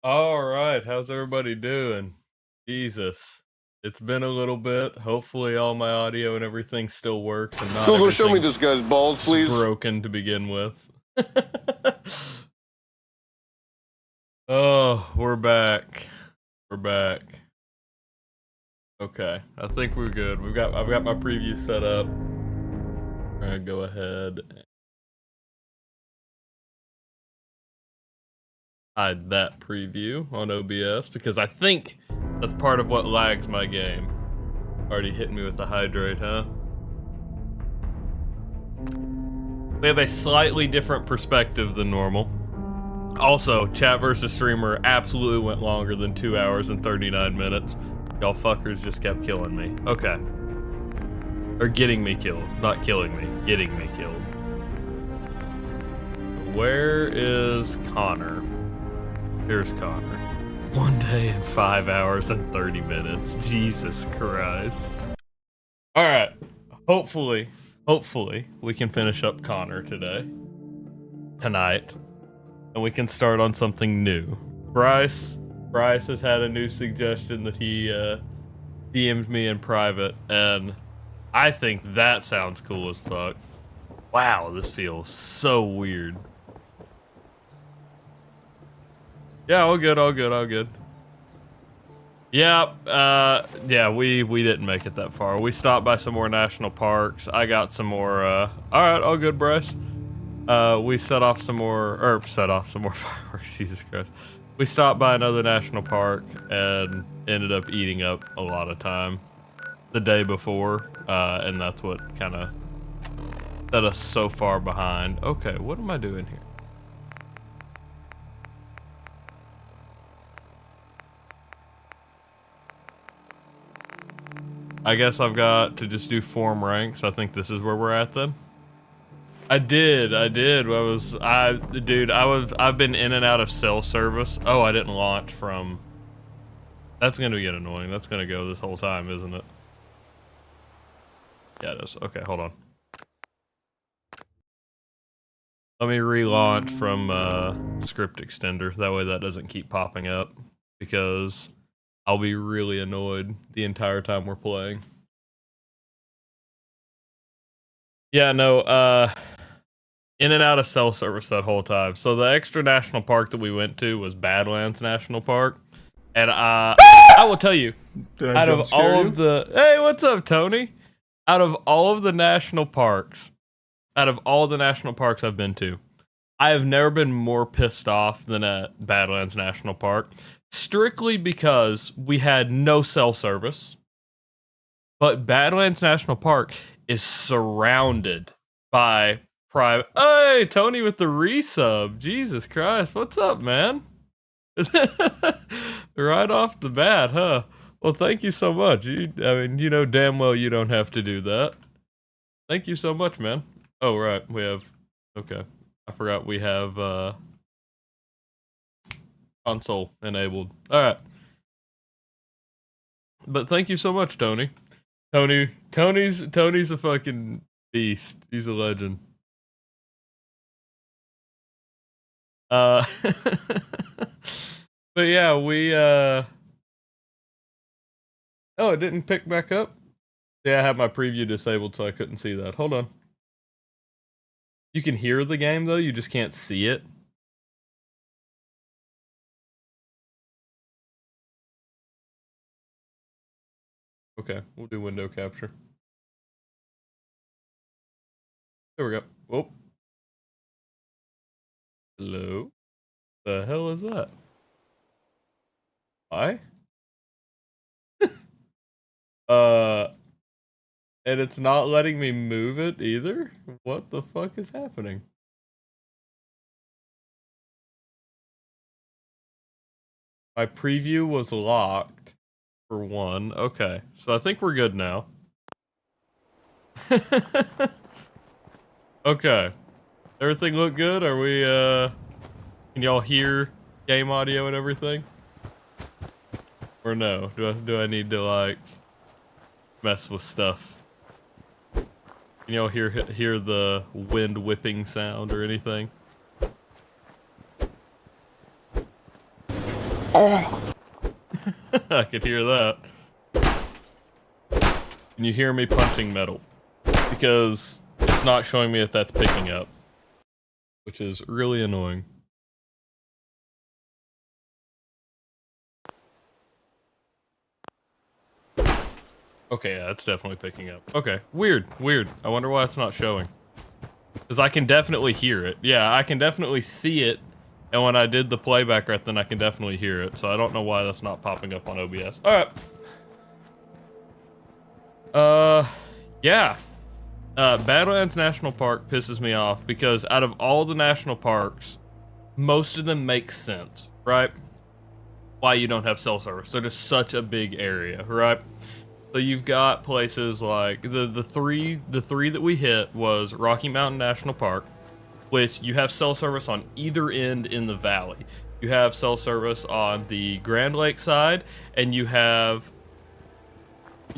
All right, how's everybody doing? Jesus, it's been a little bit. Hopefully, all my audio and everything still works, and not Google, show me everything's this guy's balls, please. broken to begin with. Oh, we're back. We're back. Okay, I think we're good. I've got my preview set up. I'm gonna go ahead and hide that preview on OBS because I think that's part of what lags my game. Already hitting me with the hydrate, huh? We have a slightly different perspective than normal. Also, chat versus streamer absolutely went longer than 2 hours and 39 minutes. Y'all fuckers just kept killing me. Okay. Or getting me killed. Not killing me. Getting me killed. Where is Connor? Here's Connor. 1 day and 5 hours and 30 minutes. Jesus Christ. Alright. Hopefully we can finish up Connor tonight, and we can start on something new. Bryce has had a new suggestion that he DM'd me in private, and I think that sounds cool as fuck. Wow, this feels so weird. Yeah, all good. Yeah, yeah, we didn't make it that far. We stopped by some more national parks. I got some more, alright, all good, Bryce. We set off some more fireworks, Jesus Christ. We stopped by another national park and ended up eating up a lot of time the day before, and that's what kind of set us so far behind. Okay, what am I doing here? I guess I've got to just do form ranks. I think this is where we're at then. I did. I've been in and out of cell service. Oh, I didn't launch from. That's gonna get annoying. That's gonna go this whole time, isn't it? Yeah, it is. Okay, hold on. Let me relaunch from script extender. That way that doesn't keep popping up, because I'll be really annoyed the entire time we're playing. Yeah, no, in and out of cell service that whole time. So the extra national park that we went to was Badlands National Park. And I will tell you, out of all of the... Hey, what's up, Tony? Out of all of the national parks, I've been to, I have never been more pissed off than at Badlands National Park. Strictly because we had no cell service. But Badlands National Park is surrounded by private... Hey, Tony with the resub. Jesus Christ, what's up, man? Right off the bat, huh? Well, thank you so much. I mean, you know damn well you don't have to do that. Thank you so much, man. Oh, right, we have... Okay, I forgot we have, console enabled. Alright. But thank you so much, Tony. Tony's a fucking beast. He's a legend. But yeah, we oh, it didn't pick back up? Yeah, I had my preview disabled so I couldn't see that. Hold on. You can hear the game though, you just can't see it. Okay, we'll do window capture. There we go. Whoa. Hello? The hell is that? Why? And it's not letting me move it either? What the fuck is happening? My preview was locked, for one. Okay, so I think we're good now. Okay. Everything look good? Are we, can y'all hear game audio and everything? Or no? Do I need to, like, mess with stuff? Can y'all hear the wind whipping sound or anything? I could hear that. Can you hear me punching metal? Because it's not showing me if that's picking up, which is really annoying. Okay, yeah, it's definitely picking up. Okay, weird. I wonder why it's not showing. Because I can definitely hear it. Yeah, I can definitely see it. And when I did the playback right then, I can definitely hear it. So I don't know why that's not popping up on OBS. Alright. Yeah. Badlands National Park pisses me off because out of all the national parks, most of them make sense, right? Why you don't have cell service. They're just such a big area, right? So you've got places like the three that we hit was Rocky Mountain National Park, which you have cell service on either end in the valley. You have cell service on the Grand Lake side, and you have but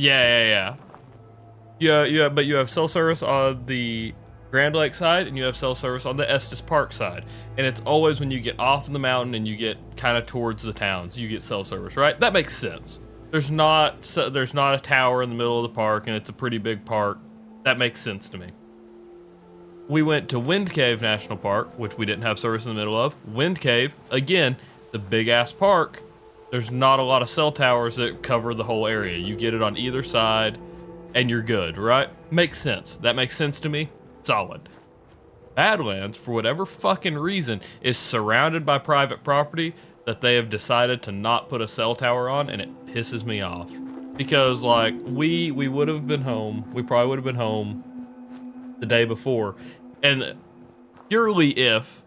you have cell service on the Grand Lake side, and you have cell service on the Estes Park side. And it's always when you get off the mountain and you get kind of towards the towns, you get cell service, right? That makes sense. There's not a tower in the middle of the park, and it's a pretty big park. That makes sense to me. We went to Wind Cave National Park, which we didn't have service in the middle of. Wind Cave, again, it's a big-ass park. There's not a lot of cell towers that cover the whole area. You get it on either side, and you're good, right? Makes sense. That makes sense to me. Solid. Badlands, for whatever fucking reason, is surrounded by private property that they have decided to not put a cell tower on, and it pisses me off. Because, like, we would have been home. We probably would have been home the day before. And purely if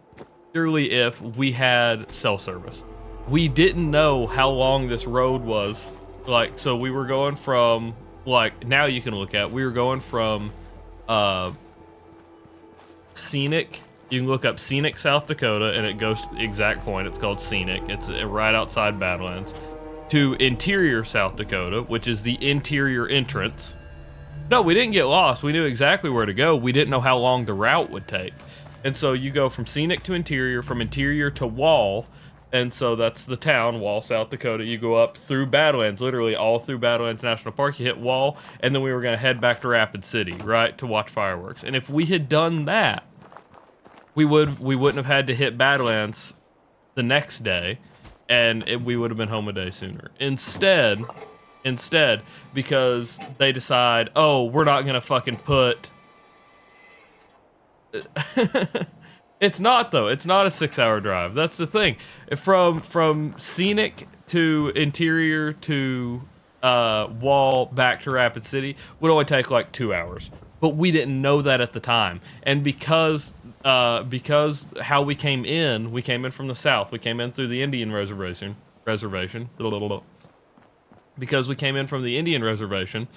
we had cell service. We didn't know how long this road was. Like, so we were going from, like, now you can look at, we were going from, Scenic. You can look up Scenic, South Dakota, and it goes to the exact point. It's called Scenic. It's right outside Badlands. To Interior, South Dakota, which is the interior entrance. No, we didn't get lost. We knew exactly where to go. We didn't know how long the route would take. And so you go from Scenic to Interior, from Interior to Wall, and so that's the town, Wall, South Dakota. You go up through Badlands, literally all through Badlands National Park. You hit Wall, and then we were going to head back to Rapid City, right, to watch fireworks. And if we had done that, we wouldn't have had to hit Badlands the next day, and we would have been home a day sooner. Instead, because they decide, oh, we're not gonna fucking put. It's not though. It's not a 6-hour drive. That's the thing. From Scenic to Interior to Wall back to Rapid City would only take like 2 hours. But we didn't know that at the time, and because how we came in from the south. We came in through the Indian reservation. Because we came in from the Indian reservation,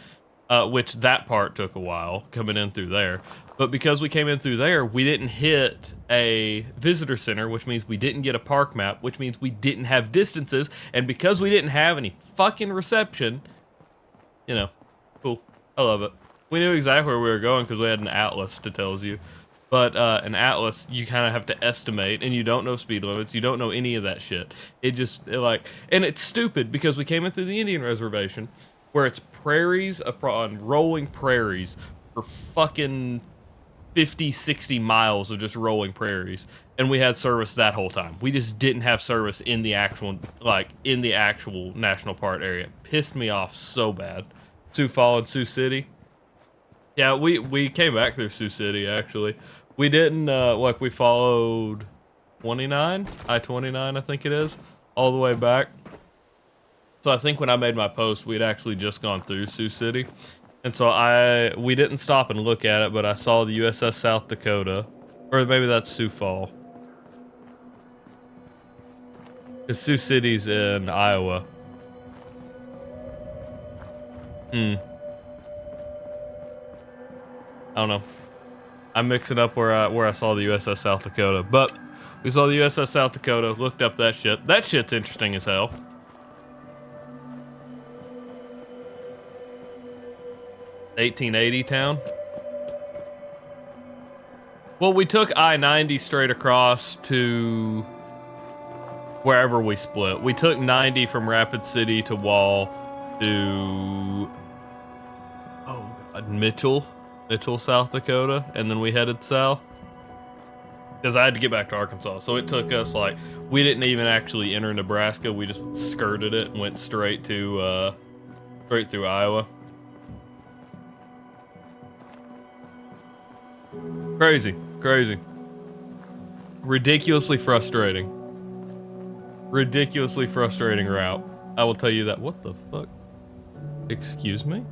which that part took a while coming in through there. But because we came in through there, we didn't hit a visitor center, which means we didn't get a park map, which means we didn't have distances. And because we didn't have any fucking reception, you know, cool. I love it. We knew exactly where we were going because we had an atlas to tells you. But an atlas, you kind of have to estimate, and you don't know speed limits. You don't know any of that shit. And it's stupid because we came in through the Indian reservation, where it's prairies upon rolling prairies for fucking 50, 60 miles of just rolling prairies, and we had service that whole time. We just didn't have service in the actual national park area. It pissed me off so bad. Sioux Falls and Sioux City. Yeah, we came back through Sioux City, actually. We didn't, we followed I-29, I think it is, all the way back. So I think when I made my post, we had actually just gone through Sioux City. And so we didn't stop and look at it, but I saw the USS South Dakota. Or maybe that's Sioux Falls. Because Sioux City's in Iowa. I don't know. I'm mixing up where I saw the USS South Dakota. But we saw the USS South Dakota, looked up that shit. That shit's interesting as hell. $18.80 town. Well, we took I-90 straight across to wherever we split. We took 90 from Rapid City to Wall to Mitchell, South Dakota, and then we headed south because I had to get back to Arkansas. So it took us like we didn't even actually enter Nebraska. We just skirted it and went straight to straight through Iowa. Crazy. Ridiculously frustrating. Ridiculously frustrating route. I will tell you that. What the fuck? Excuse me?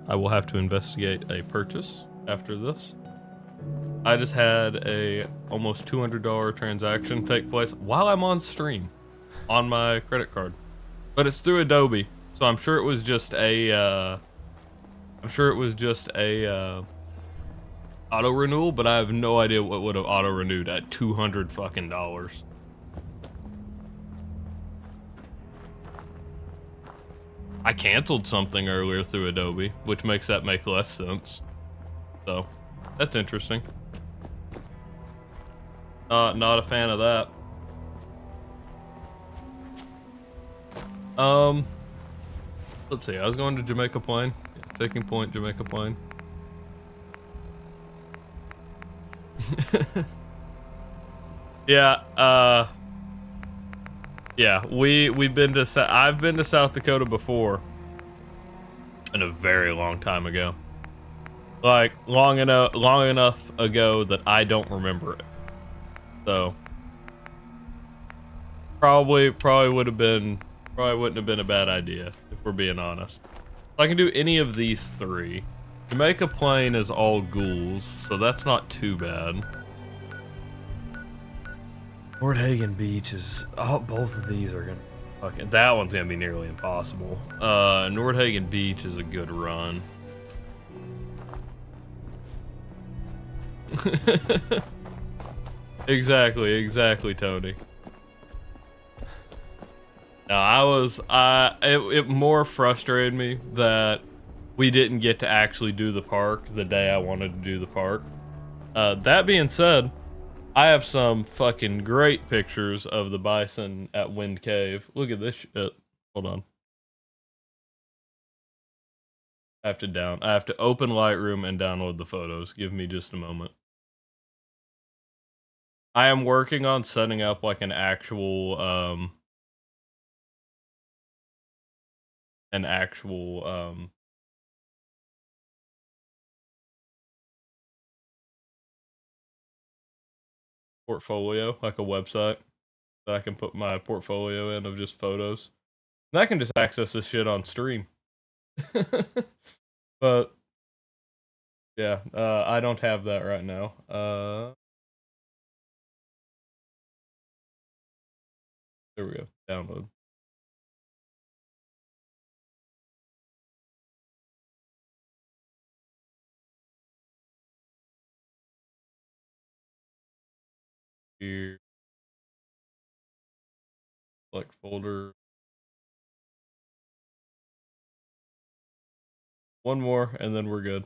I will have to investigate a purchase after this. I just had a almost $200 transaction take place while I'm on stream on my credit card. But it's through Adobe, so I'm sure it was just a auto renewal, but I have no idea what would have auto renewed at $200 fucking dollars. I canceled something earlier through Adobe, which makes that make less sense. So, that's interesting. Not a fan of that. Let's see, I was going to Jamaica Plain. Taking point, Jamaica Plain. Yeah, we've been to I've been to South Dakota before. And a very long time ago. Like long enough ago that I don't remember it. So probably wouldn't have been a bad idea if we're being honest. I can do any of these three. Jamaica Plain is all ghouls, so that's not too bad. Nordhagen Beach is... Oh, both of these are gonna... Fucking, that one's gonna be nearly impossible. Nordhagen Beach is a good run. Exactly, Tony. No, it more frustrated me that we didn't get to actually do the park the day I wanted to do the park. That being said, I have some fucking great pictures of the bison at Wind Cave. Look at this shit. Hold on. I have to open Lightroom and download the photos. Give me just a moment. I am working on setting up like an actual portfolio, like a website that I can put my portfolio in of just photos. And I can just access this shit on stream. But yeah, I don't have that right now. There we go. Download. Here. Select folder. One more, and then we're good.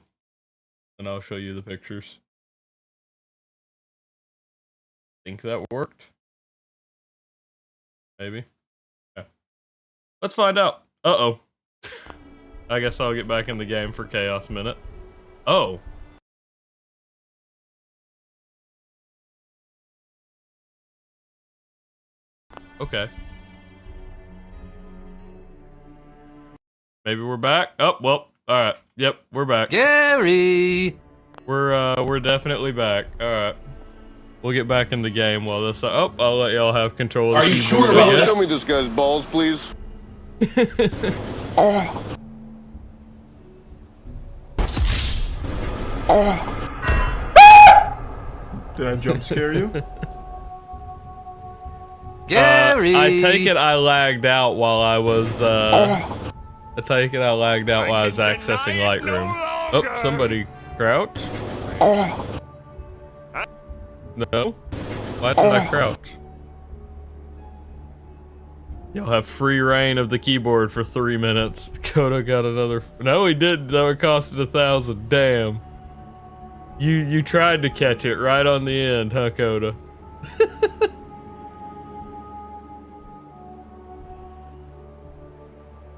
And I'll show you the pictures. Think that worked? Maybe. Yeah. Let's find out. Uh-oh. I guess I'll get back in the game for Chaos Minute. Oh. Okay. Maybe we're back. Oh, well. All right. Yep, we're back. Gary! We're definitely back. All right. We'll get back in the game while this... Oh, I'll let y'all have control of the keyboard. Are you sure about this? Show me this guy's balls, please. Oh. Did I jump scare you? Gary! I take it I lagged out while I was... I take it I lagged out while I was accessing Lightroom. Oh, somebody crouched? No? Why did I crouch? You'll have free reign of the keyboard for 3 minutes. Koda got another... No, he didn't, though. It costed 1,000. Damn. You tried to catch it right on the end, huh, Koda?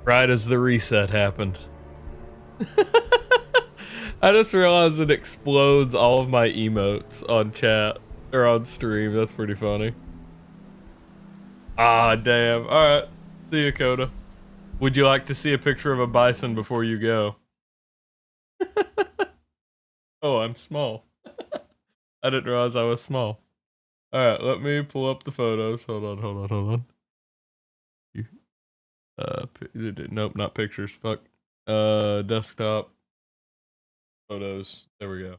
Right as the reset happened. I just realized it explodes all of my emotes on chat or on stream. That's pretty funny. Ah, damn. All right. See you, Coda. Would you like to see a picture of a bison before you go? Oh, I'm small. I didn't realize I was small. All right, let me pull up the photos. Hold on. Nope, not pictures. Fuck. Desktop photos. There we go.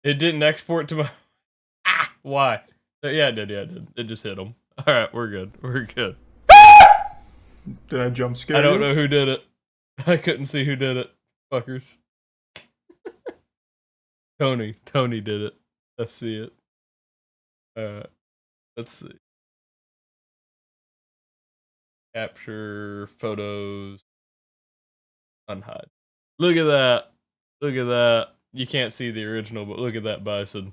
It didn't export to my. Ah, why? Yeah, it did. Yeah, it did. It just hit them. All right, we're good. We're good. Did I jump scare I you? don't know who did it. I couldn't see who did it. Fuckers. Tony did it. Let's see it. Let's see. Capture photos. Unhide. Look at that. Look at that. You can't see the original, but look at that bison.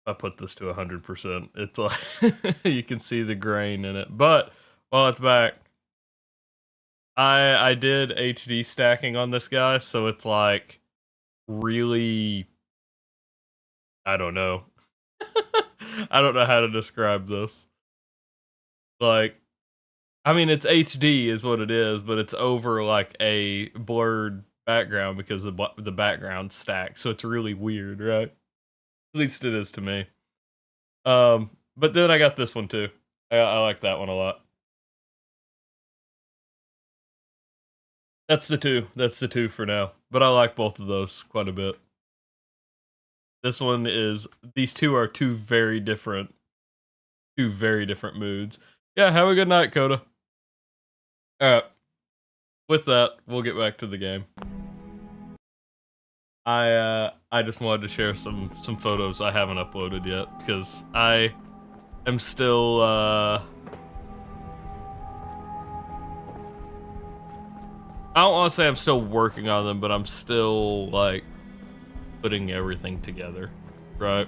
I put this to 100%. It's like you can see the grain in it. But while it's back, I did HD stacking on this guy, so it's like really, I don't know. I don't know how to describe this. Like, I mean, it's HD is what it is, but it's over like a blurred background because the background's stacked, so it's really weird, right? At least it is to me. But then I got this one too. I like that one a lot. That's the two. That's the two for now. But I like both of those quite a bit. This one is, these two are two very different moods. Yeah, have a good night, Coda. Alright. With that, we'll get back to the game. I just wanted to share some photos I haven't uploaded yet, because I am still I don't want to say I'm still working on them, but I'm still, like, putting everything together, right?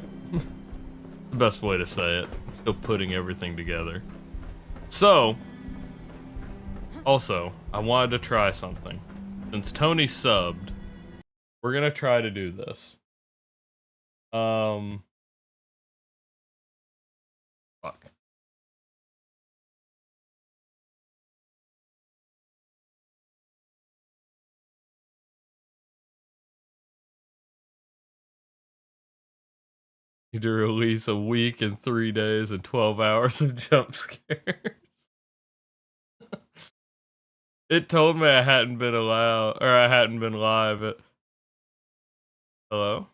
The best way to say it. I'm still putting everything together. So, also, I wanted to try something. Since Tony subbed, we're gonna try to do this. Fuck. Need to release a week and 3 days and 12 hours of jump scares. It told me I hadn't been allowed, or I hadn't been live at... Hello?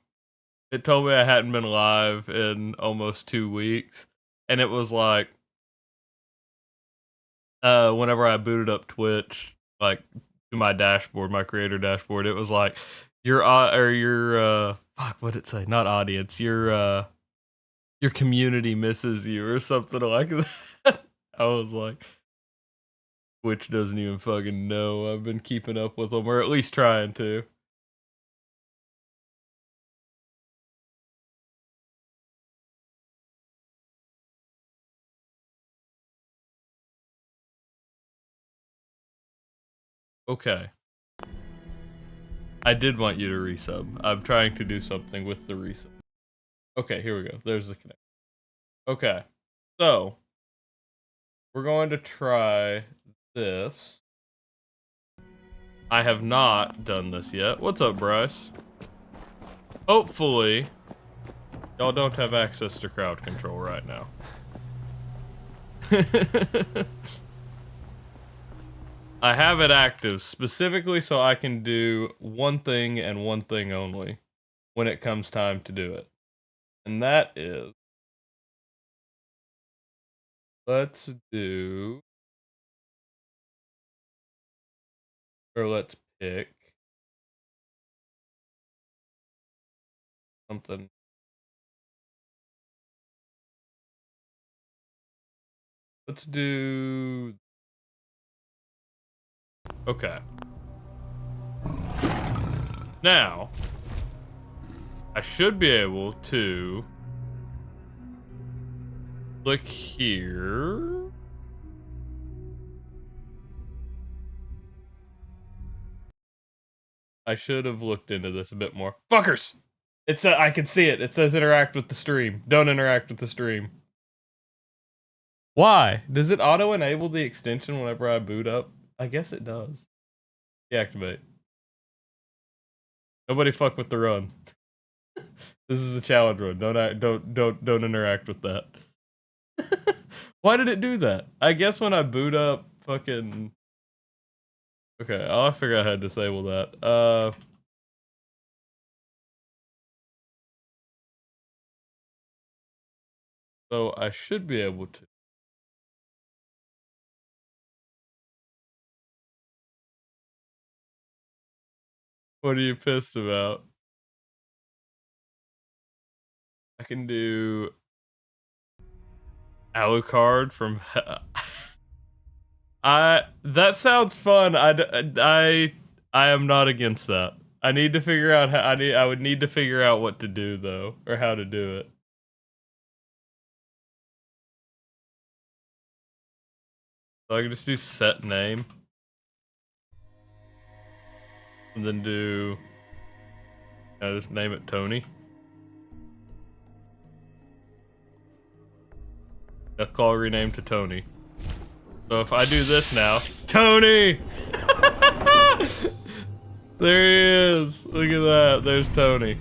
It told me I hadn't been live in almost 2 weeks. And it was like, whenever I booted up Twitch, like, to my dashboard, my creator dashboard, it was like, fuck, what'd it say? Not audience, your community misses you, or something like that. I was like, Twitch doesn't even fucking know I've been keeping up with them, or at least trying to. Okay. I did want you to resub. I'm trying to do something with the resub. Okay, here we go. There's the connect. Okay. So, we're going to try this. I have not done this yet. What's up, Bryce? Hopefully, y'all don't have access to crowd control right now. I have it active specifically so I can do one thing and one thing only when it comes time to do it. And that is, let's pick something. Let's do, okay. Now, I should be able to click here. I should have looked into this a bit more. Fuckers! It's I can see it. It says interact with the stream. Don't interact with the stream. Why? Does it auto-enable the extension whenever I boot up? I guess it does. Deactivate. Nobody fuck with the run. This is a challenge run. Don't interact with that. Why did it do that? I guess when I boot up fucking... Okay, I'll figure out how to disable that. So I should be able to. What are you pissed about? I can do Alucard from that sounds fun. I am not against that. I need to figure out how I would need to figure out what to do though, or how to do it. So I can just do set name. And then do just name it Tony. Death Call renamed to Tony. So if I do this now, Tony! There he is! Look at that, there's Tony.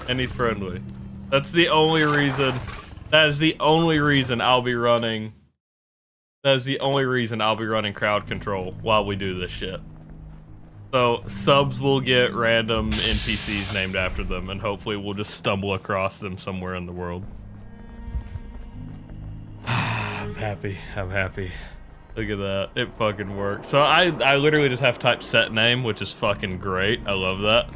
And he's friendly. That's the only reason, that is the only reason I'll be running, that is the only reason I'll be running crowd control while we do this shit. So subs will get random NPCs named after them, and hopefully we'll just stumble across them somewhere in the world. I'm happy. I'm happy. Look at that. It fucking worked. So I literally just have to type set name, which is fucking great. I love that.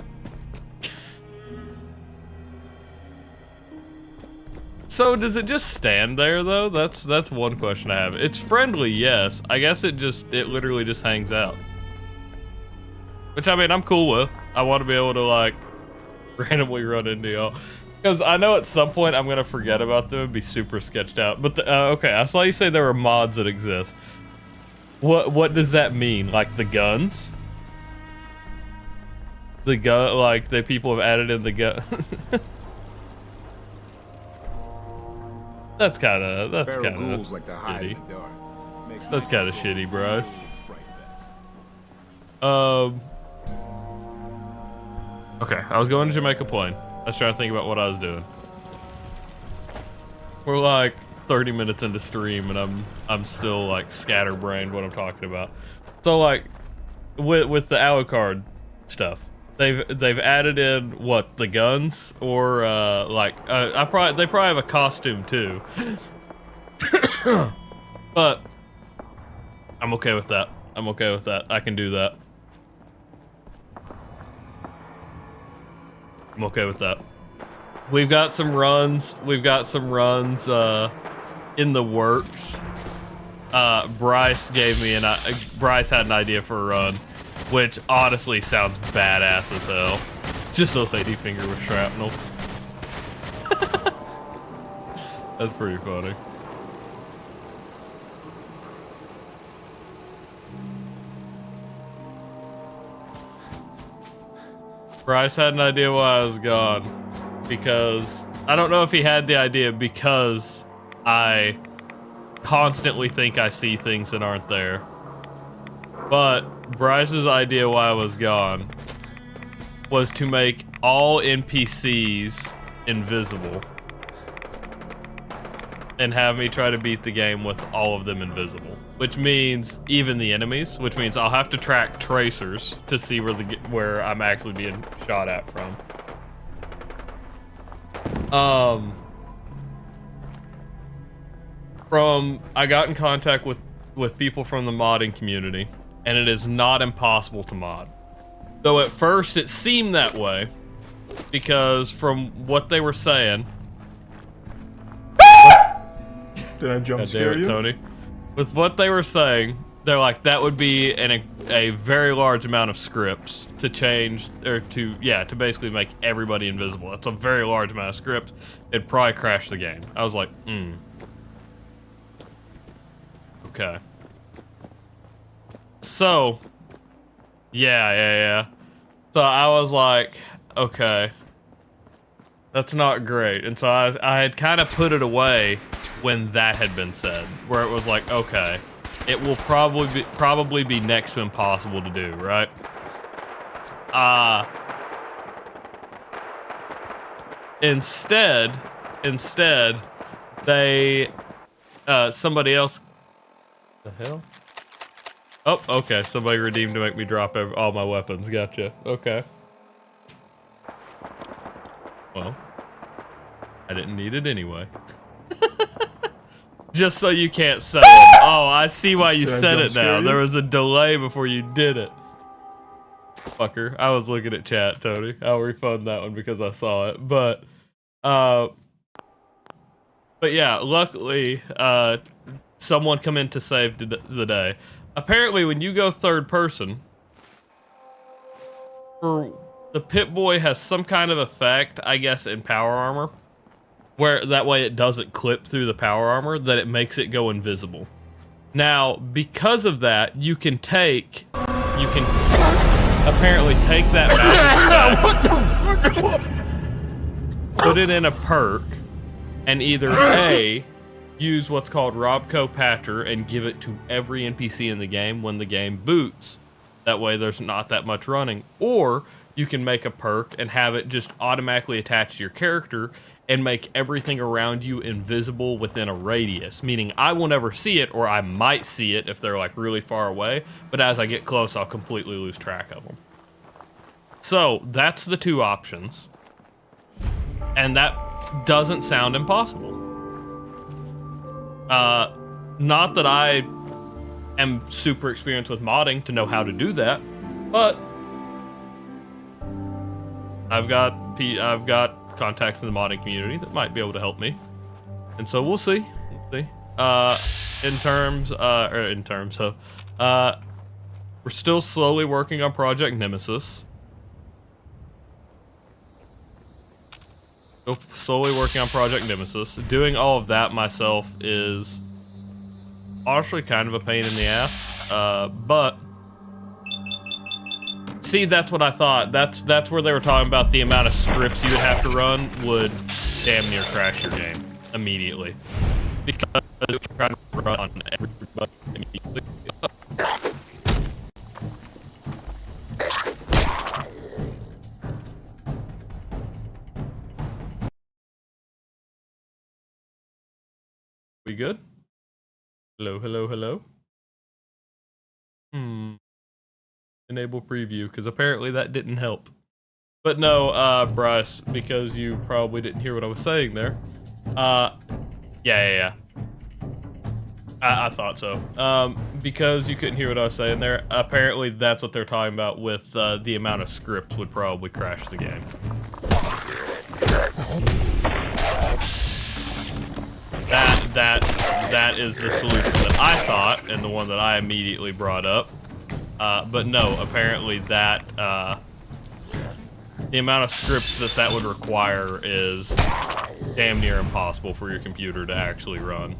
So does it just stand there though? That's one question I have. It's friendly, yes. I guess it literally just hangs out. Which I mean, I'm cool with. I want to be able to like randomly run into y'all. Because I know at some point I'm going to forget about them and be super sketched out. But okay, I saw you say there were mods that exist. What does that mean? Like the guns? The gun, like the people have added in the gun. That's kind of like shitty. That's kind of shitty, Bryce. Okay, I was going to Jamaica Plain. I was trying to think about what I was doing. We're like 30 minutes into stream and I'm still like scatterbrained what I'm talking about. So like with the Alucard stuff, they've added in what, the guns or they probably have a costume too. But I'm okay with that. I'm okay with that. I can do that. I'm okay with that. We've got some runs. We've got some runs in the works. Bryce gave me Bryce had an idea for a run, which honestly sounds badass as hell. Just a ladyfinger with shrapnel. That's pretty funny. Bryce had an idea why I was gone, because I don't know if he had the idea because I constantly think I see things that aren't there. But Bryce's idea why I was gone was to make all NPCs invisible and have me try to beat the game with all of them invisible, which means even the enemies, which means I'll have to track tracers to see where I'm actually being shot at from. I got in contact with people from the modding community, and it is not impossible to mod. Though at first it seemed that way, because from what they were saying. Did I jump scare you? Tony. With what they were saying, they're like, that would be a very large amount of scripts to change, or to basically make everybody invisible. That's a very large amount of script. It'd probably crash the game. I was like, okay. So, yeah. So I was like, okay, that's not great. And so I had kind of put it away when that had been said, where it was like, okay, it will probably be next to impossible to do, right? Instead, they, somebody else, the hell? Oh, okay, somebody redeemed to make me drop all my weapons, gotcha, okay. Well, I didn't need it anyway. Just so you can't sell them. Oh, I see why you said it now. There was a delay before you did it. Fucker, I was looking at chat, Tony. I'll refund that one because I saw it, but yeah, luckily, someone come in to save the day. Apparently, when you go third person, the Pip-Boy has some kind of effect, I guess, in power armor, where that way it doesn't clip through the power armor, that it makes it go invisible. Now, because of that, you can apparently take that magic, put it in a perk, and either A, use what's called Robco Patcher and give it to every NPC in the game when the game boots. That way there's not that much running. Or you can make a perk and have it just automatically attach to your character and make everything around you invisible within a radius. Meaning I will never see it, or I might see it if they're like really far away, but as I get close, I'll completely lose track of them. So that's the two options. And that doesn't sound impossible. Not that I am super experienced with modding to know how to do that, but I've got contacts in the modding community that might be able to help me, and so we'll see. In terms of, we're still slowly working on Project Nemesis. Doing all of that myself is honestly kind of a pain in the ass, but see, that's what I thought. That's where they were talking about the amount of scripts you would have to run would damn near crash your game immediately, because you're trying to run on everybody immediately. We good? Hello. Enable preview, because apparently that didn't help. But no, Bryce, because you probably didn't hear what I was saying there. Yeah. I thought so. Because you couldn't hear what I was saying there, apparently that's what they're talking about with the amount of scripts would probably crash the game. That is the solution that I thought, and the one that I immediately brought up. But no, apparently that, the amount of scripts that would require is damn near impossible for your computer to actually run.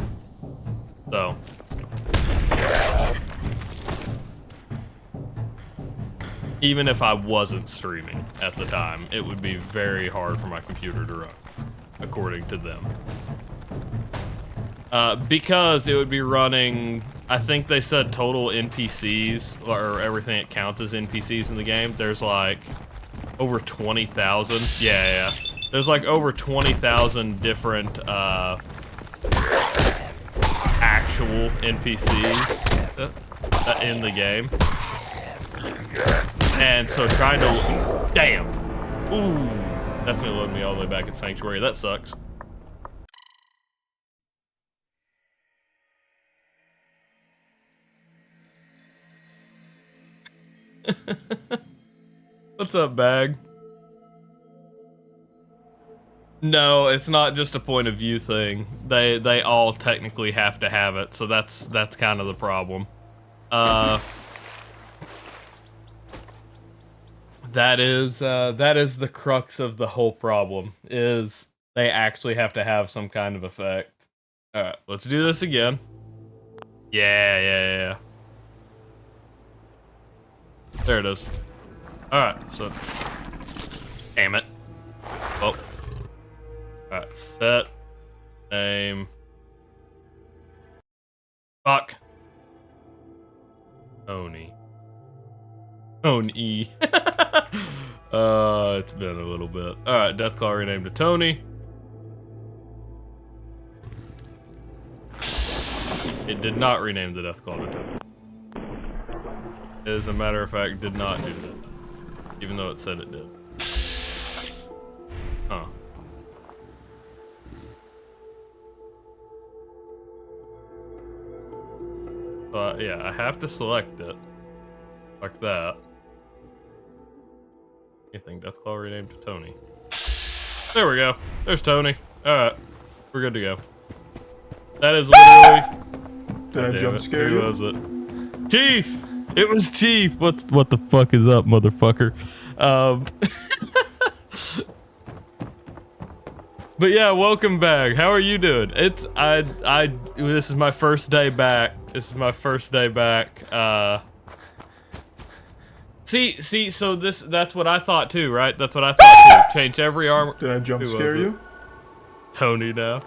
So. Even if I wasn't streaming at the time, it would be very hard for my computer to run, according to them. Because it would be running, I think they said total NPCs, or everything that counts as NPCs in the game, there's like over 20,000. Yeah. There's like over 20,000 different actual NPCs in the game. And so trying to, damn. Ooh, that's gonna load me all the way back at Sanctuary. That sucks. What's up, Bag? No, it's not just a point of view thing. They all technically have to have it, so that's kind of the problem. That is the crux of the whole problem, is they actually have to have some kind of effect. Alright, let's do this again. Yeah. There it is. Alright, so... Damn it. Oh. Alright, set. Name. Fuck. Tony. Tony. It's been a little bit. Alright, Deathclaw renamed to Tony. It did not rename the Deathclaw to Tony. As a matter of fact, did not do that. Even though it said it did. Huh. But yeah, I have to select it. Like that. Anything Deathclaw renamed to Tony. There we go. There's Tony. Alright. We're good to go. That is literally... Did I jump scare you? Who was it? Chief! It was Chief! What the fuck is up, motherfucker? But yeah, welcome back. How are you doing? This is my first day back. See, so that's what I thought too, right? That's what I thought too. Change every armor. Did I jump scare you? Tony now.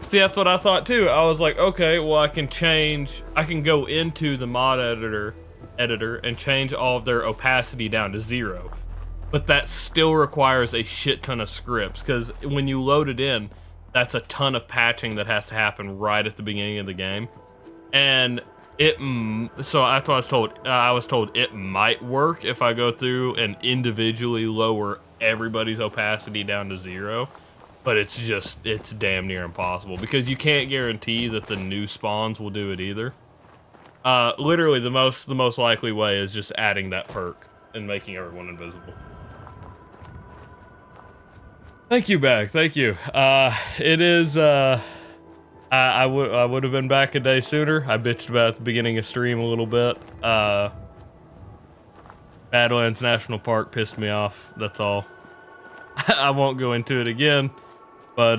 See, that's what I thought too. I was like, okay, well I can go into the mod editor and change all of their opacity down to 0. But that still requires a shit ton of scripts, because when you load it in, that's a ton of patching that has to happen right at the beginning of the game. And so that's what I was told. I was told it might work if I go through and individually lower everybody's opacity down to 0. But it's damn near impossible, because you can't guarantee that the new spawns will do it either. Literally, the most likely way is just adding that perk and making everyone invisible. Thank you, Bag. Thank you. It is, I would have been back a day sooner. I bitched about it at the beginning of stream a little bit. Badlands National Park pissed me off. That's all. I won't go into it again, but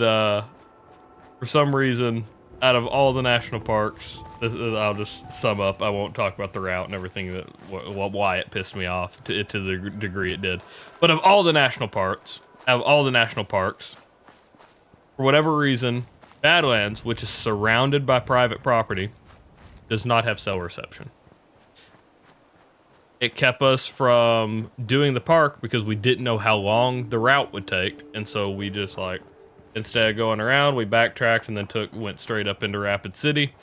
for some reason, out of all the national parks, I'll just sum up. I won't talk about the route and everything why it pissed me off to the degree it did. But of all the national parks, for whatever reason, Badlands, which is surrounded by private property, does not have cell reception. It kept us from doing the park because we didn't know how long the route would take, and so we just instead of going around, we backtracked and then went straight up into Rapid City.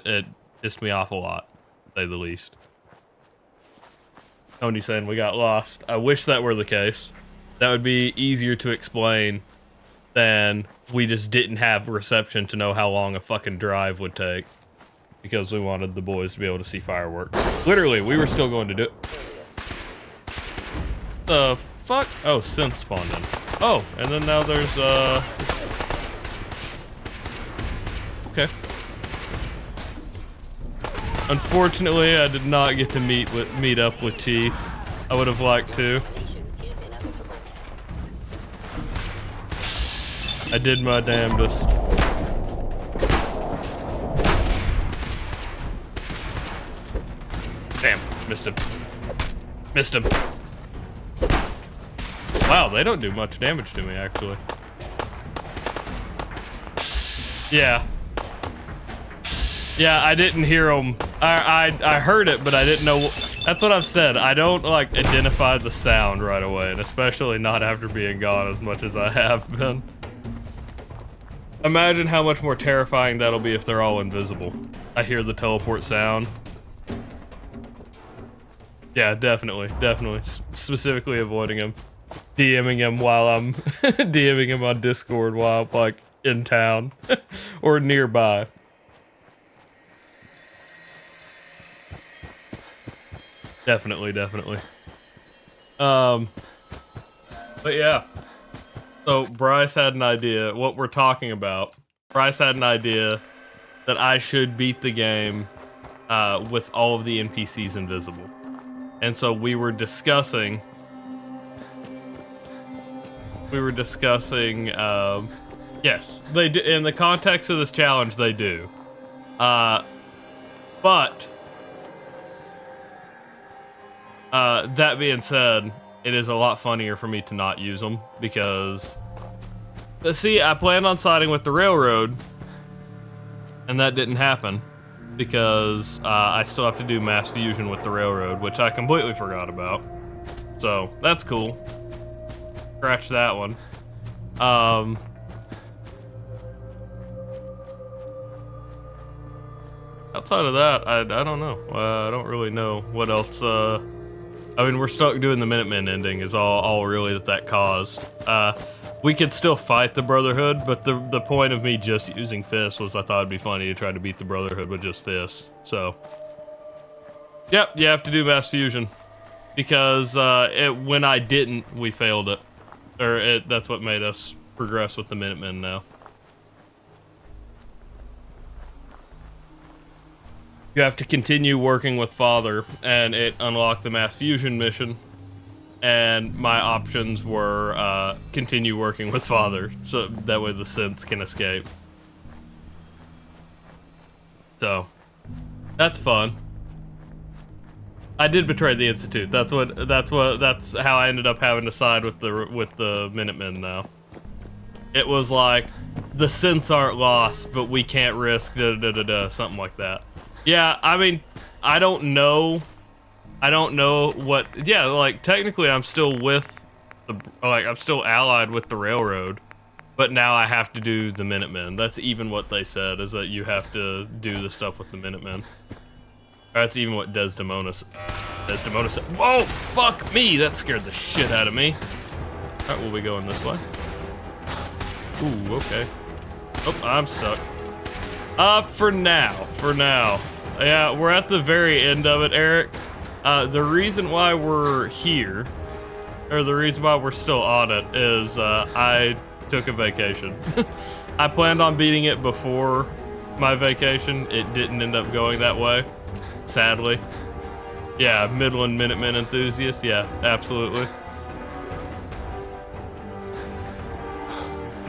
It pissed me off a lot, to say the least. Tony saying we got lost. I wish that were the case. That would be easier to explain than we just didn't have reception to know how long a fucking drive would take, because we wanted the boys to be able to see fireworks. Literally, we were still going to do it. The fuck? Oh, synth spawned in. Oh, and then now there's, okay. Unfortunately, I did not get to meet up with Chief. I would have liked to. I did my damnedest. Damn, missed him. Missed him. Wow, they don't do much damage to me, actually. Yeah. Yeah, I didn't hear them. I heard it, but I didn't know. That's what I've said. I don't, identify the sound right away, and especially not after being gone as much as I have been. Imagine how much more terrifying that'll be if they're all invisible. I hear the teleport sound. Yeah, definitely. Specifically avoiding him. DMing him while I'm DMing him on Discord while I'm in town or nearby. Definitely. But yeah. So Bryce had an idea. What we're talking about. Bryce had an idea that I should beat the game with all of the NPCs invisible. And so we were discussing, yes, they do, in the context of this challenge, they do. But that being said, it is a lot funnier for me to not use them because, see, I planned on siding with the railroad, and that didn't happen because I still have to do mass fusion with the railroad, which I completely forgot about. So that's cool. Scratch that one. Outside of that, I don't know. I don't really know what else. I mean, we're stuck doing the Minutemen ending is all really that caused. We could still fight the Brotherhood, but the point of me just using fists was I thought it'd be funny to try to beat the Brotherhood with just fists. So, yep, you have to do mass fusion because when I didn't, we failed it. That's what made us progress with the Minutemen now. You have to continue working with Father, and it unlocked the mass fusion mission. And my options were continue working with Father, so that way the synths can escape. So that's fun. I did betray the Institute. That's how I ended up having to side with the Minutemen now. It was like the synths aren't lost, but we can't risk something like that. Yeah, I mean, I don't know what, yeah, like, technically I'm still with I'm still allied with the railroad, but now I have to do the Minutemen. That's even what they said, is that you have to do the stuff with the Minutemen. That's even what Desdemona said. Whoa, fuck me, that scared the shit out of me. All right, we'll be going this way. Ooh, okay. Oh, I'm stuck. For now. Yeah, we're at the very end of it, Eric. The reason why we're here, or the reason why we're still on it, is I took a vacation. I planned on beating it before my vacation. It didn't end up going that way, sadly. Yeah, Midland Minutemen enthusiast. Yeah, absolutely.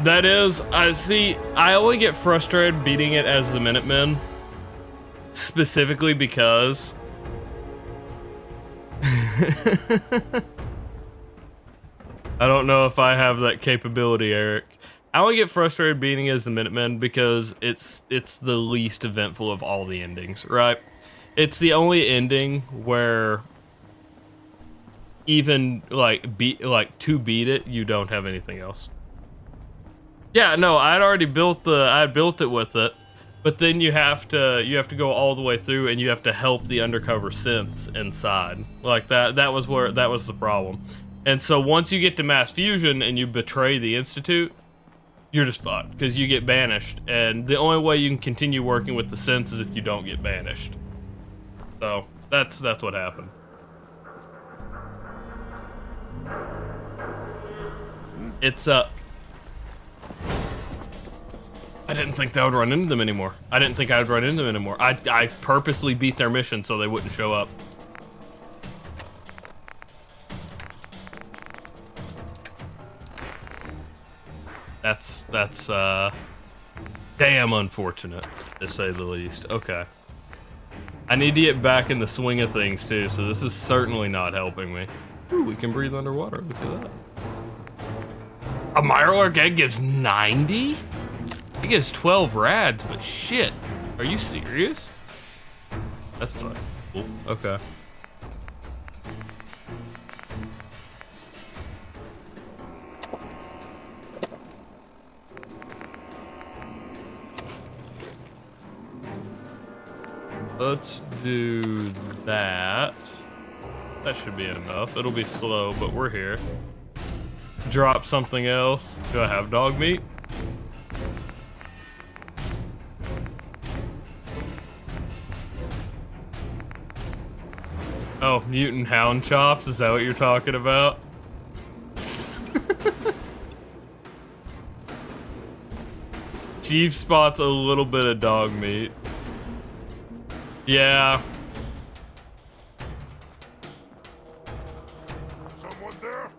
That is, I only get frustrated beating it as the Minutemen, specifically because I don't know if I have that capability, Eric. I only get frustrated beating as the Minutemen because it's the least eventful of all the endings, right? It's the only ending where even to beat it, you don't have anything else. Yeah, no, I built it with it, but then you have to go all the way through and you have to help the undercover synths inside. Like that was the problem. And so once you get to mass fusion and you betray the Institute, you're just fucked because you get banished, and the only way you can continue working with the synths is if you don't get banished. So that's what happened. It's I didn't think that would run into them anymore. I didn't think I would run into them anymore. I purposely beat their mission so they wouldn't show up. That's damn unfortunate, to say the least. Okay. I need to get back in the swing of things too, so this is certainly not helping me. Ooh, we can breathe underwater, look at that. A Mirelurk egg gives 90? It gives 12 rads, but shit. Are you serious? That's fine. Cool. Okay. Let's do that. That should be enough. It'll be slow, but we're here. Drop something else. Do I have dog meat? Oh, mutant hound chops? Is that what you're talking about? Chief spots a little bit of dog meat. Yeah. Someone there?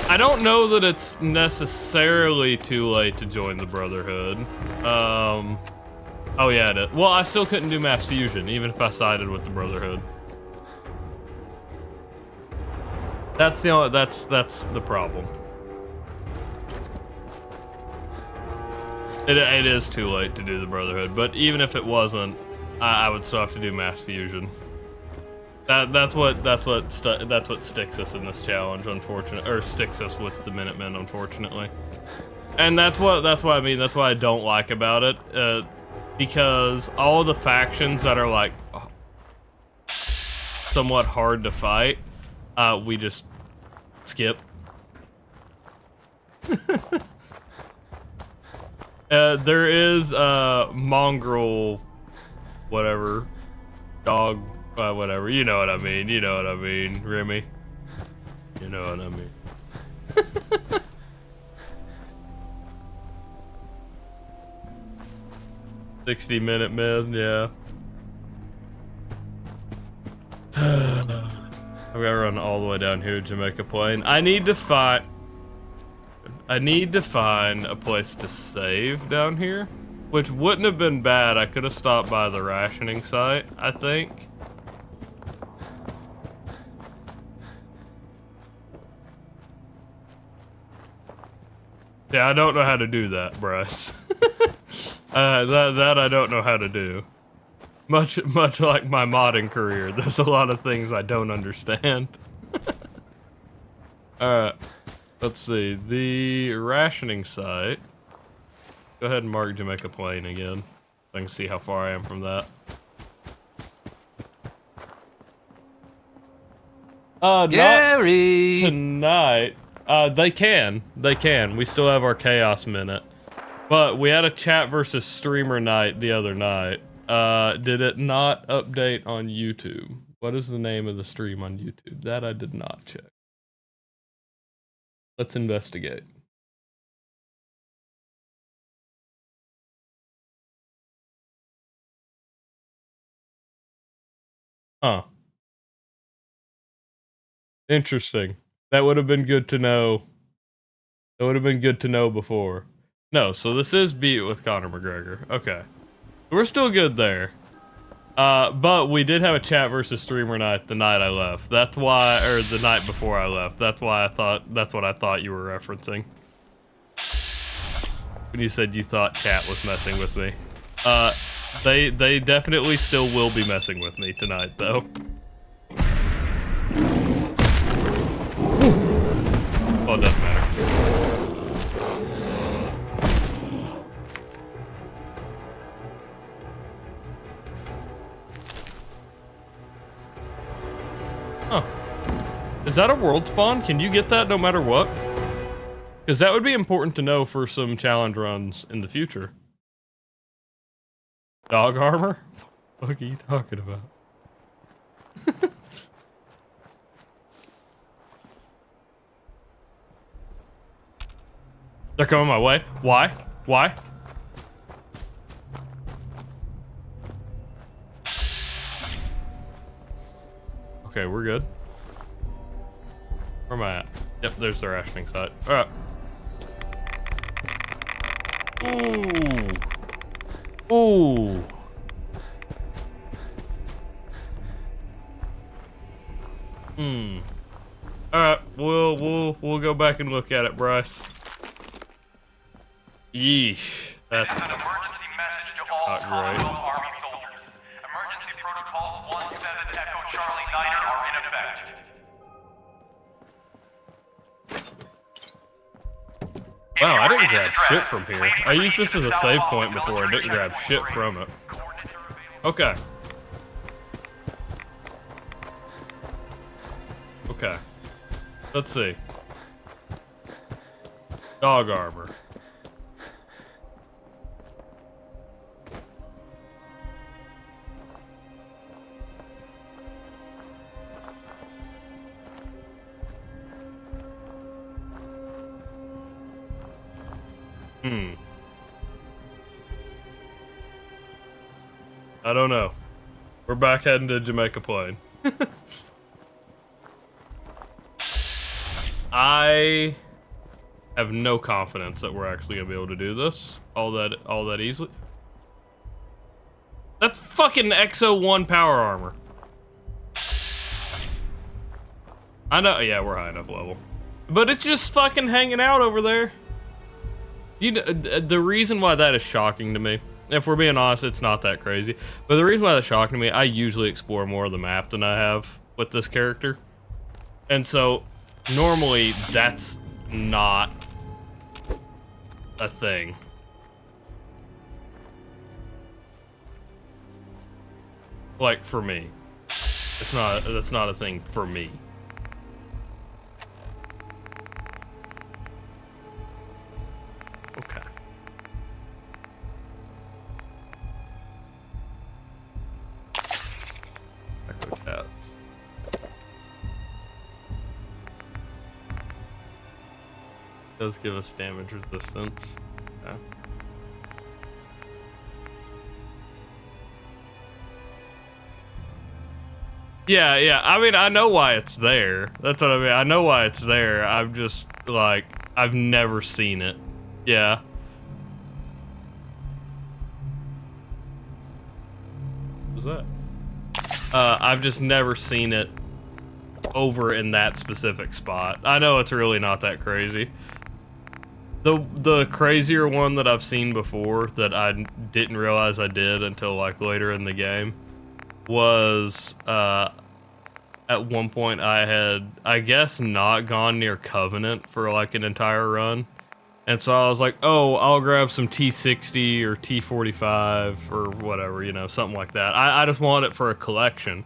I don't know that it's necessarily too late to join the Brotherhood. Oh yeah, it is. Well, I still couldn't do mass fusion, even if I sided with the Brotherhood. That's the problem. It is too late to do the Brotherhood, but even if it wasn't, I would still have to do mass fusion. That's what sticks us in this challenge, unfortunately, or sticks us with the Minutemen, unfortunately. And that's what I mean. That's what I don't like about it, because all the factions that are like somewhat hard to fight, we just skip. There is mongrel, whatever, dog, whatever. You know what I mean. You know what I mean, Remy. You know what I mean. 60-minute men, yeah. I gotta run all the way down here to Jamaica Plain. I need to find a place to save down here, which wouldn't have been bad. I could have stopped by the rationing site, I think. Yeah, I don't know how to do that, Bryce. That I don't know how to do. Much like my modding career, there's a lot of things I don't understand. Alright, let's see. The rationing site. Go ahead and mark Jamaica Plain again. I can see how far I am from that. Gary! Not tonight. They can. We still have our Chaos Minute. But we had a chat versus streamer night the other night. Did it not update on YouTube? What is the name of the stream on YouTube? That I did not check. Let's investigate. Huh. Interesting. That would have been good to know. That would have been good to know before. No, so this is Beat It with Conor McGregor. Okay. We're still good there. But we did have a chat versus streamer night the night I left. That's why, or the night before I left. That's why that's what I thought you were referencing. When you said you thought chat was messing with me. They definitely still will be messing with me tonight, though. Well, it doesn't matter. Huh. Is that a world spawn? Can you get that no matter what? Because that would be important to know for some challenge runs in the future. Dog armor? What are you talking about? They're coming my way. Why? Why? Okay, we're good. Where am I at? Yep, there's the rationing site. Alright. Ooh. Ooh. Alright, we'll go back and look at it, Bryce. Yeesh. That's This is an emergency message to all not great. Commonwealth Army soldiers. Emergency protocols 17 Echo Charlie Niner are in effect. Wow, I didn't grab shit from here. I used this as a save point before and didn't grab shit from it. Okay. Okay. Let's see. Dog armor. I don't know. We're back heading to Jamaica Plain. I have no confidence that we're actually gonna be able to do this all that easily. That's fucking XO1 power armor. I know, yeah, we're high enough level. But it's just fucking hanging out over there. You know, the reason why that is shocking to me, if we're being honest, it's not that crazy. But the reason why that's shocking to me, I usually explore more of the map than I have with this character. And so, normally, that's not a thing. Like, for me. That's not a thing for me. Okay. Echo cats. Does give us damage resistance. Yeah. Yeah, I mean, I know why it's there. That's what I mean. I know why it's there. I'm just, like, I've never seen it. Yeah. What was that? I've just never seen it over in that specific spot. I know it's really not that crazy. The crazier one that I've seen before that I didn't realize I did until, like, later in the game was, at one point I had, I guess, not gone near Covenant for like an entire run. And so I was like, oh, I'll grab some T60 or T45 or whatever, you know, something like that. I just want it for a collection.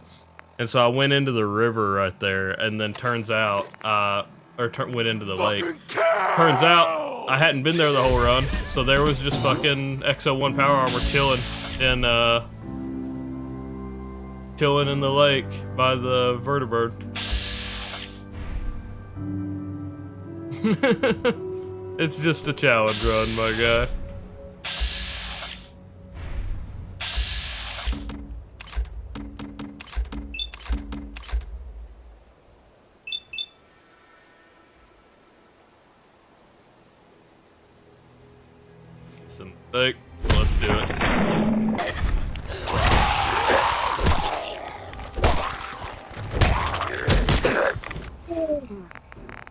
And so I went into the river right there, and then turns out, went into the lake. Turns out I hadn't been there the whole run, so there was just fucking XO1 power armor chilling in the lake by the vertibird. It's just a challenge run, my guy. Some fake. Let's do it.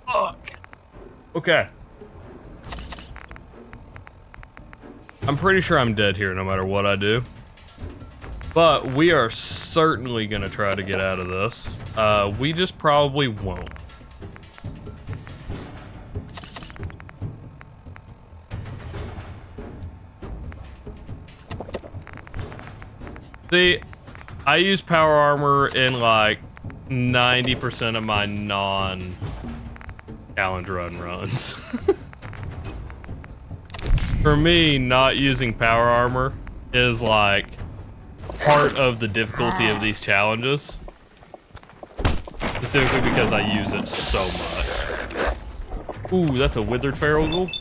Fuck. Okay. I'm pretty sure I'm dead here no matter what I do. But we are certainly gonna try to get out of this. We just probably won't. See, I use power armor in like 90% of my non-challenge run runs. For me, not using power armor is like part of the difficulty of these challenges. Specifically because I use it so much. Ooh, that's a withered feral ghoul?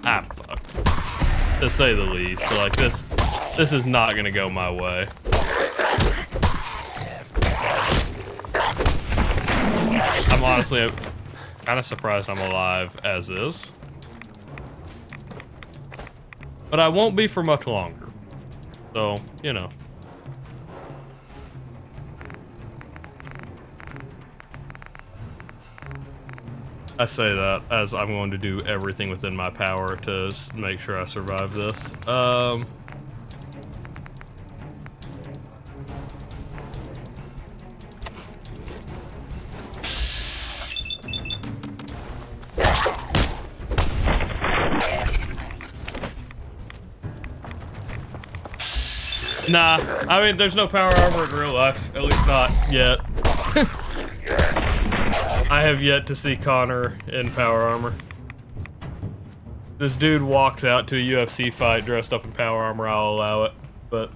Ah, fuck. To say the least. So like this is not gonna go my way. I'm honestly kind of surprised I'm alive as is. But I won't be for much longer. So, you know. I say that as I'm going to do everything within my power to make sure I survive this. Nah, I mean, there's no power armor in real life. At least not yet. I have yet to see Connor in power armor. This dude walks out to a UFC fight dressed up in power armor, I'll allow it. But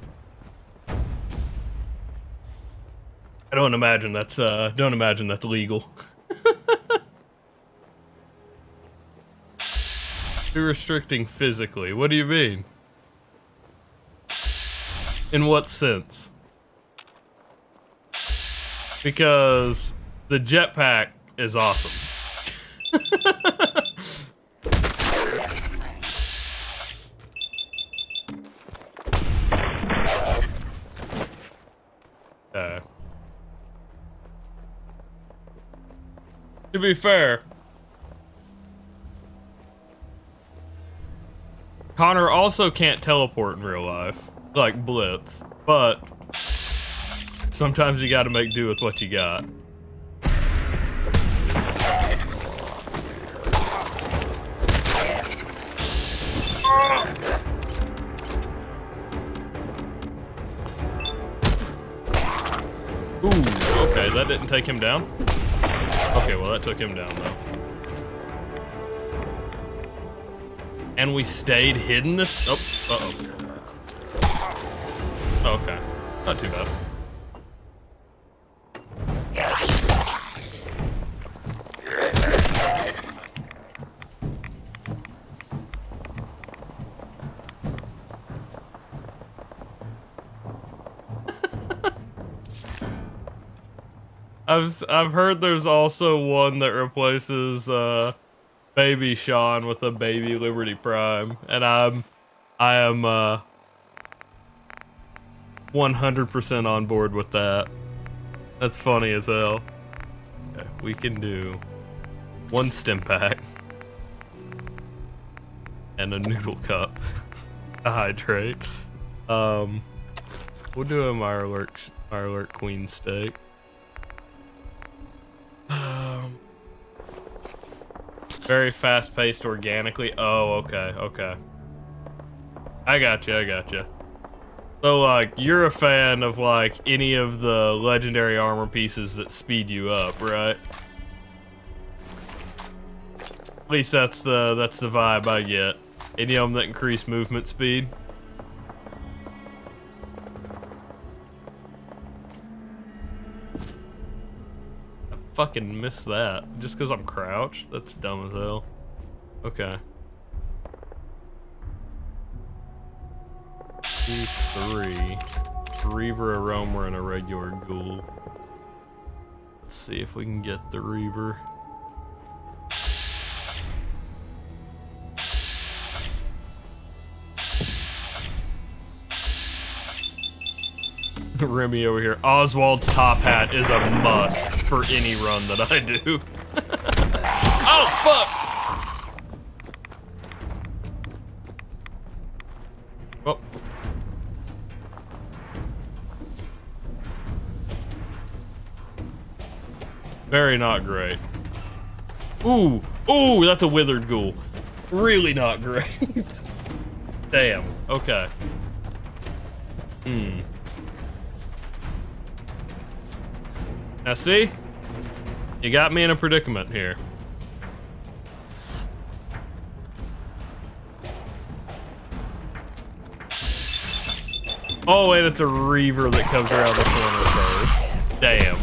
I don't imagine that's legal. You're restricting physically. What do you mean? In what sense? Because the jetpack is awesome. To be fair, Connor also can't teleport in real life, like Blitz, but sometimes you gotta make do with what you got. Ooh, okay, that didn't take him down. Okay, well that took him down though. And we stayed hidden this. Oh, uh-oh. Okay, not too bad. I've heard there's also one that replaces Baby Sean with a Baby Liberty Prime, and I am 100% on board with that. That's funny as hell. Okay, we can do one stim pack and a noodle cup to hydrate. We'll do a Mirelurk Queen steak. Very fast-paced organically. Oh, okay. I gotcha. So, like, you're a fan of, like, any of the legendary armor pieces that speed you up, right? At least that's the vibe I get. Any of them that increase movement speed. Fucking miss that just because I'm crouched. That's dumb as hell. Okay. 3 Reaver, a Roamer, and a regular ghoul. Let's see if we can get the Reaver. Remy over here. Oswald's top hat is a must for any run that I do. Oh, fuck! Oh. Very not great. Ooh, that's a withered ghoul. Really not great. Damn, okay. Now see? You got me in a predicament here. Oh wait, it's a Reaver that comes around the corner first. Damn.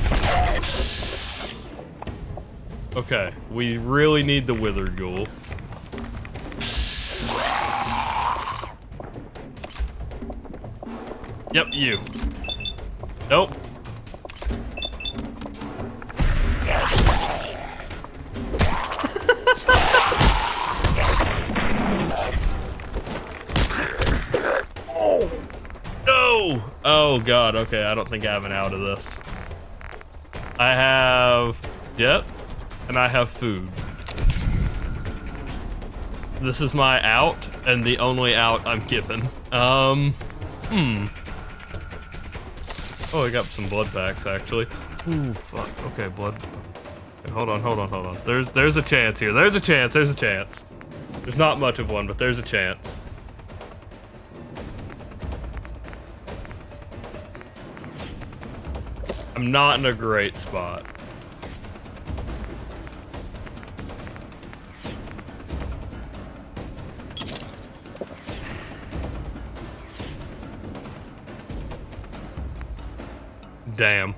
Okay, we really need the withered ghoul. Yep, you. Nope. Oh god, okay, I don't think I have an out of this. I have jet, and I have food. This is my out, and the only out I'm given. Oh, I got some blood packs, actually. Ooh, fuck, okay, blood. Okay, hold on. There's a chance here, there's a chance. There's not much of one, but there's a chance. I'm not in a great spot. Damn.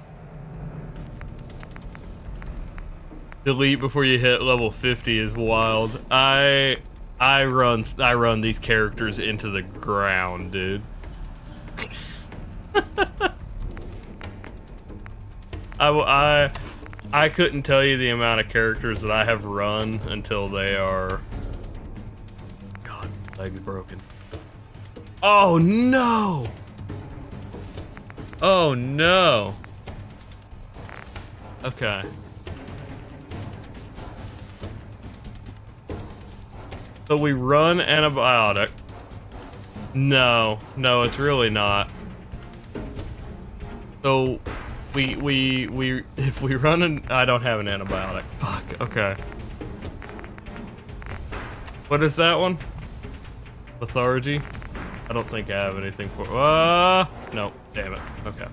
Delete before you hit level 50 is wild. I run these characters into the ground, dude. I couldn't tell you the amount of characters that I have run until they are... God, leg's broken. Oh no! Oh no! Okay. So we run antibiotic. No, it's really not. So we if we run an, I don't have an antibiotic. Fuck. Okay. What is that one? Lethargy? I don't think I have anything for. No. Damn it. Okay.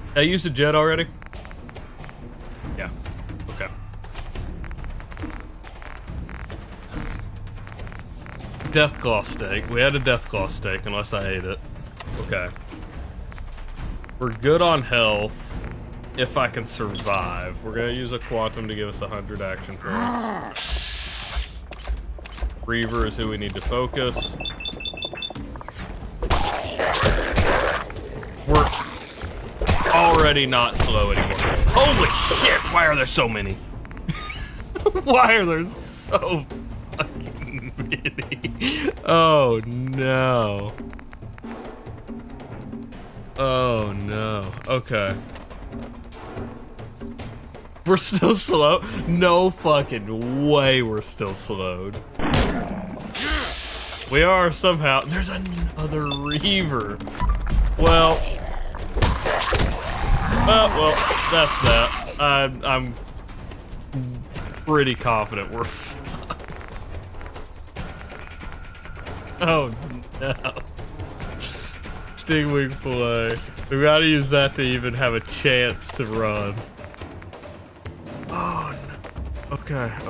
Did I use the jet already? Yeah. Okay. Deathclaw steak. We had a Deathclaw steak, unless I ate it. Okay. We're good on health. If I can survive. We're gonna use a quantum to give us 100 action points. Reaver is who we need to focus. We're already not slow anymore. Holy shit! Why are there so many? Why are there so fucking many? Oh no. Oh no. Okay. We're still slow? No fucking way we're still slowed. We are somehow. There's another Reaver. Well, that's that. I'm pretty confident we're Oh no. Stingwing fillet. We gotta use that to even have a chance to run. Oh no.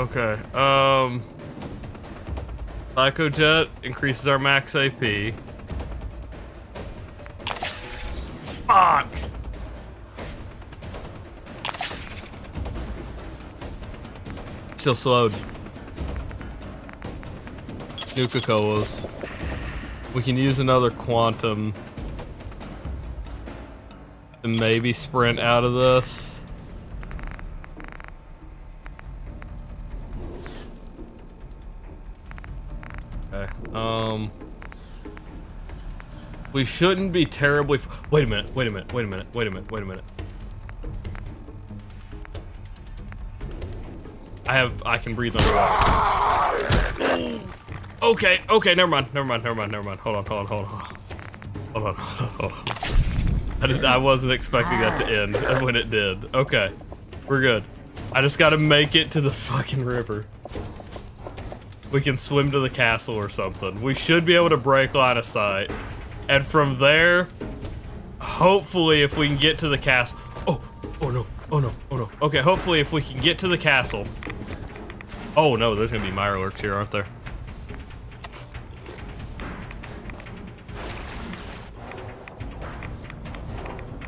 Okay. Psycho Jet increases our max AP. Fuck! Still slowed. Nuka-Colas. We can use another quantum to maybe sprint out of this. Okay. We shouldn't be terribly. Wait a minute. I can breathe underwater. Okay, never mind. Hold on. I wasn't expecting that to end, and when it did. Okay, we're good. I just gotta make it to the fucking river. We can swim to the castle or something. We should be able to break line of sight. And from there, hopefully if we can get to the castle. Oh no. Okay, hopefully if we can get to the castle. Oh no, there's gonna be Mirelurks here, aren't there?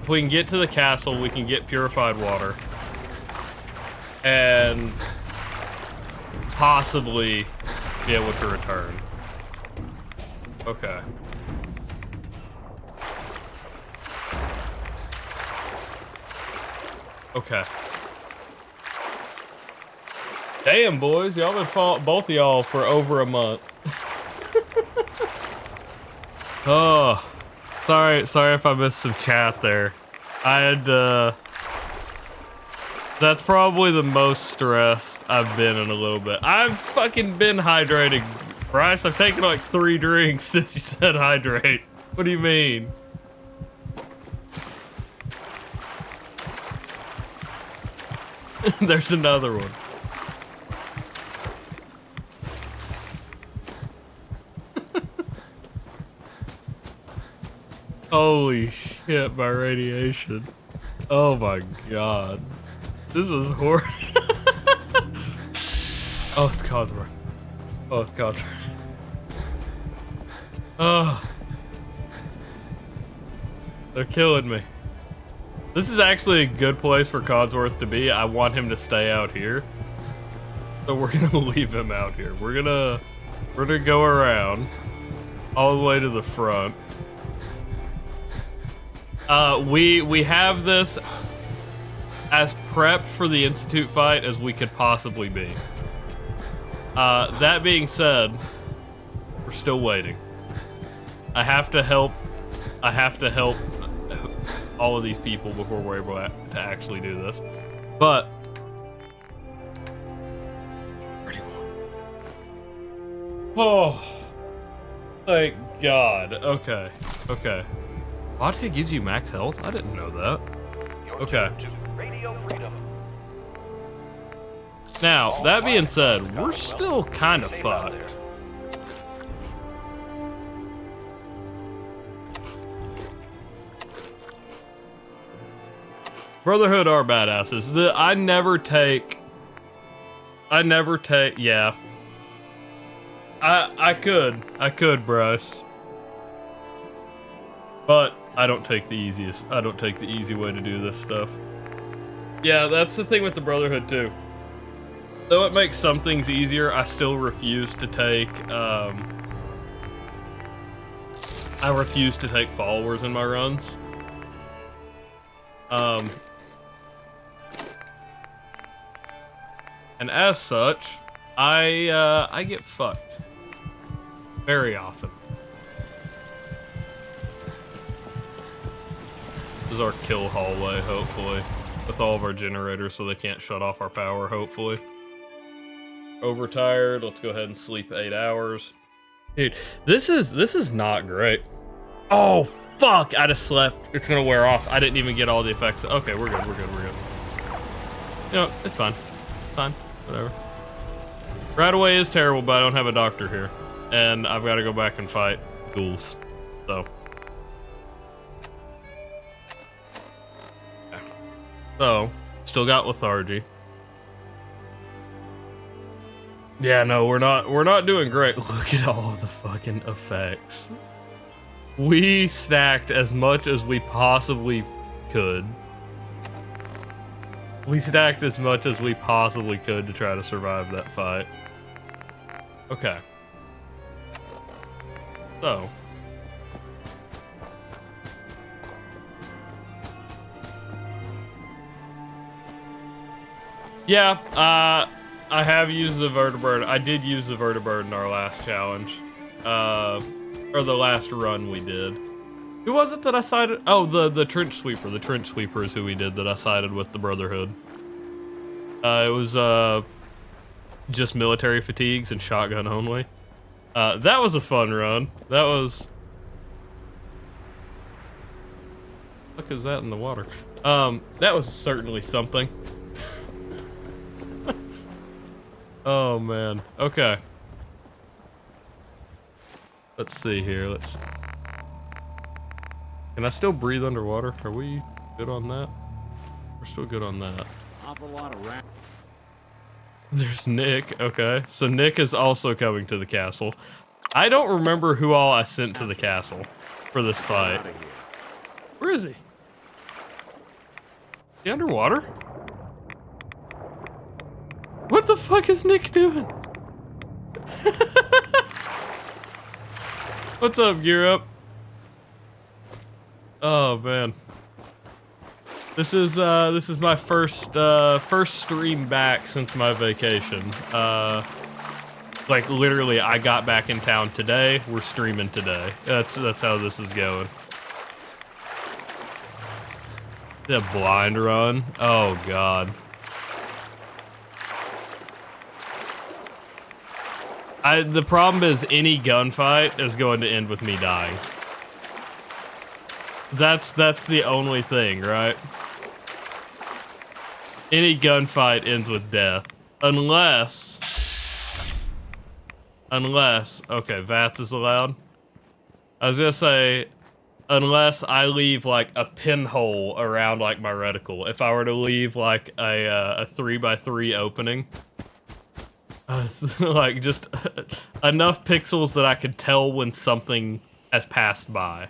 If we can get to the castle, we can get purified water. And possibly be able to return. Okay. Okay. Damn, boys, y'all been both of y'all for over a month. Oh, sorry if I missed some chat there. I had that's probably the most stressed I've been in a little bit. I've fucking been hydrating, Bryce. I've taken like 3 drinks since you said hydrate. What do you mean? There's another one. Holy shit, my radiation. Oh my god. This is horrible. Oh, it's Codsworth. Oh. They're killing me. This is actually a good place for Codsworth to be. I want him to stay out here. So we're gonna leave him out here. We're gonna go around all the way to the front. We have this as prepped for the Institute fight as we could possibly be. That being said, we're still waiting. I have to help all of these people before we're able to actually do this. But oh, thank God. Okay. Vodka gives you max health? I didn't know that. Okay. Now, that being said, we're still kind of fucked. Brotherhood are badasses. I never take, yeah. I could, Bryce. But I don't take the easy way to do this stuff. Yeah, that's the thing with the Brotherhood too. Though it makes some things easier, I still refuse to take, I refuse to take followers in my runs. And as such, I get fucked very often. This is our kill hallway, hopefully, with all of our generators so they can't shut off our power, hopefully. Overtired, let's go ahead and sleep 8 hours. Dude, this is not great. Oh, fuck, I just slept. It's gonna wear off. I didn't even get all the effects. Okay, we're good. You know, it's fine. It's fine, whatever. Right away is terrible, but I don't have a doctor here. And I've got to go back and fight ghouls, so. So, still got lethargy. Yeah, no, we're not doing great. Look at all of the fucking effects. We stacked as much as we possibly could. We stacked as much as we possibly could to try to survive that fight. Okay. So. Yeah, I have used the vertibird. I did use the vertibird in our last challenge. Or the last run we did. Who was it that I sided? Oh, the trench sweeper. The trench sweeper is who we did that I sided with the Brotherhood. It was just military fatigues and shotgun only. That was a fun run. That was. What the fuck is that in the water? That was certainly something. Oh man. Okay. Let's see here. Can I still breathe underwater? Are we good on that? We're still good on that. There's Nick. Okay. So Nick is also coming to the castle. I don't remember who all I sent to the castle for this fight. Where is he? Is he underwater? What the fuck is Nick doing? What's up, Gear Up? Oh man, this is my first stream back since my vacation. Like literally, I got back in town today. We're streaming today. That's how this is going. The blind run. Oh god. The problem is any gunfight is going to end with me dying. That's the only thing, right? Any gunfight ends with death. Unless, okay, VATS is allowed. I was gonna say, unless I leave like a pinhole around like my reticle. If I were to leave like a 3x3 opening. Like just enough pixels that I could tell when something has passed by.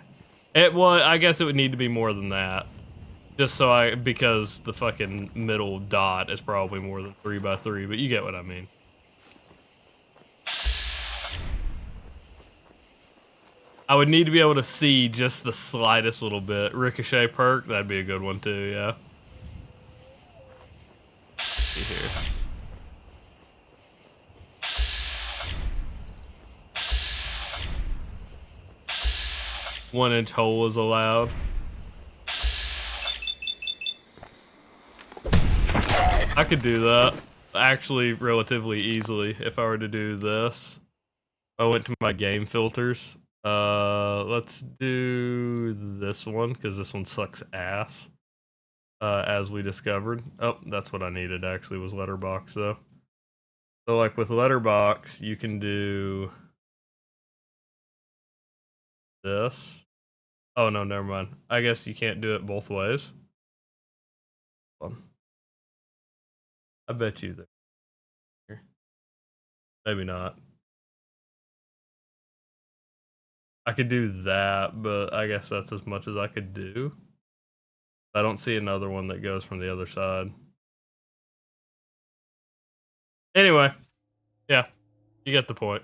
I guess it would need to be more than that. Just so because the fucking middle dot is probably more than 3x3, but you get what I mean. I would need to be able to see just the slightest little bit. Ricochet perk, that'd be a good one too, yeah. Let's see here. One-inch hole is allowed. I could do that actually relatively easily if I were to do this. I went to my game filters. Let's do this one because this one sucks ass. As we discovered. Oh, that's what I needed actually was letterbox though. So like with letterbox, you can do this. Oh no, never mind. I guess you can't do it both ways. I bet you there. Maybe not. I could do that, but I guess that's as much as I could do. I don't see another one that goes from the other side. Anyway, yeah, you get the point.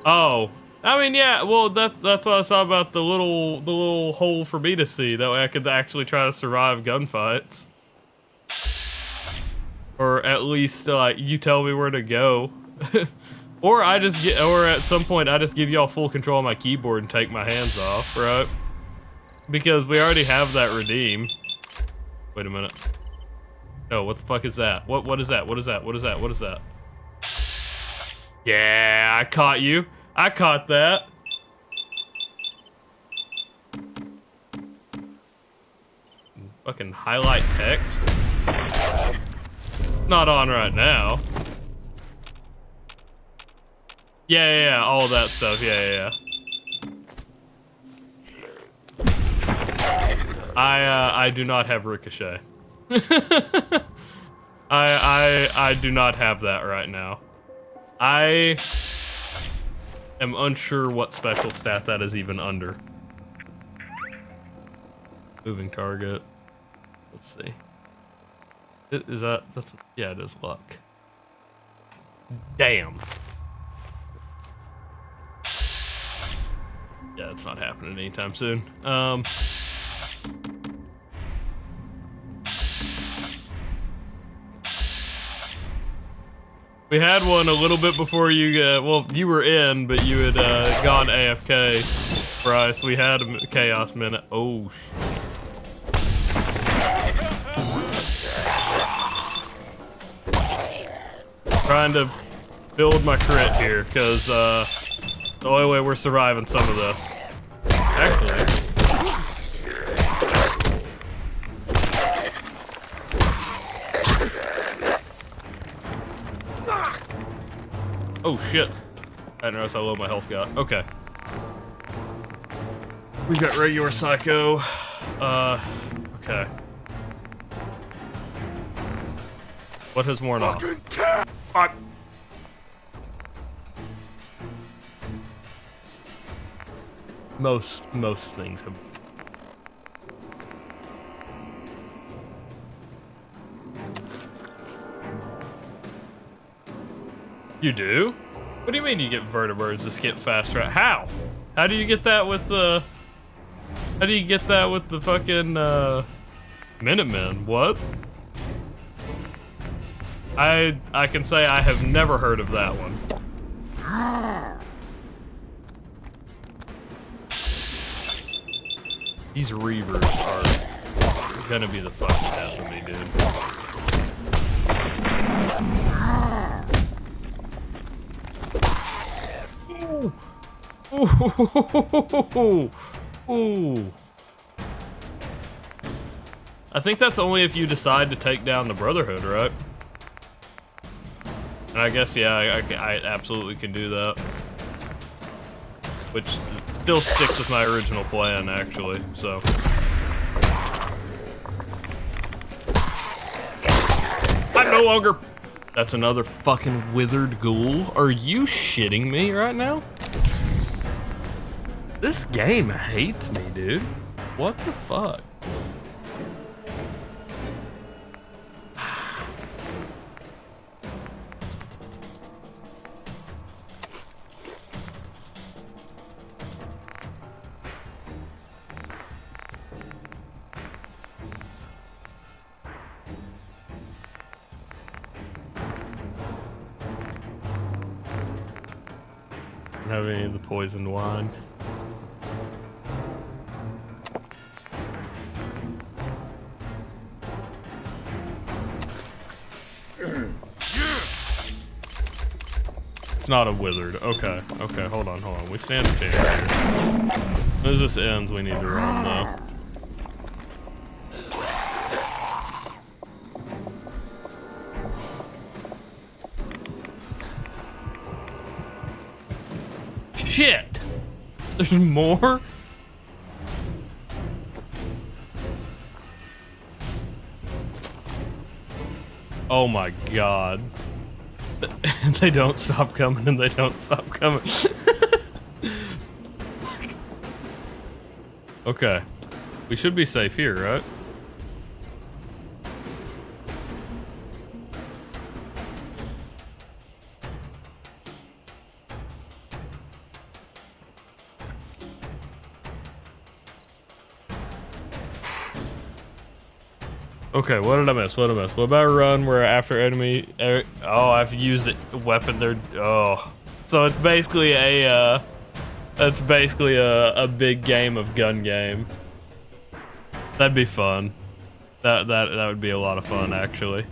Oh, I mean, yeah. Well, that's what I was talking about, the little hole for me to see. That way, I could actually try to survive gunfights, or at least like you tell me where to go, or at some point I just give y'all full control of my keyboard and take my hands off, right? Because we already have that redeem. Wait a minute. No, what the fuck is that? What is that? What is that? What is that? What is that? Yeah, I caught you. I caught that. Fucking highlight text. Not on right now. Yeah, all that stuff. Yeah. I do not have Ricochet. I do not have that right now. I am unsure what special stat that is even under. Moving target. Let's see. Yeah, it is luck. Damn. Yeah, it's not happening anytime soon. We had one a little bit before you, well, you were in, but you had gone AFK, Bryce. We had a chaos minute. Oh, trying to build my crit here, because the only way we're surviving some of this. Actually. Oh shit. I didn't notice how low my health got. Okay. We got regular psycho. Okay. What has worn off? Fuck. Most things have. You do? What do you mean you get vertebrates to skip faster? How? How do you get that with the? How do you get that with the fucking Minutemen? What? I can say I have never heard of that one. These Reavers are gonna be the fucking death of me, dude. Ooh. I think that's only if you decide to take down the Brotherhood, right? And I guess, yeah, I absolutely can do that. Which still sticks with my original plan, actually, so. I'm no longer... That's another fucking withered ghoul. Are you shitting me right now? This game hates me, dude. What the fuck? have any of the poisoned wine. It's not a wizard. Okay, okay, hold on. We stand a chance. As this ends, we need to run though. Shit! There's more? Oh my god. They don't stop coming and they don't stop coming. Okay. We should be safe here, right? Okay, what did I miss? What about a run where after enemy... Oh, I've used the weapon there. Oh. So it's basically a, a big game of gun game. That'd be fun. That would be a lot of fun, actually.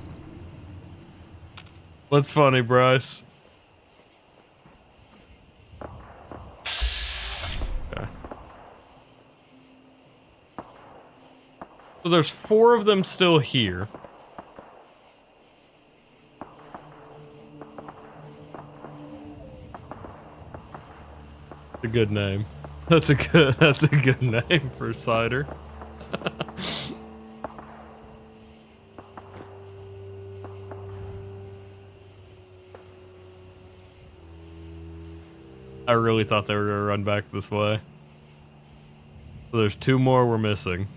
What's funny, Bryce? Okay. So there's 4 of them still here. A good name. That's a good name for cider. I really thought they were gonna run back this way. So there's 2 more we're missing.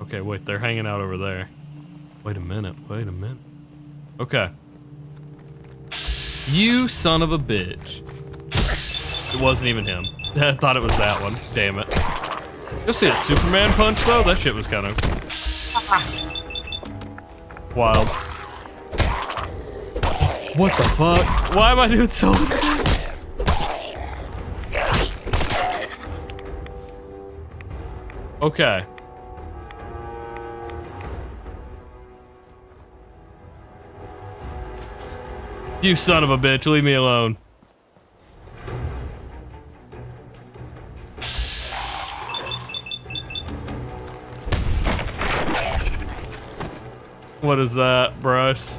Okay, wait, they're hanging out over there. Wait a minute. Okay. You son of a bitch. It wasn't even him. I thought it was that one. Damn it. You'll see a Superman punch though? That shit was kind of wild. What the fuck? Why am I doing so much? Okay. You son of a bitch, leave me alone. What is that, Bryce?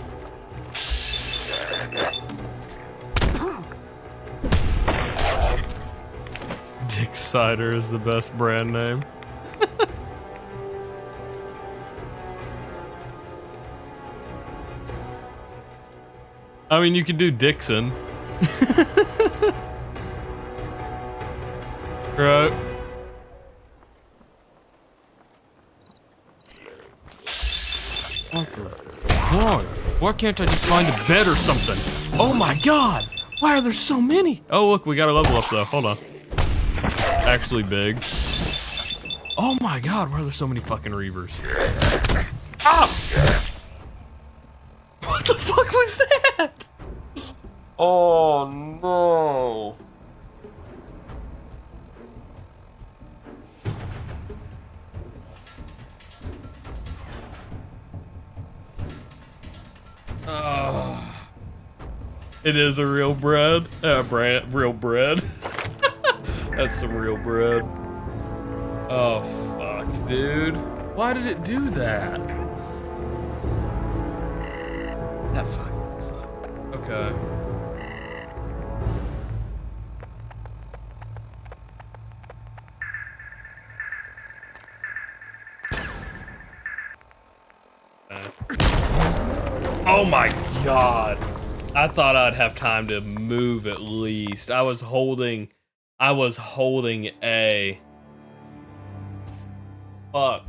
Dick Cider is the best brand name. I mean, you could do Dixon. Right. Why? Why can't I just find a bed or something? Oh my god! Why are there so many? Oh look, we got a level up though. Hold on. Actually big. Oh my god, why are there so many fucking Reavers? Ah! What the fuck was that? Oh no. It is a real bread. Real bread. That's some real bread. Oh fuck, dude. Why did it do that? That fucking sucked. Okay. Oh my god. I thought I'd have time to move at least. I was holding A. Fuck.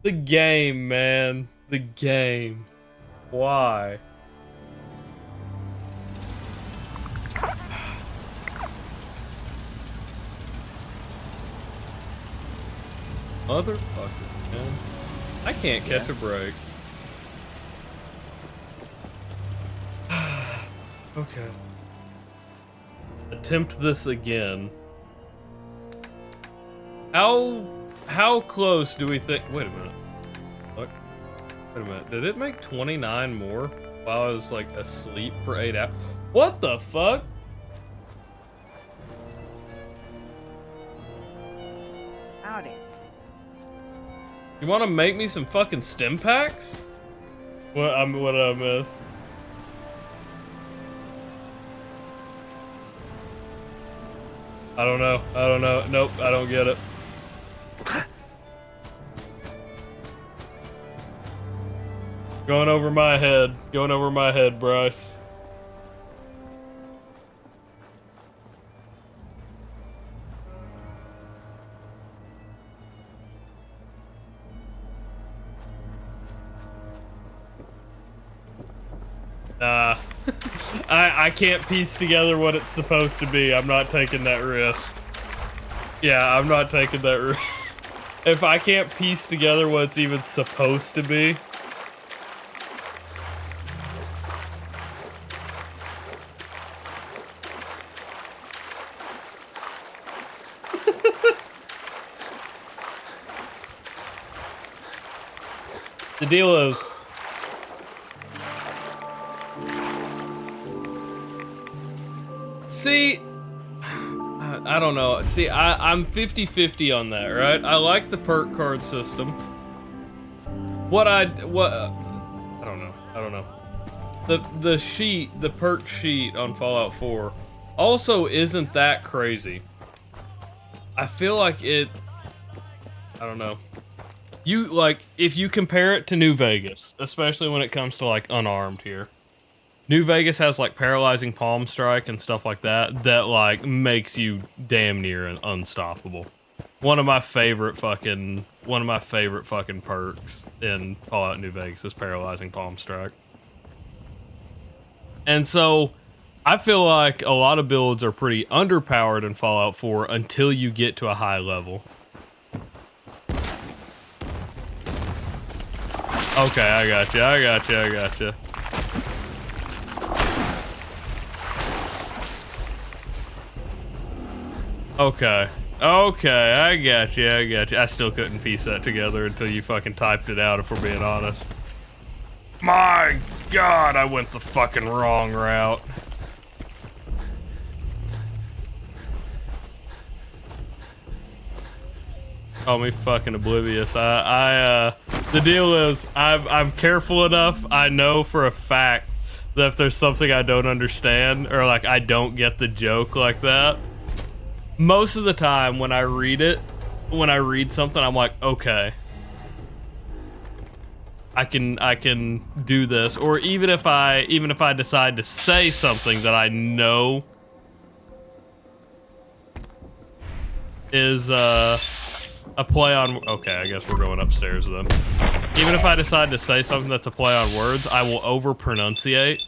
The game, man. The game. Why? Motherfucker, man. I can't catch a break. Okay. attempt this again. How close do we think? Wait a minute. Look. Wait a minute. Did it make 29 more while I was like asleep for 8 hours? What the fuck? Howdy. You want to make me some fucking stim packs? What did I miss? I don't know. Nope, I don't get it. Going over my head, Bryce. I can't piece together what it's supposed to be. I'm not taking that risk. Yeah, I'm not taking that risk. If I can't piece together what it's even supposed to be. The deal is, see, I don't know. See, I'm 50-50 on that, right? I like the perk card system. I don't know. The perk sheet on Fallout 4 also isn't that crazy. I feel like I don't know. If you compare it to New Vegas, especially when it comes to like unarmed here. New Vegas has like paralyzing palm strike and stuff like that like makes you damn near unstoppable. One of my favorite fucking perks in Fallout New Vegas is paralyzing palm strike. And so I feel like a lot of builds are pretty underpowered in Fallout 4 until you get to a high level. Okay, I got you. Okay, I got you. I still couldn't piece that together until you fucking typed it out, if we're being honest. My God, I went the fucking wrong route. Call me fucking oblivious. The deal is, I'm careful enough. I know for a fact that if there's something I don't understand or like I don't get the joke like that, most of the time when I read something, I'm like, okay, I can do this. Or even if I decide to say something that I know is a play on, okay, I guess we're going upstairs then. Even if I decide to say something that's a play on words, I will over pronunciate.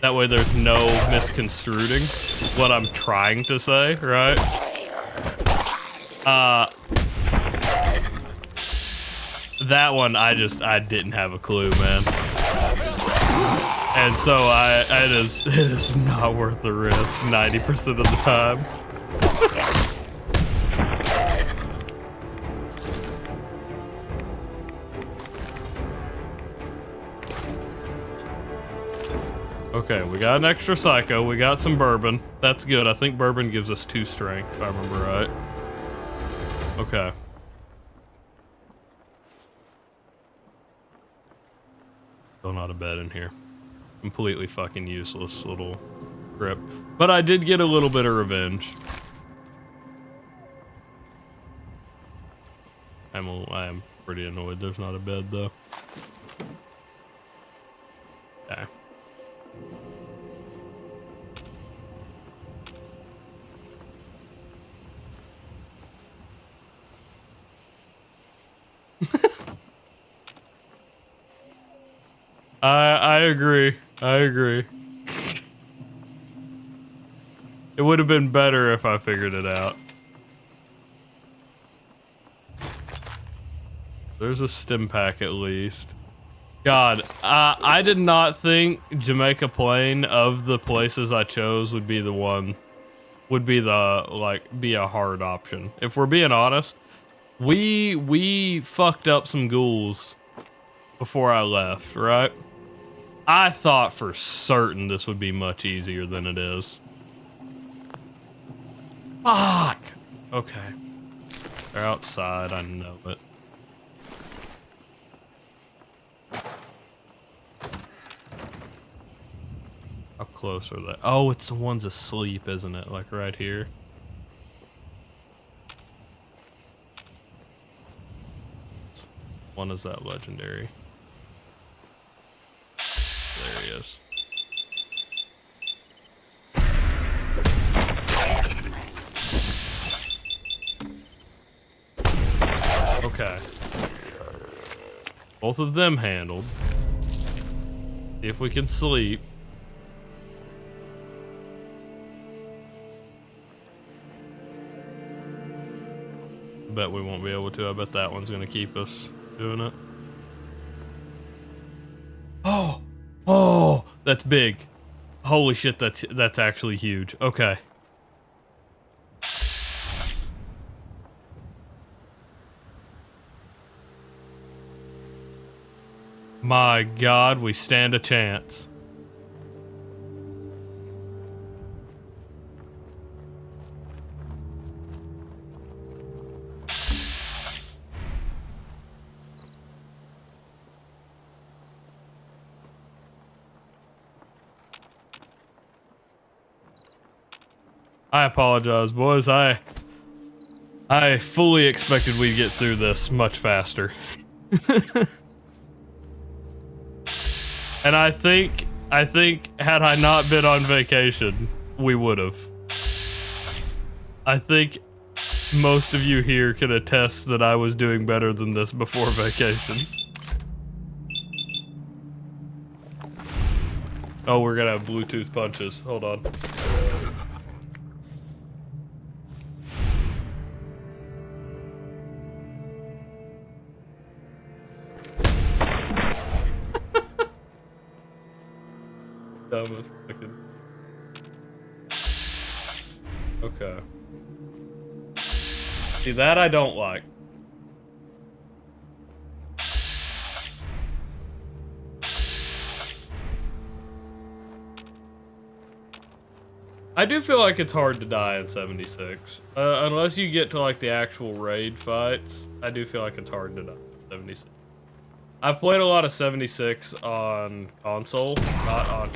That way there's no misconstruing what I'm trying to say, right? That one, I didn't have a clue, man. And so it is not worth the risk 90% of the time. Okay, we got an extra psycho, we got some bourbon. That's good. I think bourbon gives us 2 strength, if I remember right. Okay. Still not a bed in here. Completely fucking useless little grip. But I did get a little bit of revenge. I am pretty annoyed there's not a bed though. Okay. I agree. It would have been better if I figured it out. There's a stim pack at least. God, I did not think Jamaica Plain of the places I chose would be the one would be be a hard option. If we're being honest, we fucked up some ghouls before I left, right? I thought for certain this would be much easier than it is. Fuck! Okay. They're outside, I know it. How close are they? Oh, it's the ones asleep, isn't it? Like right here. One is that legendary. There he is. Okay. Both of them handled. See if we can sleep. Bet we won't be able to. I bet that one's gonna keep us doing it. Oh, oh, that's big. Holy shit, that's actually huge. Okay. My God, we stand a chance. I apologize, boys. I fully expected we'd get through this much faster. And I think had I not been on vacation, we would have. I think most of you here can attest that I was doing better than this before vacation. Oh, we're gonna have Bluetooth punches. Hold on. Dumbest fucking. Okay. See, that I don't like. I do feel like it's hard to die in 76. Unless you get to like the actual raid fights, I do feel like it's hard to die in 76. I've played a lot of 76 on console, not on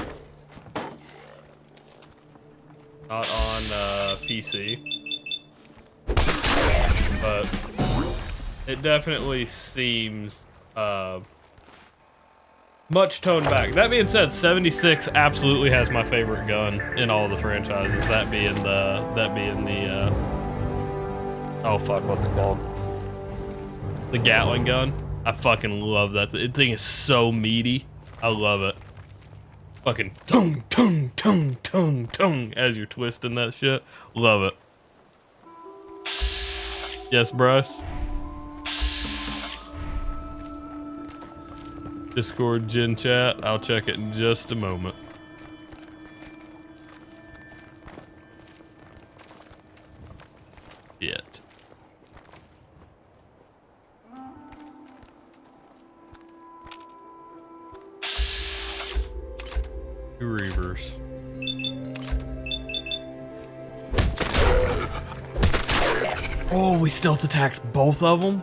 PC. But it definitely seems much toned back. That being said, 76 absolutely has my favorite gun in all the franchises. That being the oh fuck, what's it called? The Gatling gun. I fucking love that. The thing is so meaty. I love it. Fucking tung tung tung tung tung as you're twisting that shit. Love it. Yes, Bryce. Discord gen chat. I'll check it in just a moment. Yet. Two Reavers. Oh, we stealth attacked both of them?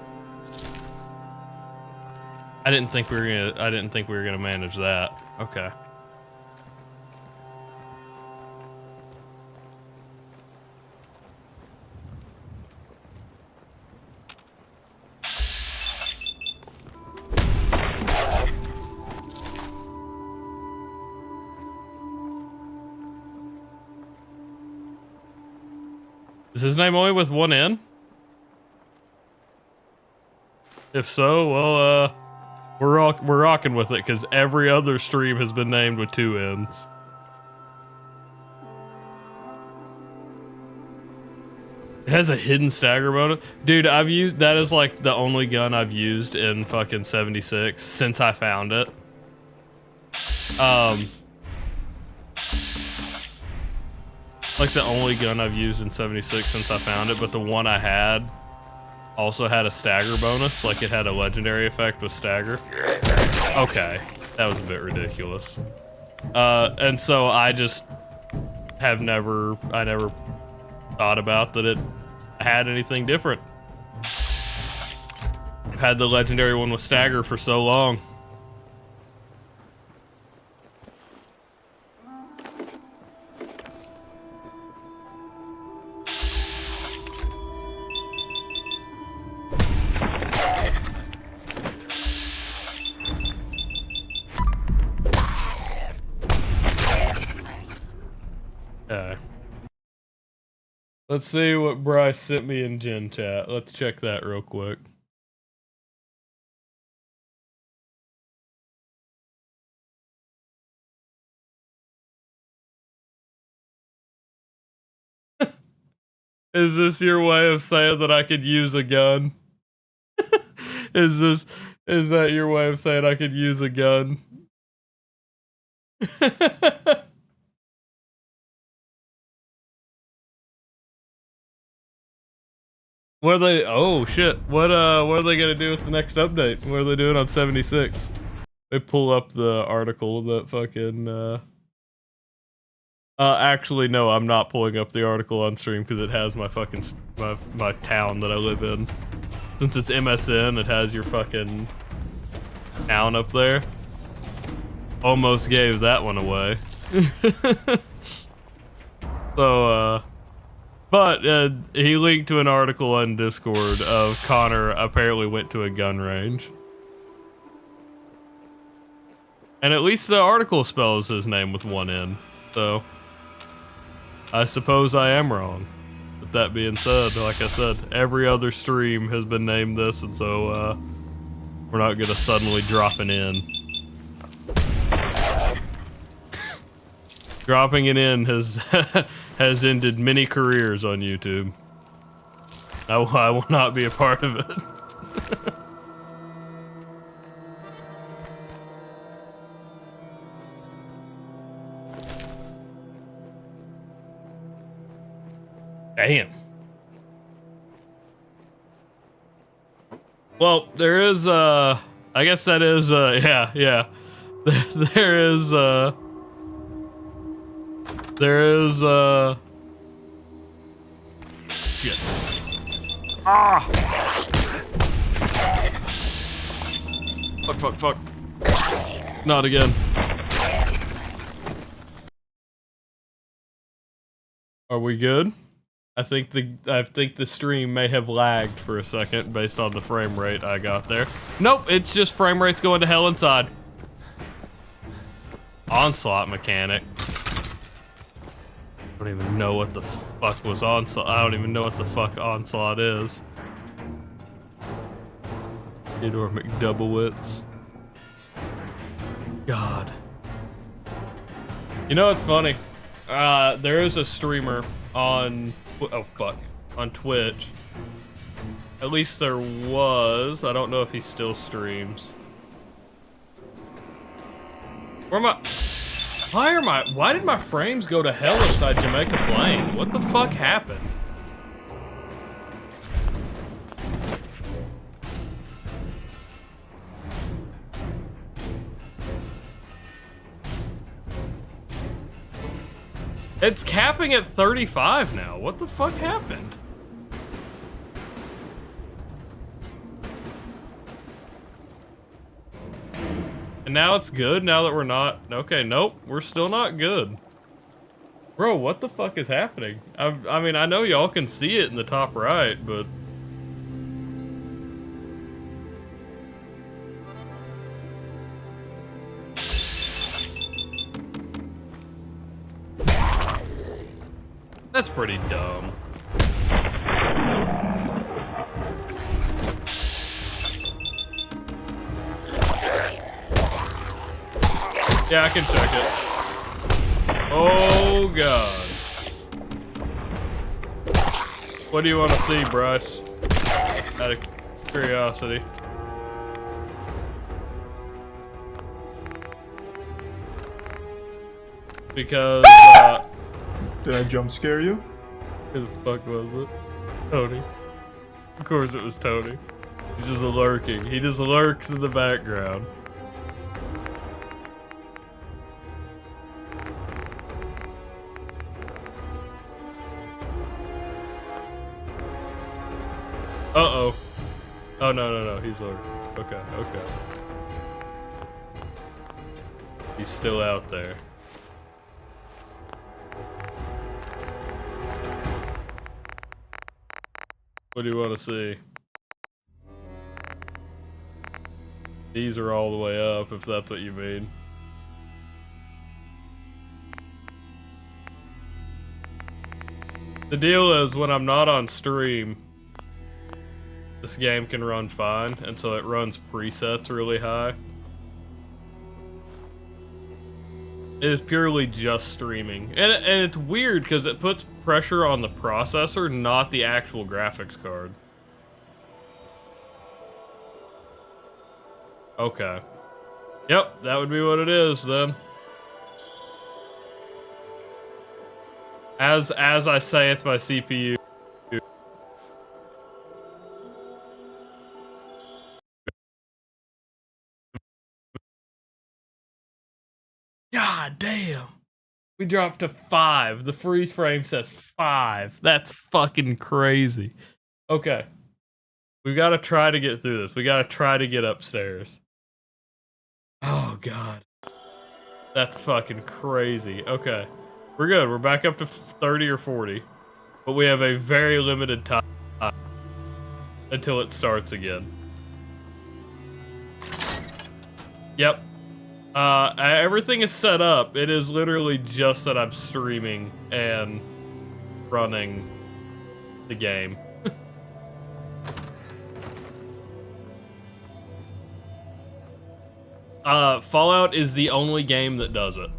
I didn't think we were gonna manage that. Okay. Is his name only with one N? If so, well, we're rocking with it because every other stream has been named with two N's. It has a hidden stagger bonus. Dude, that is like the only gun I've used in fucking 76 since I found it. like the only gun I've used in 76 since I found it, but the one I had also had a stagger bonus, like it had a legendary effect with stagger. Okay, that was a bit ridiculous. And so I just have never thought about that it had anything different. I've had the legendary one with stagger for so long. Let's see what Bryce sent me in Gen Chat. Let's check that real quick. Is this your way of saying that I could use a gun? Is that your way of saying I could use a gun? What are they? Oh shit! What are they gonna do with the next update? What are they doing on 76? They pull up the article that fucking. Actually, no, I'm not pulling up the article on stream because it has my fucking my town that I live in. Since it's MSN, it has your fucking town up there. Almost gave that one away. So, but he linked to an article on Discord of Connor apparently went to a gun range. And at least the article spells his name with one N, so I suppose I am wrong. With that being said, like I said, every other stream has been named this, and so we're not gonna suddenly drop an N. Dropping it in has has ended many careers on YouTube. I will not be a part of it. Damn. Well, there is I guess that is yeah. There is shit. Ah! Fuck. Not again. Are we good? I think the stream may have lagged for a second based on the frame rate I got there. Nope, it's just frame rates going to hell inside. Onslaught mechanic. I don't even know what the fuck was Onslaught. I don't even know what the fuck Onslaught is. Theodore McDoublewitz. God. You know what's funny? There is a streamer on on Twitch. At least there was. I don't know if he still streams. Where am I? Why did my frames go to hell inside Jamaica Plain? What the fuck happened? It's capping at 35 now. What the fuck happened? And now it's good, now that we're not... Okay, nope, we're still not good. Bro, what the fuck is happening? I mean, I know y'all can see it in the top right, but... That's pretty dumb. Yeah, I can check it. Oh, God. What do you want to see, Bryce? Out of curiosity. Because, Did I jump scare you? Who the fuck was it? Tony. Of course it was Tony. He's just lurking. He just lurks in the background. Uh-oh. Oh, no. He's lurking. Okay. He's still out there. What do you want to see? These are all the way up, if that's what you mean. The deal is, when I'm not on stream, this game can run fine, and so it runs presets really high. It is purely just streaming. And it's weird, because it puts pressure on the processor, not the actual graphics card. Okay. Yep, that would be what it is then. As I say, it's my CPU. God damn. We dropped to 5. The freeze frame says 5. That's fucking crazy. Okay. We gotta try to get through this. We gotta try to get upstairs. Oh, God. That's fucking crazy. Okay. We're good. We're back up to 30 or 40. But we have a very limited time until it starts again. Yep. Everything is set up. It is literally just that I'm streaming and running the game. Fallout is the only game that does it.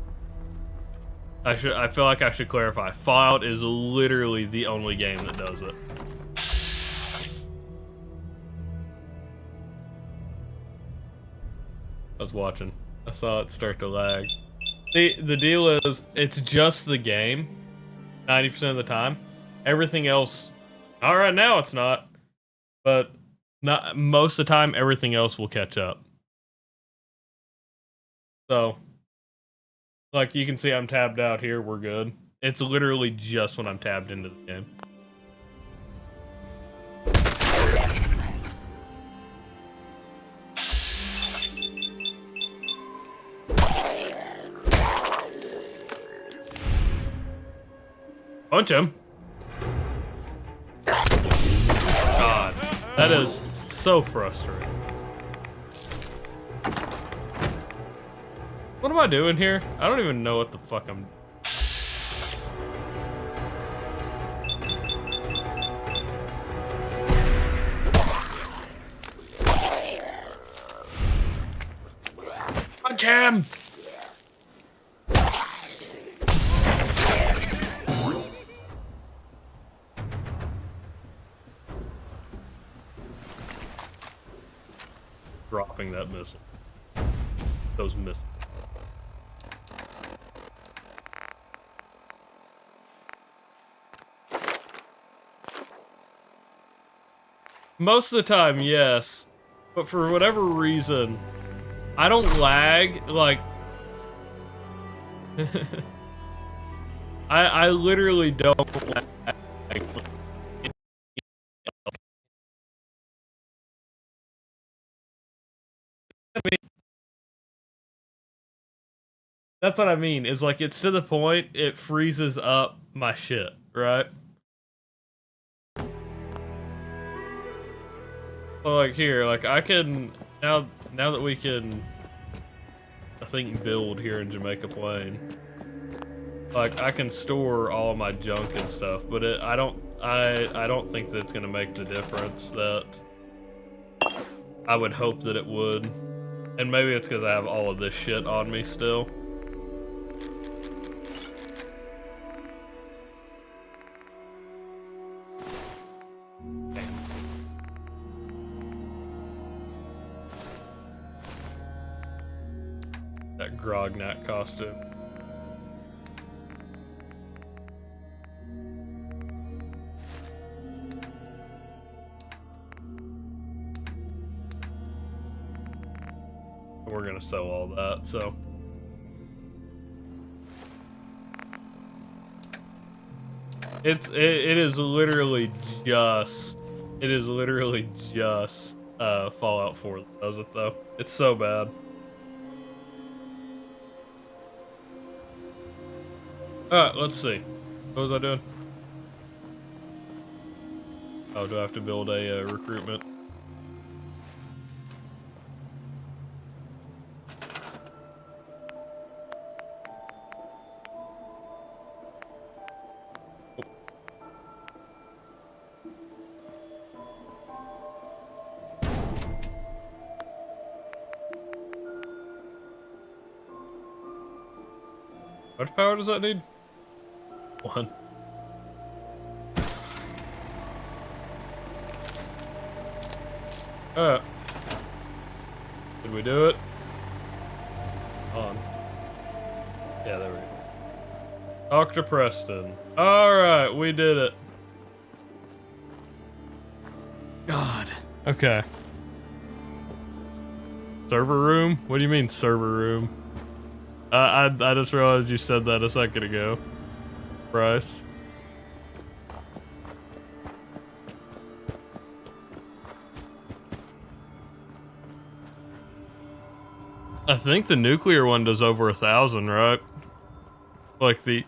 I feel like I should clarify. Fallout is literally the only game that does it. I was watching. I saw it start to lag. The deal is, it's just the game 90% of the time. Everything else, all right, now it's not. But not most of the time, everything else will catch up. So, like you can see I'm tabbed out here, we're good. It's literally just when I'm tabbed into the game. Punch him. God, that is so frustrating. What am I doing here? I don't even know what the fuck I'm... Punch him! Dropping that missile. Those missiles. Most of the time, yes. But for whatever reason, I don't lag, like... I literally don't lag. That's what I mean, is like, it's to the point, it freezes up my shit, right? Well, like here, like I can, now that we can, I think, build here in Jamaica Plain, like I can store all of my junk and stuff, but I don't think that it's gonna make the difference that I would hope that it would. And maybe it's because I have all of this shit on me still. That Grognak costume. we're gonna sell all that. So it is literally just Fallout 4 that does it though. It's so bad. Alright, let's see. What was I doing? Oh, do I have to build a recruitment? How much power does that need? 1. Did we do it? On. Yeah, there we go. Talk to Preston. Alright, we did it. God. Okay. Server room? What do you mean server room? I just realized you said that a second ago. Bryce. I think the nuclear one does over 1,000, right? Like the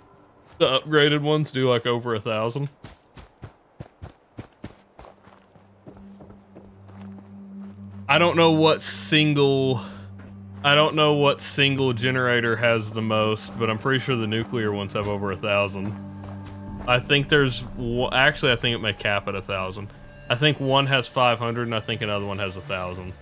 upgraded ones do like over 1,000. I don't know what single generator has the most, but I'm pretty sure the nuclear ones have over 1,000. I think actually I think it may cap at 1,000. I think one has 500 and I think another one has 1,000.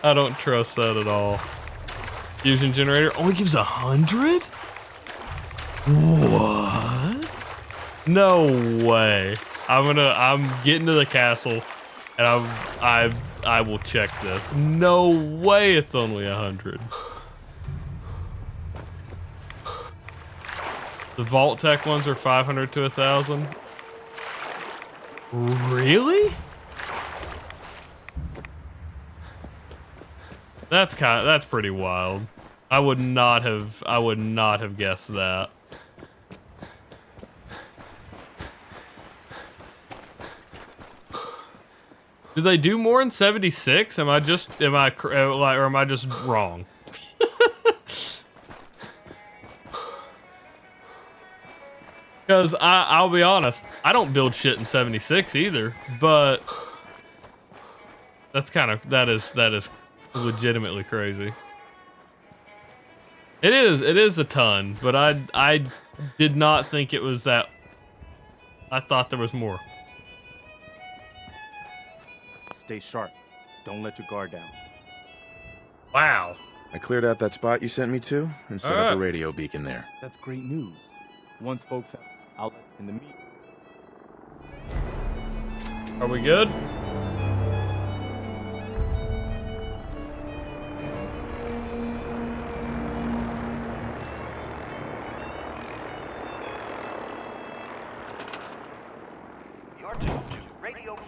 I don't trust that at all. Fusion generator only gives 100? What? No way. I'm getting to the castle and I will check this. No way it's only 100. The Vault Tech ones are 500 to 1,000. Really? That's pretty wild. I would not have guessed that. Do they do more in 76? Am I just wrong? Because I'll be honest, I don't build shit in 76 either, but that is legitimately crazy. It is a ton, but I did not think it was that. I thought there was more. Stay sharp. Don't let your guard down. Wow. I cleared out that spot you sent me to and set up a radio beacon there. That's great news. Once folks have outlet in the meet. Are we good?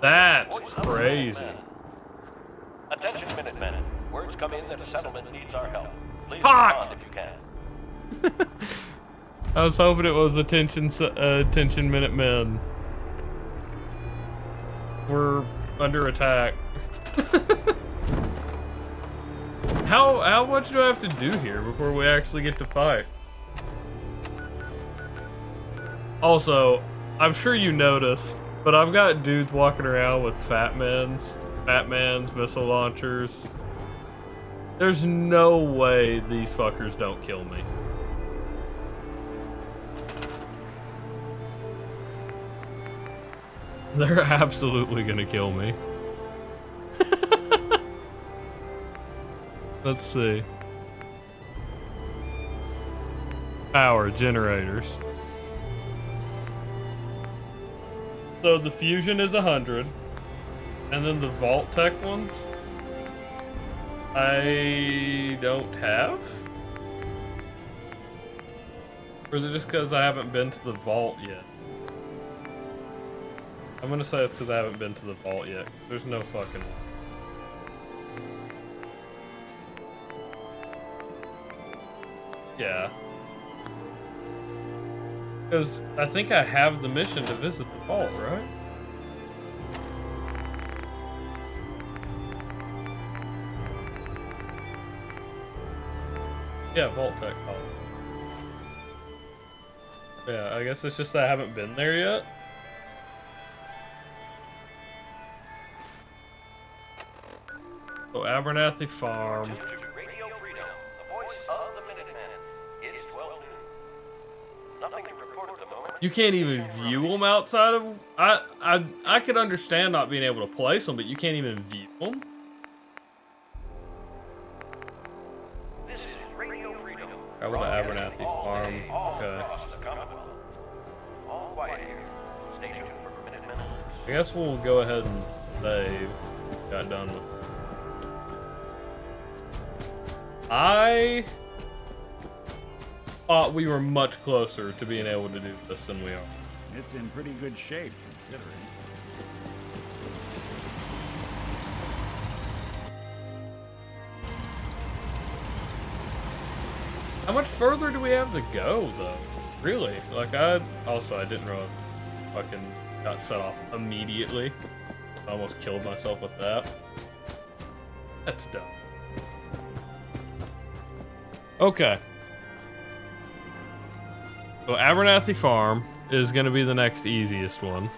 That's crazy. Attention, Minutemen. Words come in that a settlement needs our help. Please Fuck! respond if you can. I was hoping it was attention Minutemen. We're under attack. How much do I have to do here before we actually get to fight? Also, I'm sure you noticed, but I've got dudes walking around with Fat Man's missile launchers. There's no way these fuckers don't kill me. They're absolutely gonna kill me. Let's see. power generators. So the fusion is 100, and then the Vault Tech ones I don't have? Or is it just because I haven't been to the vault yet? I'm gonna say it's because I haven't been to the vault yet. There's no fucking... Yeah. Because I think I have the mission to visit the vault, right? Yeah, Vault Tech. Oh. Yeah, I guess it's just that I haven't been there yet. So Abernathy Farm. Radio Freedom, the voice of the Minutemen. It's 12 noon. Nothing to report at the moment. You can't even view them outside of... I could understand not being able to place them, but you can't even view them? This is Radio Freedom. Right with the Abernathy Farm. Okay. All quiet here. Stay tuned for Minutemen. I guess we'll go ahead and save. Got done with. I thought we were much closer to being able to do this than we are. It's in pretty good shape, considering. How much further do we have to go, though? Really? Like, I didn't realize I fucking got set off immediately. I almost killed myself with that. That's dumb. Okay. So Abernathy Farm is going to be the next easiest one.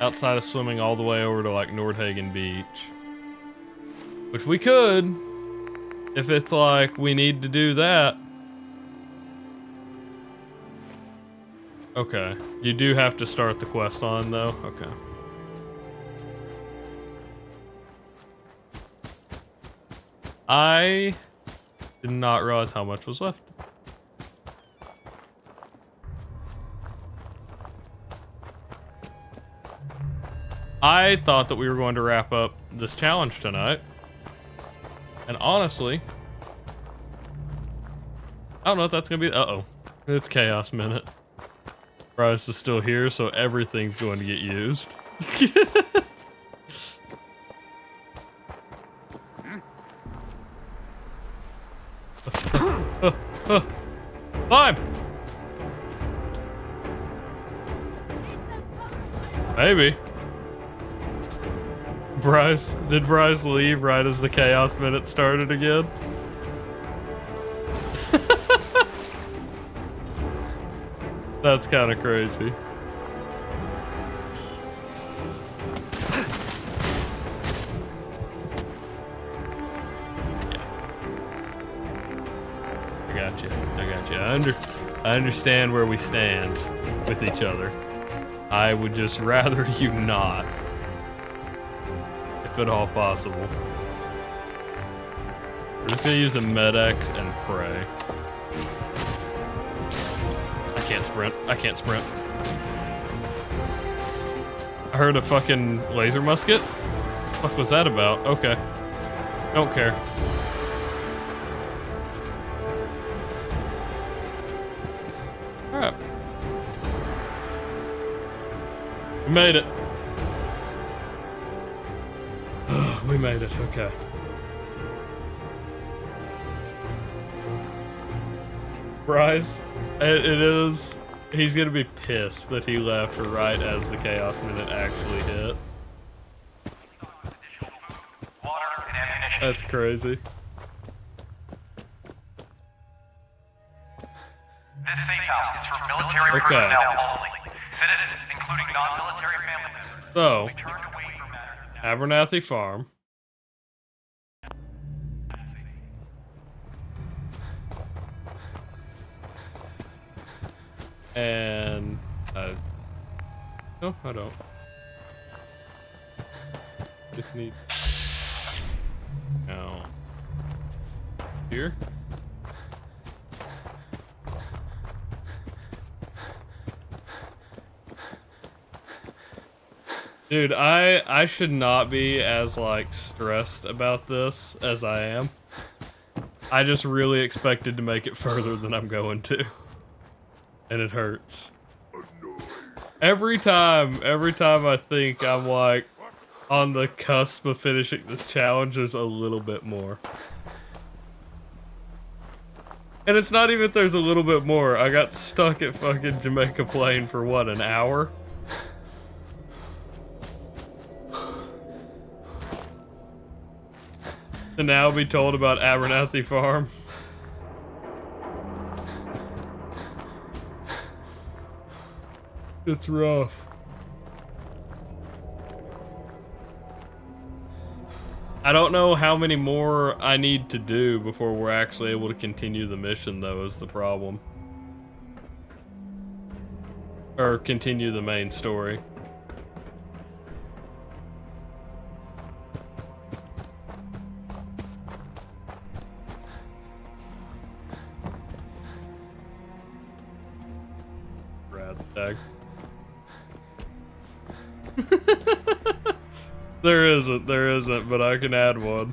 Outside of swimming all the way over to, like, Nordhagen Beach. Which we could, if it's like we need to do that. Okay. You do have to start the quest on, though? Okay. I did not realize how much was left. I thought that we were going to wrap up this challenge tonight. And honestly, I don't know if that's going to be... Uh-oh. It's Chaos Minute. Bryce is still here, so everything's going to get used. Climb! Maybe. Did Bryce leave right as the Chaos Minute started again? That's kind of crazy. I understand where we stand with each other. I would just rather you not, if at all possible. We're just gonna use a Med-X and pray. I can't sprint. I can't sprint. I heard a fucking laser musket? What the fuck was that about? Okay. Don't care. Alright. We made it. We made it, okay. Bryce, it is... He's gonna be pissed that he left right as the Chaos Minute actually hit. That's crazy. This safe house is for military personnel only. Citizens, including non-military family members, So, will be turned away from matters now. Abernathy Farm. And no, I don't. Just need now here. Dude, I should not be as like stressed about this as I am. I just really expected to make it further than I'm going to. And it hurts. Every time I think I'm like on the cusp of finishing this challenge, there's a little bit more. And it's not even if there's a little bit more. I got stuck at fucking Jamaica Plain for what, an hour? To now be told about Abernathy Farm. It's rough. I don't know how many more I need to do before we're actually able to continue the mission, though, is the problem. Or continue the main story. Rad tag. There isn't, but I can add one.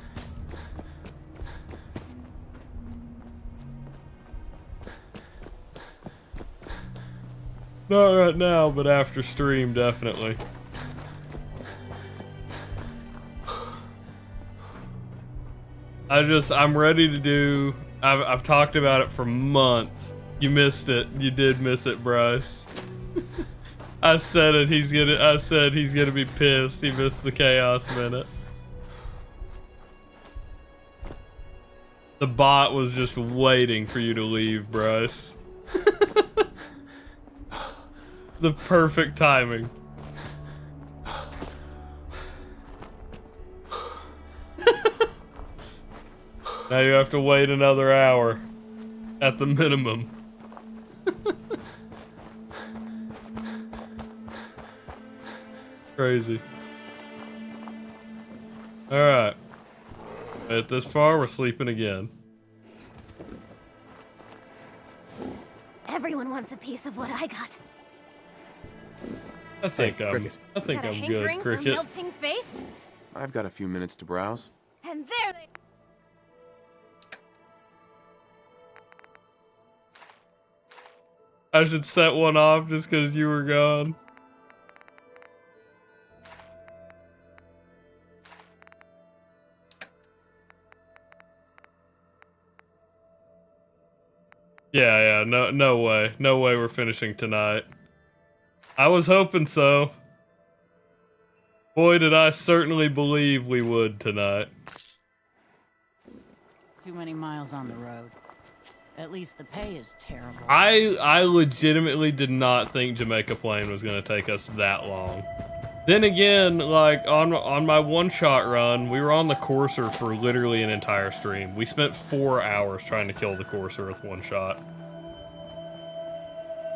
Not right now, but after stream, definitely. I'm ready to do, I've talked about it for months. You missed it. You did miss it, Bryce. I said he's gonna be pissed. He missed the chaos minute. The bot was just waiting for you to leave, Bryce. The perfect timing. Now you have to wait another hour at the minimum. Crazy. Alright. At this far, we're sleeping again. Everyone wants a piece of what I got. I think I'm Got a good, hankering for Cricket. melting face? I've got a few minutes to browse. And there they... I should set one off just because you were gone. Yeah, no way. No way we're finishing tonight. I was hoping so. Boy, did I certainly believe we would tonight. Too many miles on the road. At least the pay is terrible. I legitimately did not think Jamaica Plain was going to take us that long. Then again, like, on my one-shot run, we were on the courser for literally an entire stream. We spent 4 hours trying to kill the courser with one shot.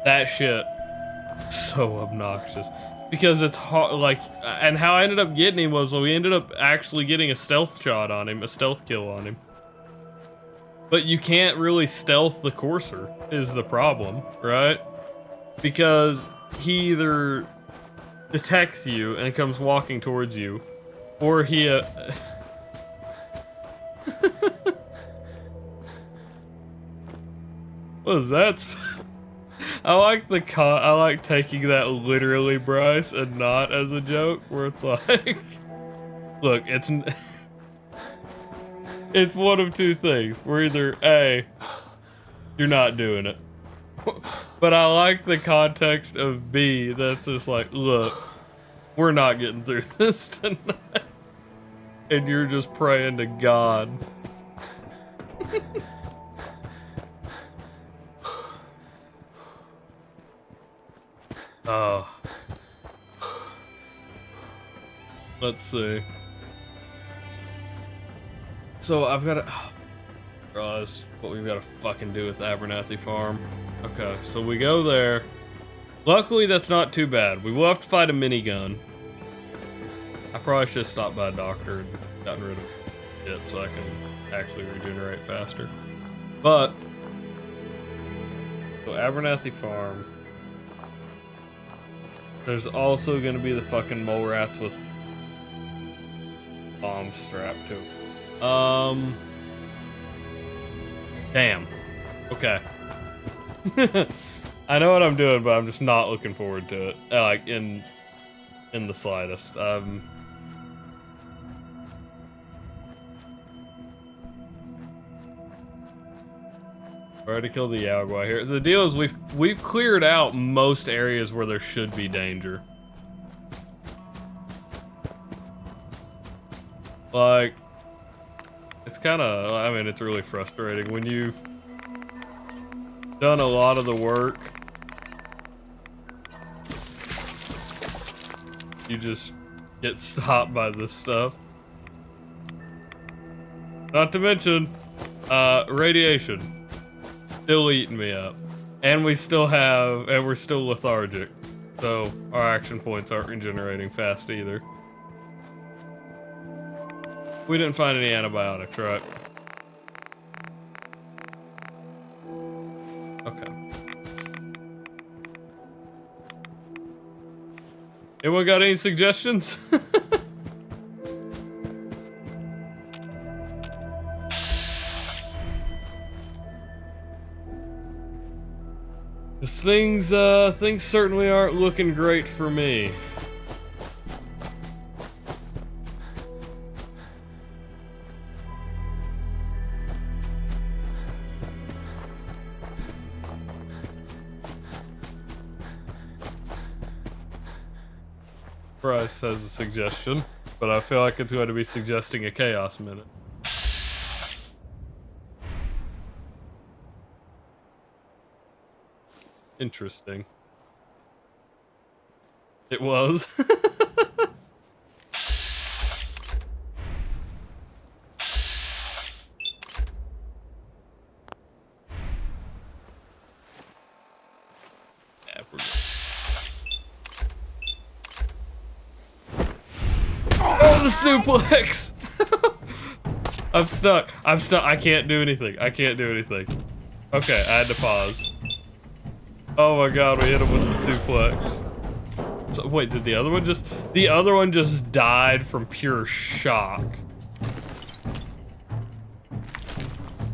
That shit, so obnoxious. Because it's hard, like, and how I ended up getting him was we ended up actually getting a stealth shot on him, a stealth kill on him. But you can't really stealth the courser, is the problem, right? Because he either detects you and comes walking towards you, or he what is that? I like taking that literally, Bryce, and not as a joke, where it's like, look, it's one of two things. We're either A, you're not doing it. But I like the context of B, that's just like, look, we're not getting through this tonight. And you're just praying to God. Oh. Let's see. So I've got to realize what we've got to fucking do with Abernathy Farm. Okay, so we go there. Luckily, that's not too bad. We will have to fight a minigun. I probably should have stopped by a doctor and gotten rid of it so I can actually regenerate faster. But, so Abernathy Farm. There's also gonna be the fucking mole rats with bombs strapped to them. Damn. Okay. I know what I'm doing, but I'm just not looking forward to it. Like in the slightest. Already killed the Yaguai here. The deal is we've cleared out most areas where there should be danger. Like, it's kind of, I mean, it's really frustrating when you've done a lot of the work. You just get stopped by this stuff. Not to mention, radiation. Still eating me up. And we're still lethargic. So our action points aren't regenerating fast either. We didn't find any antibiotics, right? Okay. Anyone got any suggestions? Things certainly aren't looking great for me. Bryce has a suggestion, but I feel like it's going to be suggesting a chaos minute. Interesting. It was. Yeah, we're good. Oh, the suplex! I'm stuck. I can't do anything. Okay, I had to pause. Oh my god, we hit him with the suplex. So, wait, did the other one just... The other one just died from pure shock.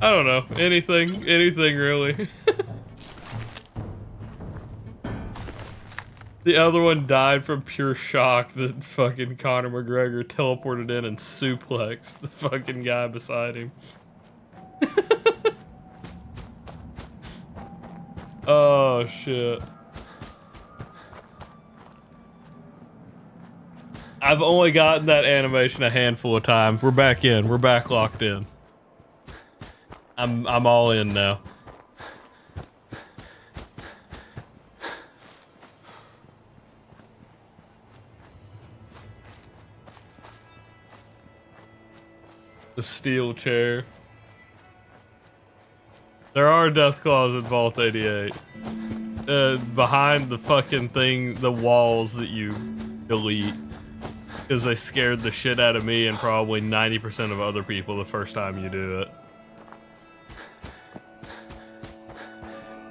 I don't know. Anything really. The other one died from pure shock that fucking Conor McGregor teleported in and suplexed the fucking guy beside him. Oh, shit. I've only gotten that animation a handful of times. We're back in. We're back locked in. I'm all in now. The steel chair. There are death claws in Vault 88. Behind the fucking thing, the walls that you delete. Because they scared the shit out of me and probably 90% of other people the first time you do it.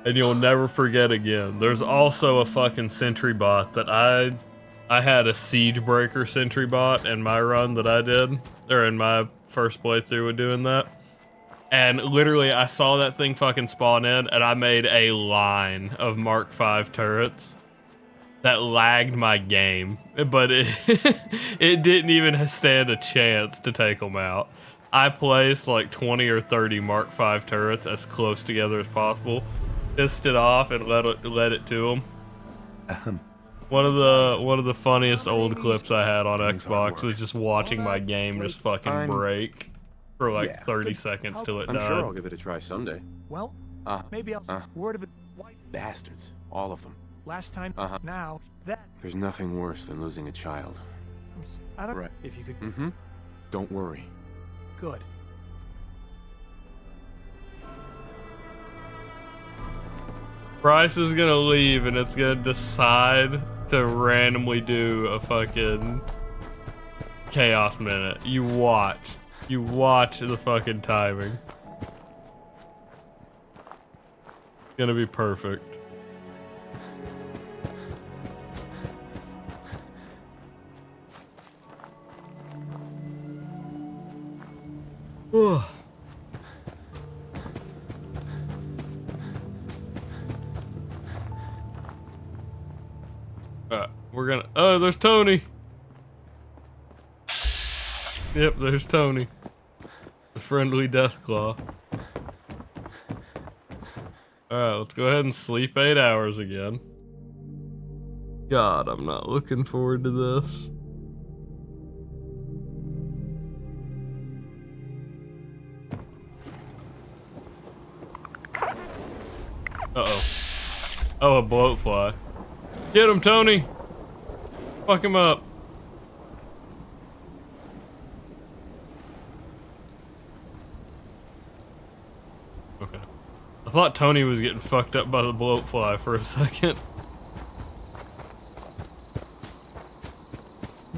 And you'll never forget again. There's also a fucking sentry bot that I had a siege breaker sentry bot in my run that I did. Or in my first playthrough with doing that. And literally, I saw that thing fucking spawn in, and I made a line of Mark V turrets that lagged my game. But it, it didn't even stand a chance to take them out. I placed like 20 or 30 Mark V turrets as close together as possible, pissed it off, and let it to them. One of the funniest old clips I had on Xbox was just watching my game just fucking break for like 30 seconds till it died. I'm sure I'll give it a try someday. Well, maybe I'll word of it. White Bastards, all of them. last time. Now that There's nothing worse than losing a child. I don't. Right. If you could. Mm-hmm. Don't worry. Good. Bryce is gonna leave and it's gonna decide to randomly do a fucking chaos minute. You watch. You watch the fucking timing. It's gonna be perfect. Whew. We're gonna. Oh, there's Tony. Yep, there's Tony. The friendly Deathclaw. Alright, let's go ahead and sleep 8 hours again. God, I'm not looking forward to this. Uh-oh. Oh, a bloatfly. Get him, Tony! Fuck him up. Okay. I thought Tony was getting fucked up by the bloatfly for a second.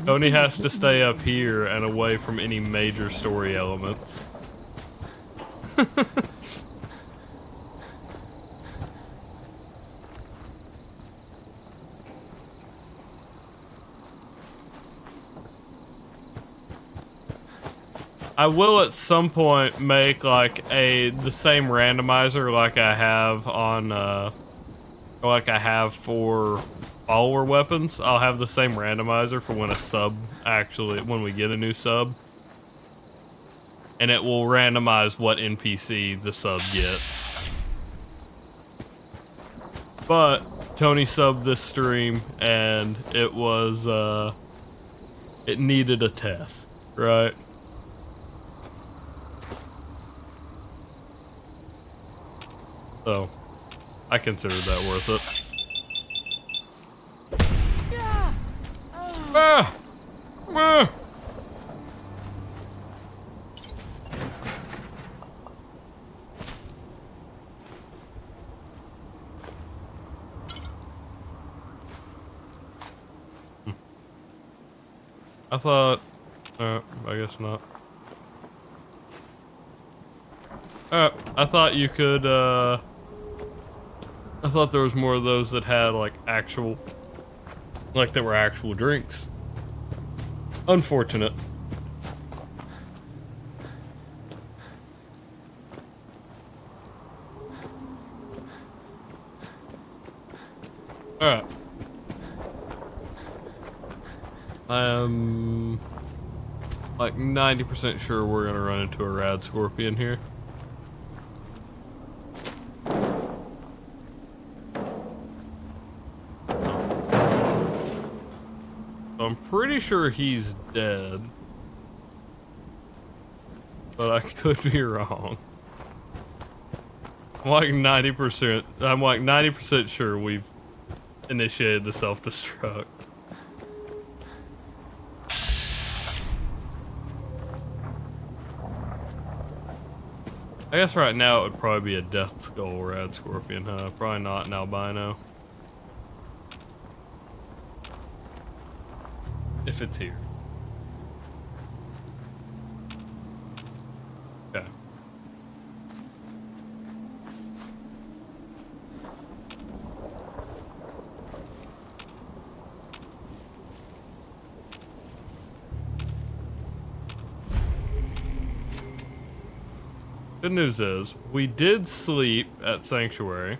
Tony has to stay up here and away from any major story elements. I will at some point make like the same randomizer like I have on like I have for follower weapons. I'll have the same randomizer for when a sub when we get a new sub. And it will randomize what NPC the sub gets. But Tony subbed this stream and it was it needed a test, right? So, I considered that worth it. Ah! Ah! I thought, I guess not. I thought you could, I thought there was more of those that had like actual, like there were actual drinks. Unfortunate. Alright. I am like 90% sure we're gonna run into a rad scorpion here. I'm pretty sure he's dead, but I could be wrong. I'm like 90% sure we've initiated the self-destruct. I guess right now it would probably be a death skull rad scorpion, huh? Probably not an albino. If it's here. Okay. Good news is, we did sleep at Sanctuary.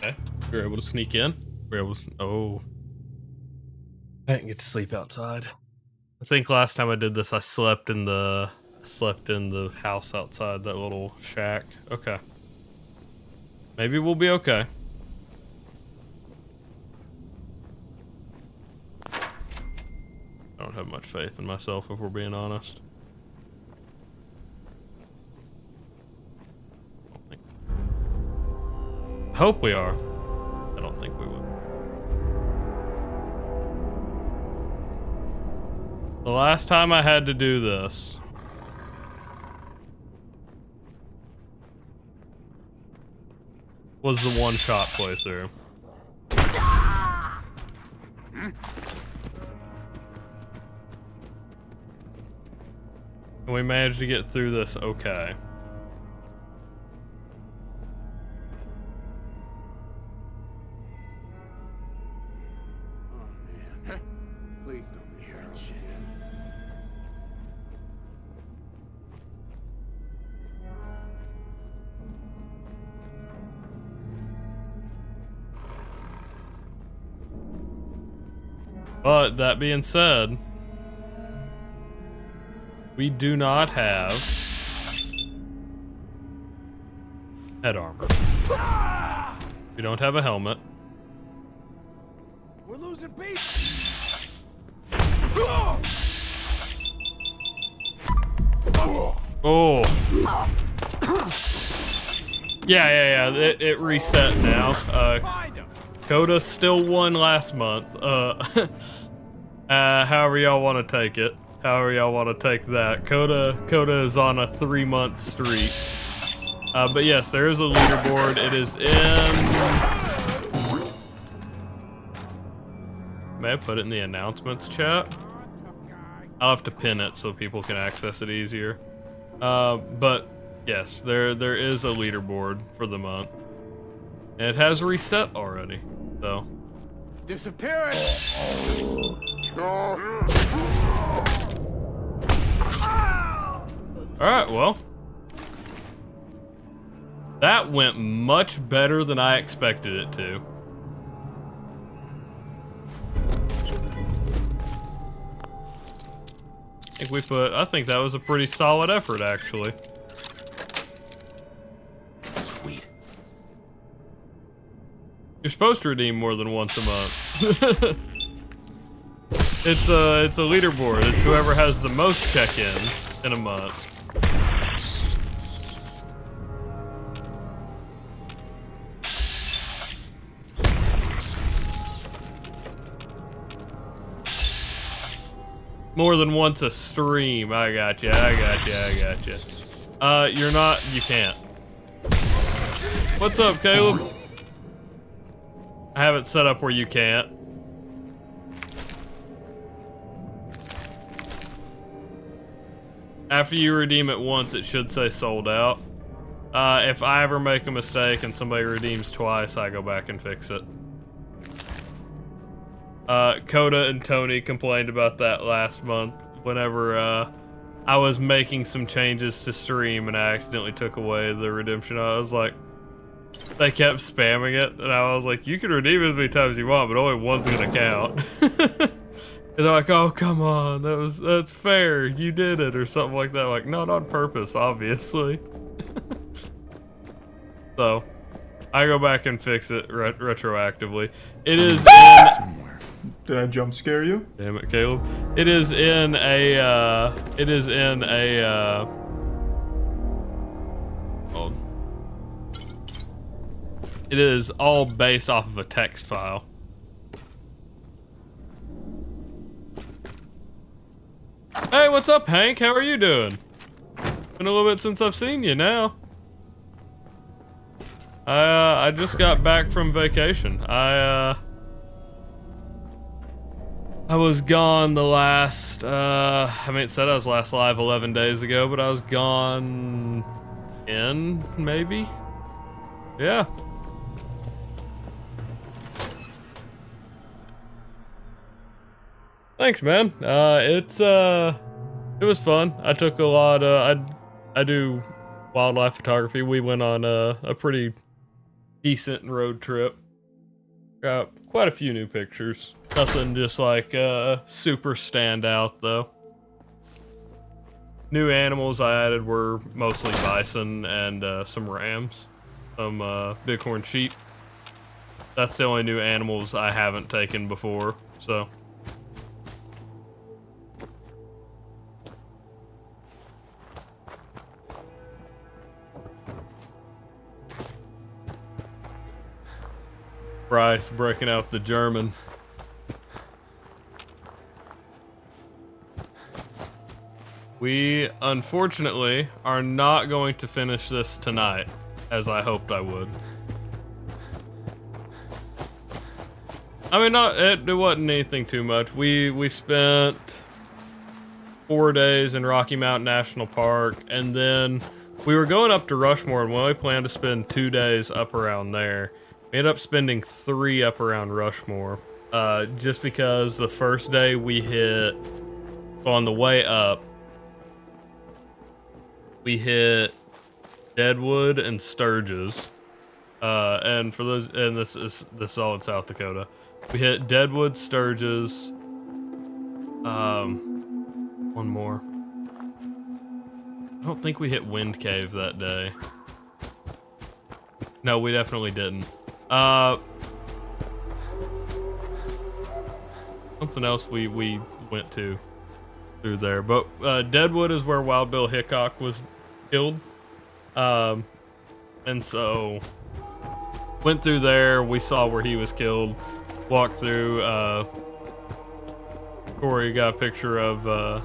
Okay, we were able to sneak in. We were able to, oh. I didn't get to sleep outside. I think last time I did this, I slept in the house outside, that little shack. Okay. Maybe we'll be okay. I don't have much faith in myself, if we're being honest. I hope we are. I don't think we will. The last time I had to do this was the one-shot playthrough. And we managed to get through this okay. Please don't be that shit. But that being said, we do not have head armor. We don't have a helmet. We're losing beat. Oh. Yeah. It reset now. Coda still won last month. However y'all want to take it. However y'all want to take that. Coda is on a 3-month streak. But yes, there is a leaderboard. It is in... May I put it in the announcements chat? I'll have to pin it so people can access it easier. But yes, there is a leaderboard for the month. And it has reset already, so. Disappearing. Alright, well. That went much better than I expected it to. I think that was a pretty solid effort, actually. Sweet. You're supposed to redeem more than once a month. It's a leaderboard. It's whoever has the most check-ins in a month. More than once a stream. I got you. You're not. You can't. What's up, Caleb? I have it set up where you can't. After you redeem it once, it should say sold out. If I ever make a mistake and somebody redeems twice, I go back and fix it. Coda and Tony complained about that last month whenever I was making some changes to stream and I accidentally took away the redemption. I was like, they kept spamming it, and I was like, you can redeem as many times as you want, but only one's gonna count. And they're like, oh, come on, that's fair, you did it, or something like that. Like, not on purpose, obviously. So, I go back and fix it retroactively. It is in... Did I jump scare you? Damn it, Caleb. It is in a, oh. It is all based off of a text file. Hey, what's up, Hank? How are you doing? Been a little bit since I've seen you now. I just got back from vacation. I was gone the last, it said I was last live 11 days ago, but I was gone 10, maybe? Yeah. Thanks, man. It was fun. I took a lot, I do wildlife photography. We went on a pretty decent road trip. Got quite a few new pictures. Nothing just like super standout though. New animals I added were mostly bison and some rams, some bighorn sheep. That's the only new animals I haven't taken before, so. Bryce breaking out the German. We, unfortunately, are not going to finish this tonight, as I hoped I would. I mean, it wasn't anything too much. We spent 4 days in Rocky Mountain National Park, and then we were going up to Rushmore, and we only planned to spend 2 days up around there. We ended up spending 3 up around Rushmore, just because the first day we hit, on the way up, we hit Deadwood and Sturgis, and for those, and this is all in South Dakota. We hit Deadwood, Sturgis, one more. I don't think we hit Wind Cave that day. No, we definitely didn't. Something else we went to through there, but Deadwood is where Wild Bill Hickok was killed, and so went through there. We saw where he was killed. Walked through. Corey got a picture of a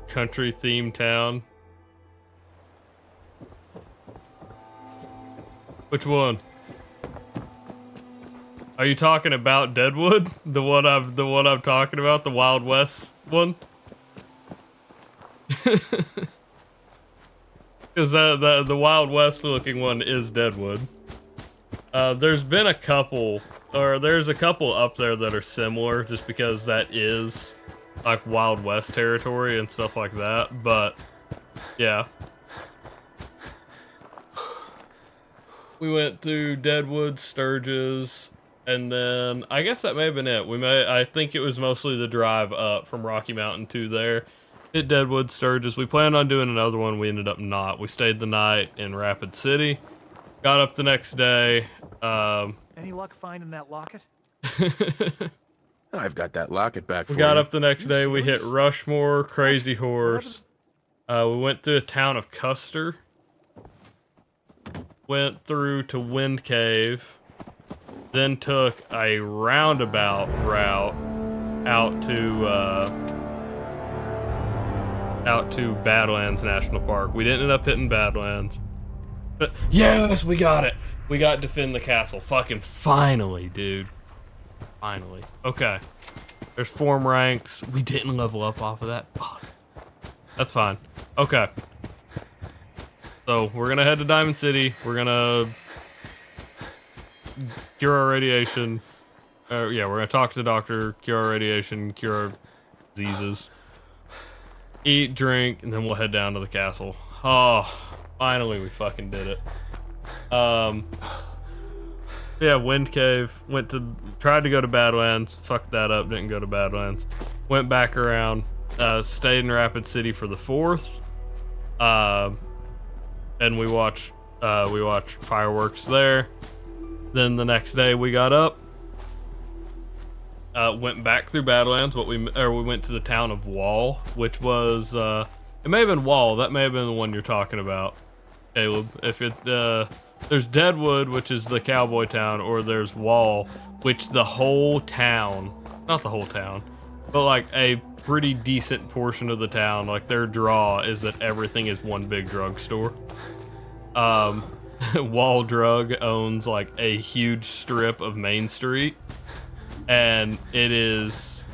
country themed town. Which one? Are you talking about Deadwood? The one I'm talking about, the Wild West one? Because the Wild West looking one is Deadwood. There's been a couple, or there's a couple up there that are similar, just because that is like Wild West territory and stuff like that. But yeah, we went through Deadwood, Sturgis, and then I guess that may have been it. I think it was mostly the drive up from Rocky Mountain to there. Hit Deadwood, Sturgis. We planned on doing another one. We ended up not. We stayed the night in Rapid City. Got up the next day. Any luck finding that locket? I've got that locket back for We you. got up the next day. We hit Rushmore, Crazy Horse. We went through the town of Custer. Went through to Wind Cave. Then took a roundabout route out to Badlands National Park. We didn't end up hitting Badlands. But yes, we got it. We got Defend the Castle. Fucking finally, dude. Finally. Okay. There's form ranks. We didn't level up off of that. Fuck. That's fine. Okay. So we're gonna head to Diamond City. We're gonna cure our radiation. Yeah, we're gonna talk to the doctor, cure our radiation, cure our diseases. Eat, drink, and then we'll head down to the castle. Oh, finally we fucking did it. Yeah, Wind Cave. Tried to go to Badlands. Fucked that up. Didn't go to Badlands. Went back around. Stayed in Rapid City for the 4th. And we watched fireworks there. Then the next day we got up. Went back through Badlands. We went to the town of Wall, which was it may have been Wall. That may have been the one you're talking about, Caleb. If it there's Deadwood, which is the cowboy town, or there's Wall, which the whole town, not the whole town, but like a pretty decent portion of the town, like their draw is that everything is one big drugstore. Wall Drug owns like a huge strip of Main Street, and it is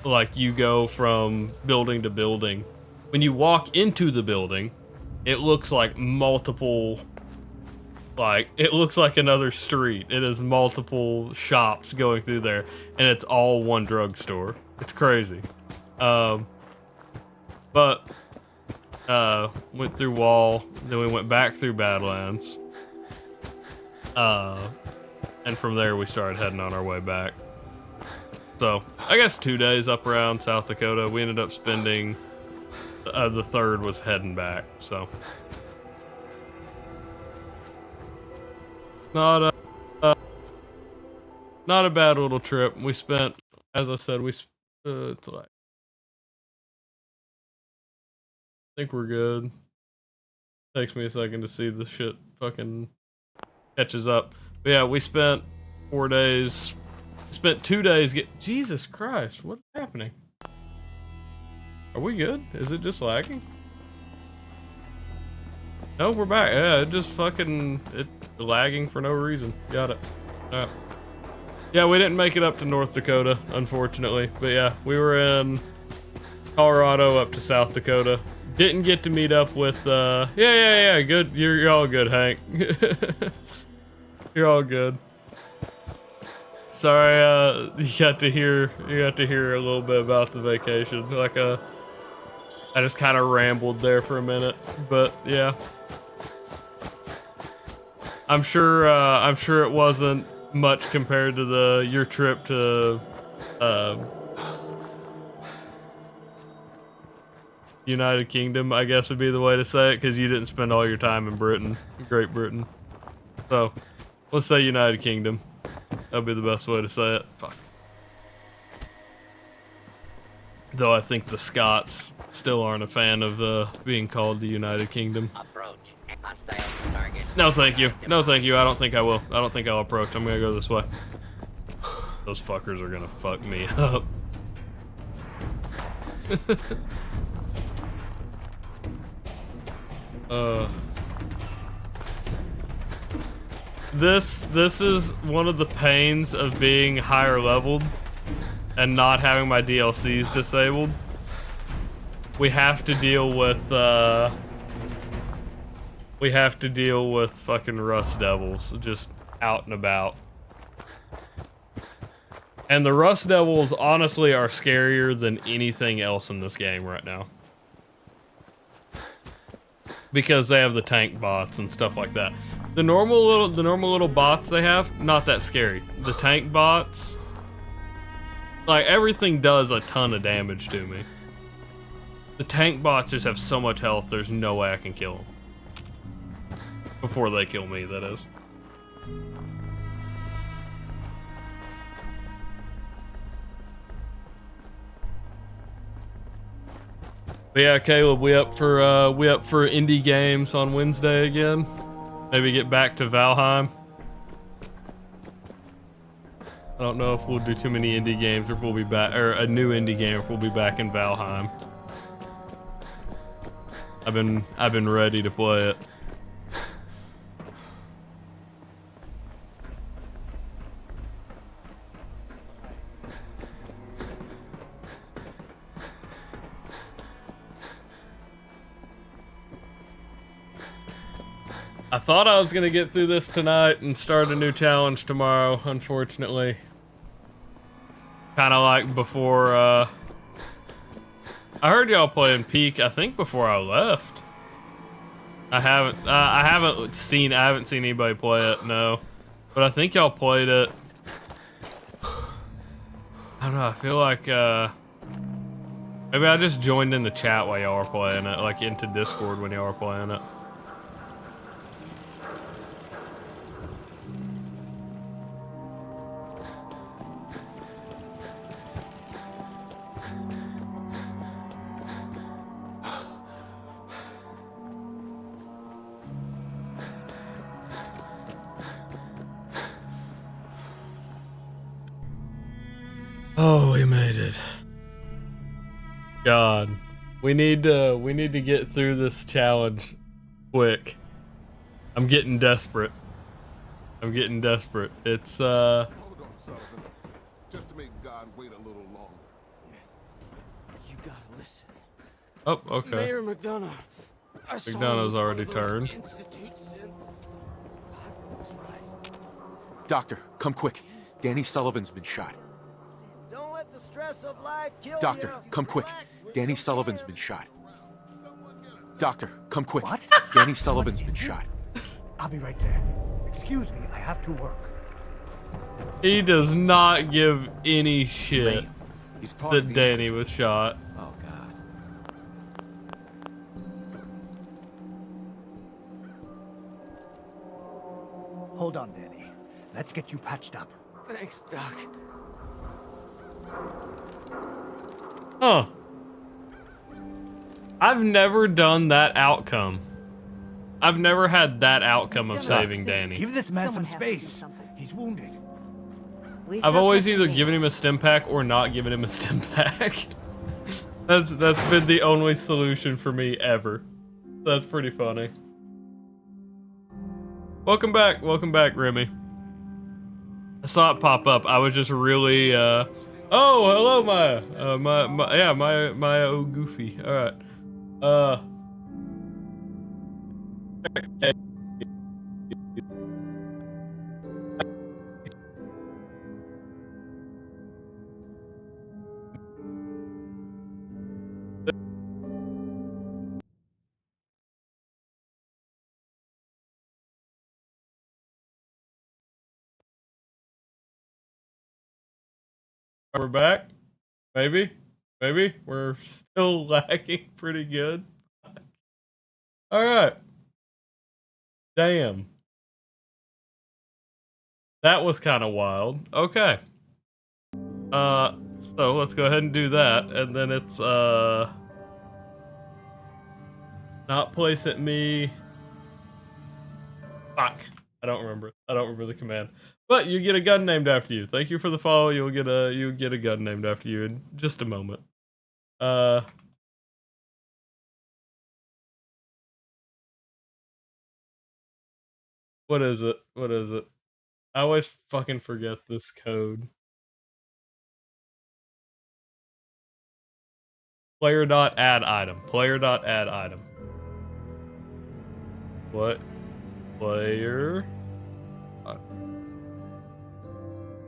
like you go from building to building. When you walk into the building, it looks like multiple, like it looks like another street. It is multiple shops going through there, and it's all one drugstore. It's crazy. But went through Wall, then we went back through Badlands, and from there we started heading on our way back. So I guess 2 days up around South Dakota. We ended up spending the 3rd was heading back. So not a bad little trip. We spent, as I said, it's like, I think we're good. Takes me a second to see the shit fucking catches up. But yeah, we spent 4 days. Spent 2 days Jesus Christ, what's happening? Are we good? Is it just lagging? No, we're back. Yeah, it just fucking lagging for no reason. Got it. All right. Yeah, we didn't make it up to North Dakota, unfortunately. But yeah, we were in Colorado up to South Dakota. Didn't get to meet up with, yeah, good. You're all good, Hank. You're all good. Sorry, you got to hear a little bit about the vacation. Like, I just kind of rambled there for a minute, but yeah. I'm sure it wasn't much compared to your trip to, United Kingdom, I guess would be the way to say it, because you didn't spend all your time in Great Britain. So, let's say United Kingdom. That'd be the best way to say it. Fuck. Though I think the Scots still aren't a fan of being called the United Kingdom. No, thank you. No, thank you. I don't think I will. I don't think I'll approach. I'm gonna go this way. Those fuckers are gonna fuck me up. This is one of the pains of being higher leveled and not having my DLCs disabled. We have to deal with fucking Rust Devils just out and about. And the Rust Devils honestly are scarier than anything else in this game right now. Because they have the tank bots and stuff like that. The normal little bots they have, not that scary. The tank bots, like, everything does a ton of damage to me. The tank bots just have so much health, there's no way I can kill them. Before they kill me, that is. But yeah, Caleb, we up for indie games on Wednesday again? Maybe get back to Valheim. I don't know if we'll do too many indie games or if we'll be back, or a new indie game if we'll be back in Valheim. I've been ready to play it. I thought I was gonna get through this tonight and start a new challenge tomorrow, unfortunately. Kinda like before, I heard y'all playing Peak, I think before I left. I haven't seen anybody play it, no. But I think y'all played it. I don't know, I feel like, maybe I just joined in the chat while y'all were playing it, like into Discord when y'all were playing it. Oh, we made it. God, we need to get through this challenge quick. I'm getting desperate. It's Hold on, Sullivan. Just to make God wait a little longer. You gotta listen. Oh, okay. Mayor McDonough. McDonough's already turned. Doctor, come quick. Danny Sullivan's been shot. Don't let the stress of life kill Doctor, you. come quick. Danny Sullivan's been shot. Doctor, come quick. What? Danny Sullivan's been shot. I'll be right there. Excuse me, I have to work. He does not give any shit He's part that of the Danny was shot. Oh God. Hold on, Danny. Let's get you patched up. Thanks, Doc. Huh. I've never done that outcome. I've never had that outcome of saving Danny. Give this man some space. He's wounded. I've always either given him a stim pack or not given him a stim pack. That's been the only solution for me ever. That's pretty funny. Welcome back, Remy. I saw it pop up. I was just really, oh, hello, Maya. Maya, oh, Goofy. All right. Okay. We're back. Maybe we're still lagging pretty good. All right. Damn. That was kind of wild. Okay. So let's go ahead and do that, and then it's not place at me. Fuck. I don't remember the command. But you get a gun named after you. Thank you for the follow. You'll get a gun named after you in just a moment. What is it? I always fucking forget this code. Player.add item. Player.add item. What? Player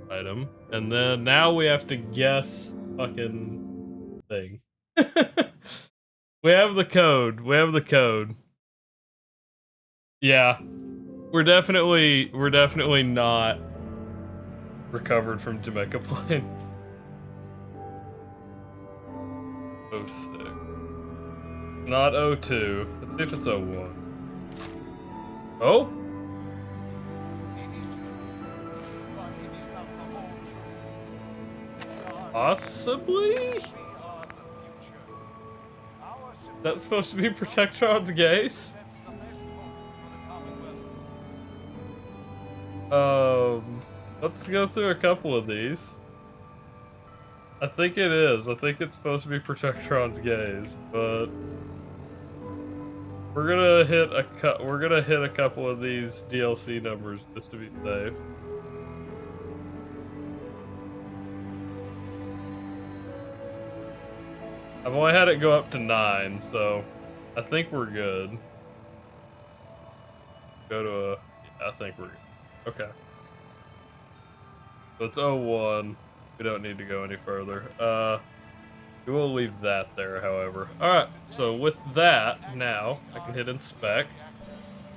item. And then now we have to guess fucking thing. We have the code. Yeah. We're definitely not recovered from Jamaica Plain. 06. Not 02. Let's see if it's 01. Oh? Possibly? That's supposed to be Protectron's gaze? Let's go through a couple of these. I think it is. I think it's supposed to be Protectron's gaze, but we're gonna hit a couple of these DLC numbers just to be safe. I've only had it go up to 9, so I think we're good. Go to a... Yeah, I think we're good. Okay. So it's 01. We don't need to go any further. We will leave that there, however. Alright, so with that, now, I can hit inspect.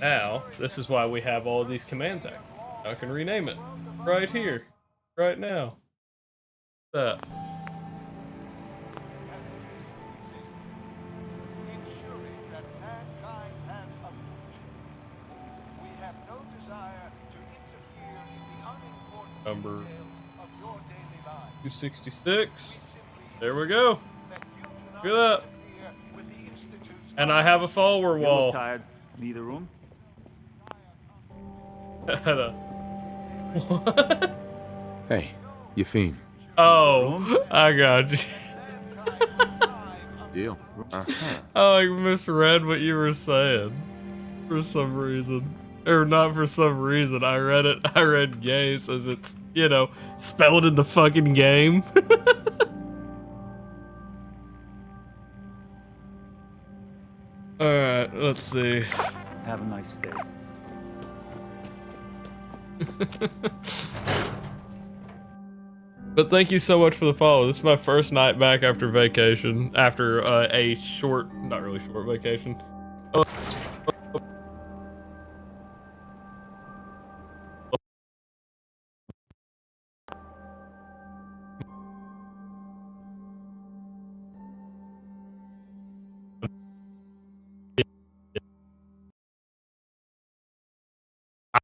Now, this is why we have all of these commands active. I can rename it. Right here. Right now. That. Number 266. There we go. Look at that. And I have a follower wall. Tired. Need a room? What? Hey, you fiend. Oh, I got you. Deal. I like misread what you were saying for some reason. Or not for some reason. I read gays as it's, you know, spelled in the fucking game. Alright, let's see. Have a nice day. But thank you so much for the follow. This is my first night back after vacation. After a short, not really short vacation.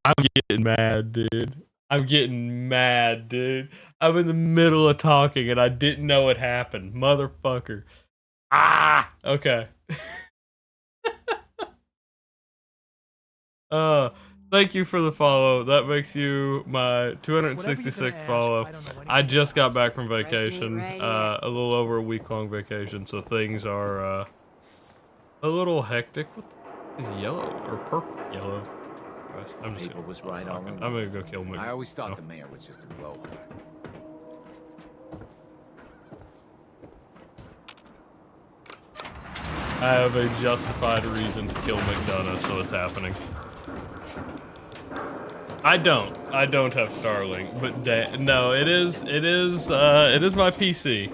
I'm getting mad, dude. I'm in the middle of talking and I didn't know it happened. Motherfucker. Ah! Okay. Thank you for the follow. That makes you my 266th follow. I just got back from vacation. A little over a week-long vacation, so things are a little hectic. What is yellow or purple? Yellow. Bryce. I'm just People was right all I'm along. gonna go kill McGregor. I always thought the mayor was just a blowhard. I have a justified reason to kill McDonough, so it's happening. I don't have Starlink, but no, it is my PC.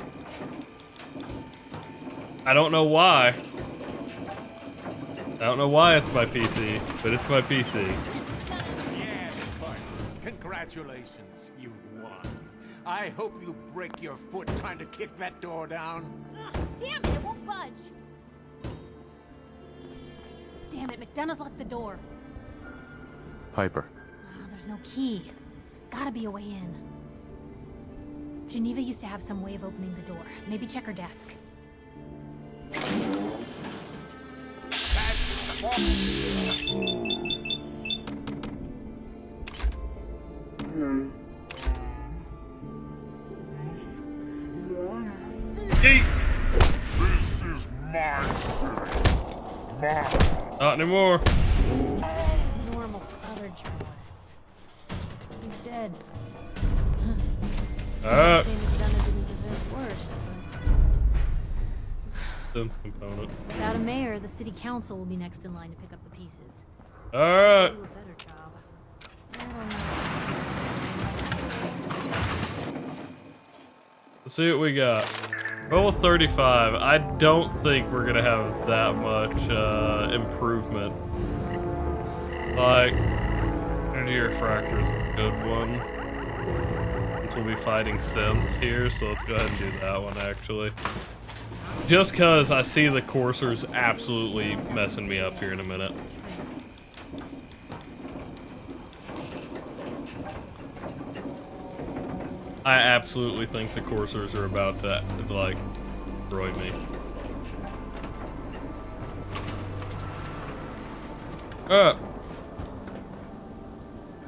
I don't know why. I don't know why it's my PC, but it's my PC. Yes, but congratulations, you won. I hope you break your foot trying to kick that door down. Damn it, it won't budge. Damn it, McDonough's locked the door. Piper. Oh, there's no key. Gotta be a way in. Geneva used to have some way of opening the door. Maybe check her desk. This is my city. Not anymore. This is normal for other journalists. He's dead. Say McDonough didn't deserve worse, but... Component. Without a mayor, the city council will be next in line to pick up the pieces. Alright. Do a better job. I don't know. Let's see what we got. Level 35. I don't think we're gonna have that much improvement. Like, energy refractor is a good one. Since we'll be fighting Sims here, so let's go ahead and do that one actually. Just cause I see the coursers absolutely messing me up here in a minute. I absolutely think the coursers are about to, like, destroy me.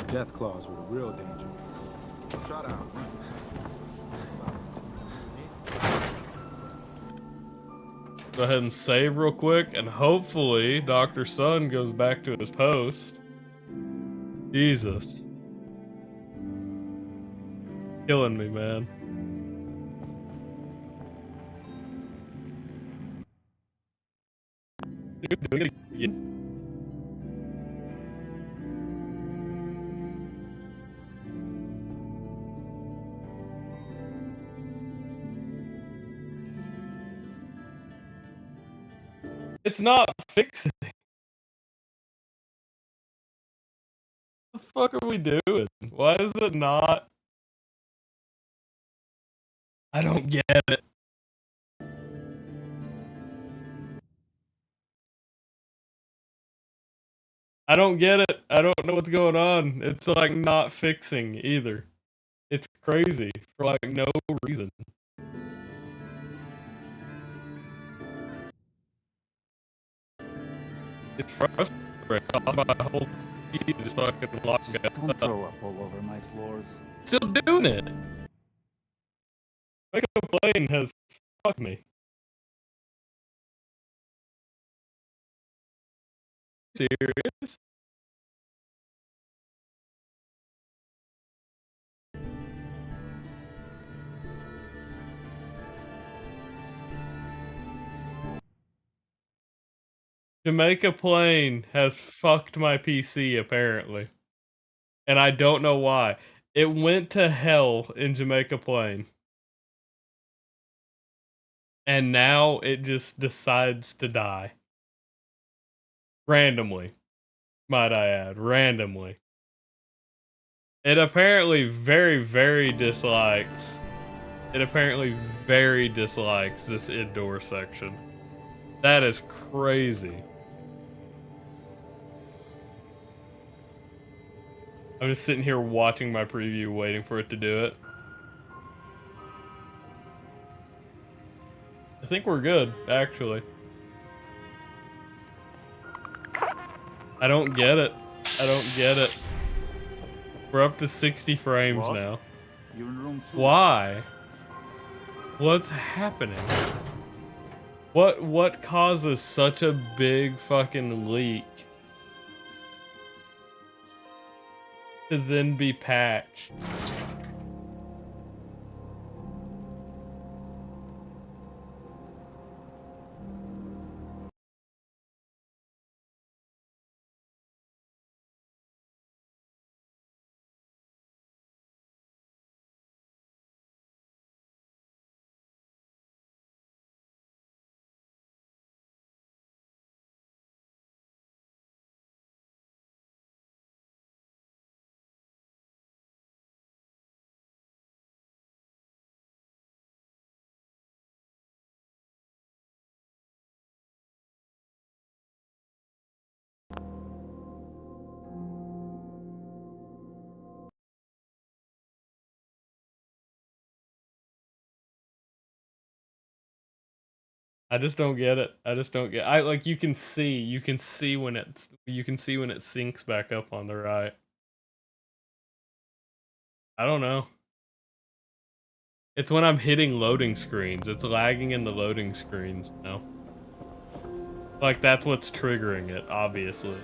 Death claws were the real danger. Shut out. Go ahead and save real quick, and hopefully Dr. Sun goes back to his post. Jesus. Killing me, man. It's not fixing. What the fuck are we doing? Why is it not? I don't get it. I don't get it. I don't know what's going on. It's like not fixing either. It's crazy for like no reason. It's frustrating. My whole PC just fucking locked Just don't throw up all over my floors. Still doing it. Make a plane has fucked me. Serious? Jamaica Plain has fucked my PC apparently. And I don't know why. It went to hell in Jamaica Plain. And now it just decides to die. Randomly. Might I add. Randomly. It apparently very dislikes. It apparently very dislikes this indoor section. That is crazy. I'm just sitting here watching my preview, waiting for it to do it. I think we're good, actually. I don't get it. I don't get it. We're up to 60 frames now. You're in room 2. Why? What's happening? What causes such a big fucking leak? to then be patched. I just don't get it. I just don't get. I like you can see when it syncs back up on the right. I don't know. It's when I'm hitting loading screens. It's lagging in the loading screens now. Like that's what's triggering it, obviously.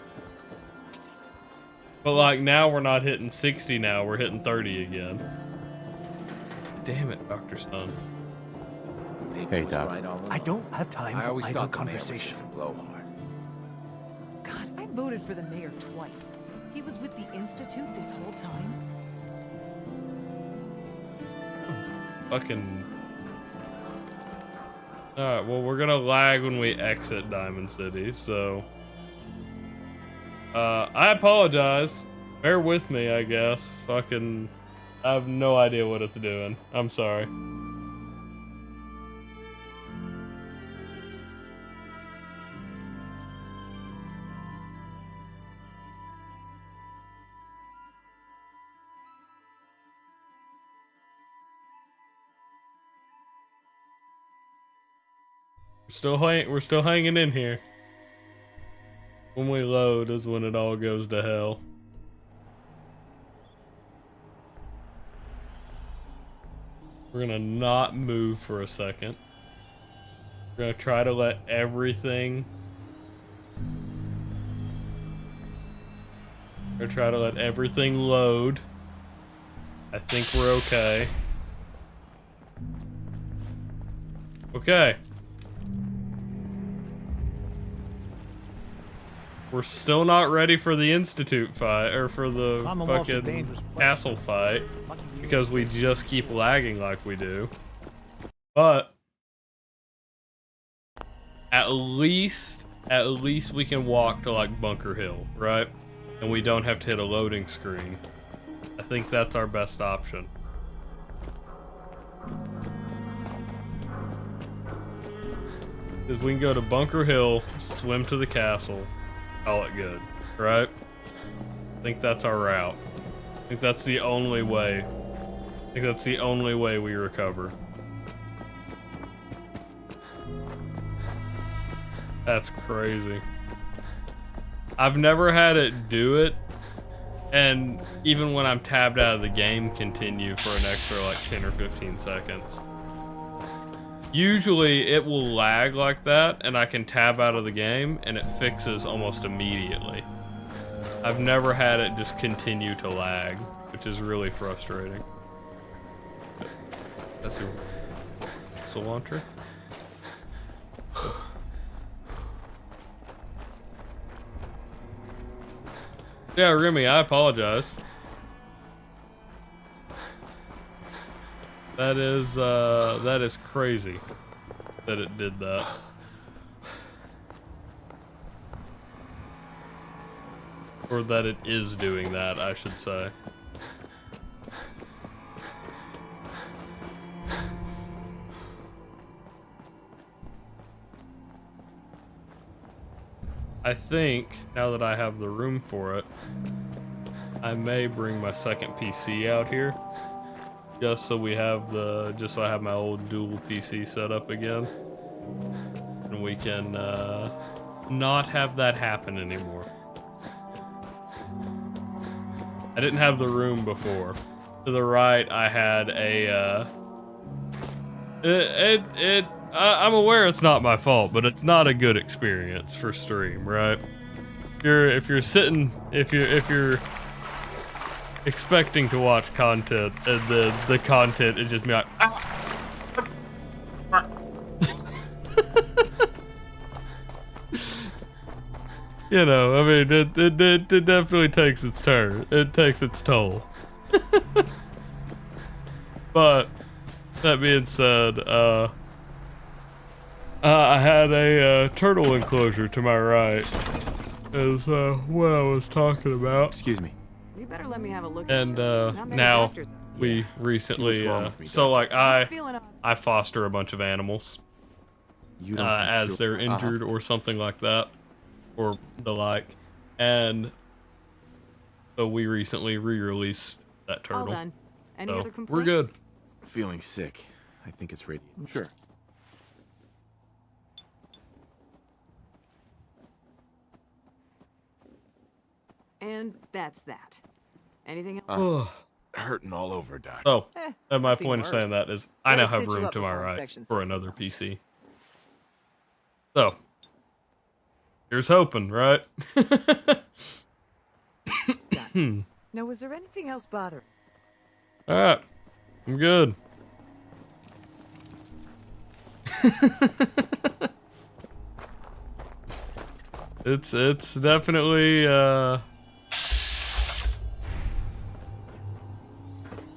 But like now we're not hitting 60 now, we're hitting 30 again. Damn it, Dr. Stone. Hey, Doc. I don't have time I for always idle thought the mayor was conversation. just a blowhard. God, I voted for the mayor twice. He was with the Institute this whole time. Fucking. Alright, well, we're gonna lag when we exit Diamond City, so. I apologize. Bear with me, I guess. Fucking. I have no idea what it's doing. I'm sorry. We're still hanging in here. When we load is when it all goes to hell. We're gonna not move for a second. We're gonna try to let everything. We're gonna try to let everything load. I think we're okay. Okay. We're still not ready for the Institute fight, or for the fucking castle fight, because we just keep lagging like we do. But at least we can walk to like Bunker Hill, right? And we don't have to hit a loading screen. I think that's our best option. Because we can go to Bunker Hill, swim to the castle, call it good, right? I think that's our route. I think that's the only way. I think that's the only way we recover. That's crazy. I've never had it do it, and even when I'm tabbed out of the game, continue for an extra like 10 or 15 seconds. Usually it will lag like that, and I can tab out of the game, and it fixes almost immediately. I've never had it just continue to lag, which is really frustrating. That's your cilantro? Yeah, Remy, I apologize. That is crazy that it did that. Or that it is doing that, I should say. I think, now that I have the room for it, I may bring my second PC out here. Just so we have just so I have my old dual PC set up again. And we can not have that happen anymore. I didn't have the room before. To the right, I had a, I'm aware it's not my fault, but it's not a good experience for stream, right? If you're expecting to watch content, and then the content is just me like, you know, I mean, it definitely takes its turn. It takes its toll. But that being said, I had a turtle enclosure to my right, is what I was talking about. Excuse me. You better let me have a look And at you. Not many now doctors- we recently, See what's wrong with me, so like What's feeling up? I foster a bunch of animals You don't as they're injured or something like that, or the like, and so we recently re-released that turtle. All done. Any So other complaints? we're good. Feeling sick. I think it's ready. Sure. And that's that. Anything else? Hurting all over, Doc. Oh, and my I've seen point of worse. saying that is I Better now have stitch you room up to my before right infection for sets in. another PC. So, here's hoping, right? Now, was there anything else bothering? All right, I'm good. It's definitely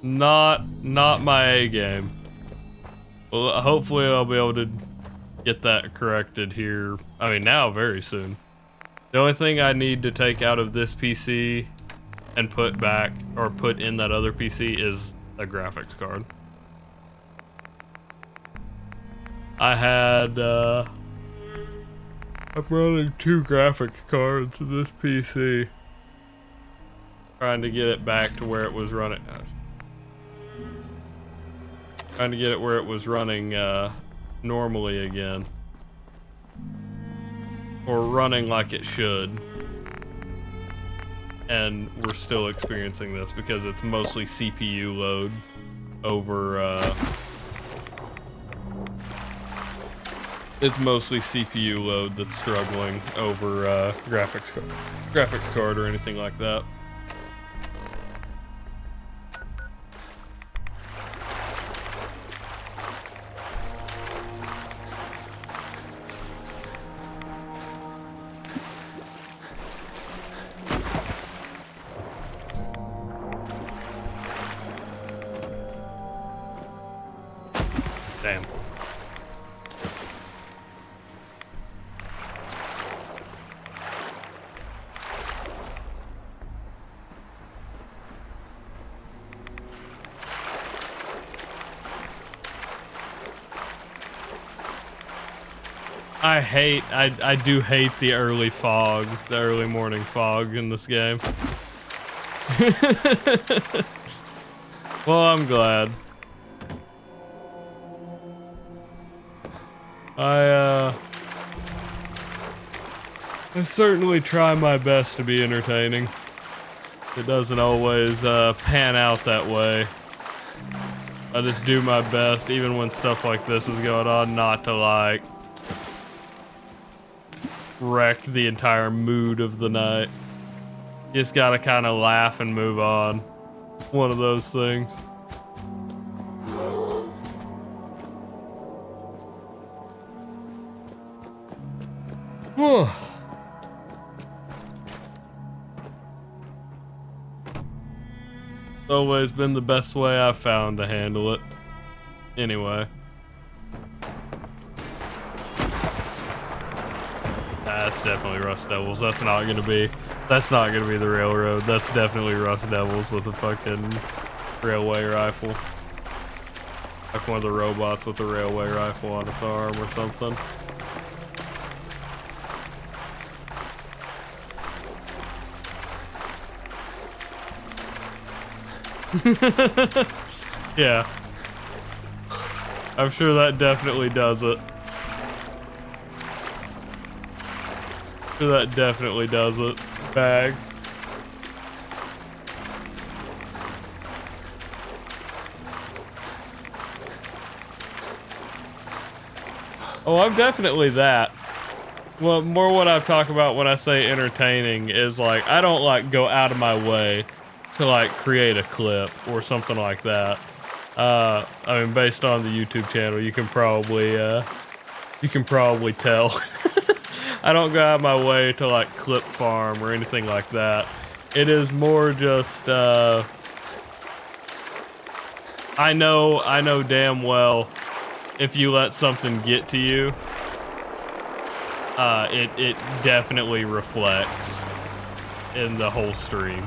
not my A game. Well, hopefully I'll be able to get that corrected here. I mean, now very soon. The only thing I need to take out of this PC and put back or put in that other PC is a graphics card. I had I'm running 2 graphics cards in this PC. Trying to get it back to where it was running. Trying to get it where it was running normally again. Or running like it should. And we're still experiencing this because it's mostly CPU load over it's mostly CPU load that's struggling over graphics card or anything like that. Damn. I do hate the early fog, the early morning fog in this game. Well, I'm glad. I certainly try my best to be entertaining. It doesn't always pan out that way. I just do my best, even when stuff like this is going on, not to like wreck the entire mood of the night. You just gotta kind of laugh and move on. One of those things. It's always been the best way I've found to handle it. Anyway. That's definitely Rust Devils. That's not gonna be the railroad. That's definitely Rust Devils with a fucking railway rifle. Like one of the robots with a railway rifle on its arm or something. Yeah. I'm sure that definitely does it. That definitely does it. Bag. Oh, I'm definitely that. Well, more what I talk about when I say entertaining is like, I don't like go out of my way to like create a clip or something like that. I mean, based on the YouTube channel, you can probably tell. I don't go out of my way to like clip farm or anything like that. It is more just I know damn well if you let something get to you, it definitely reflects in the whole stream.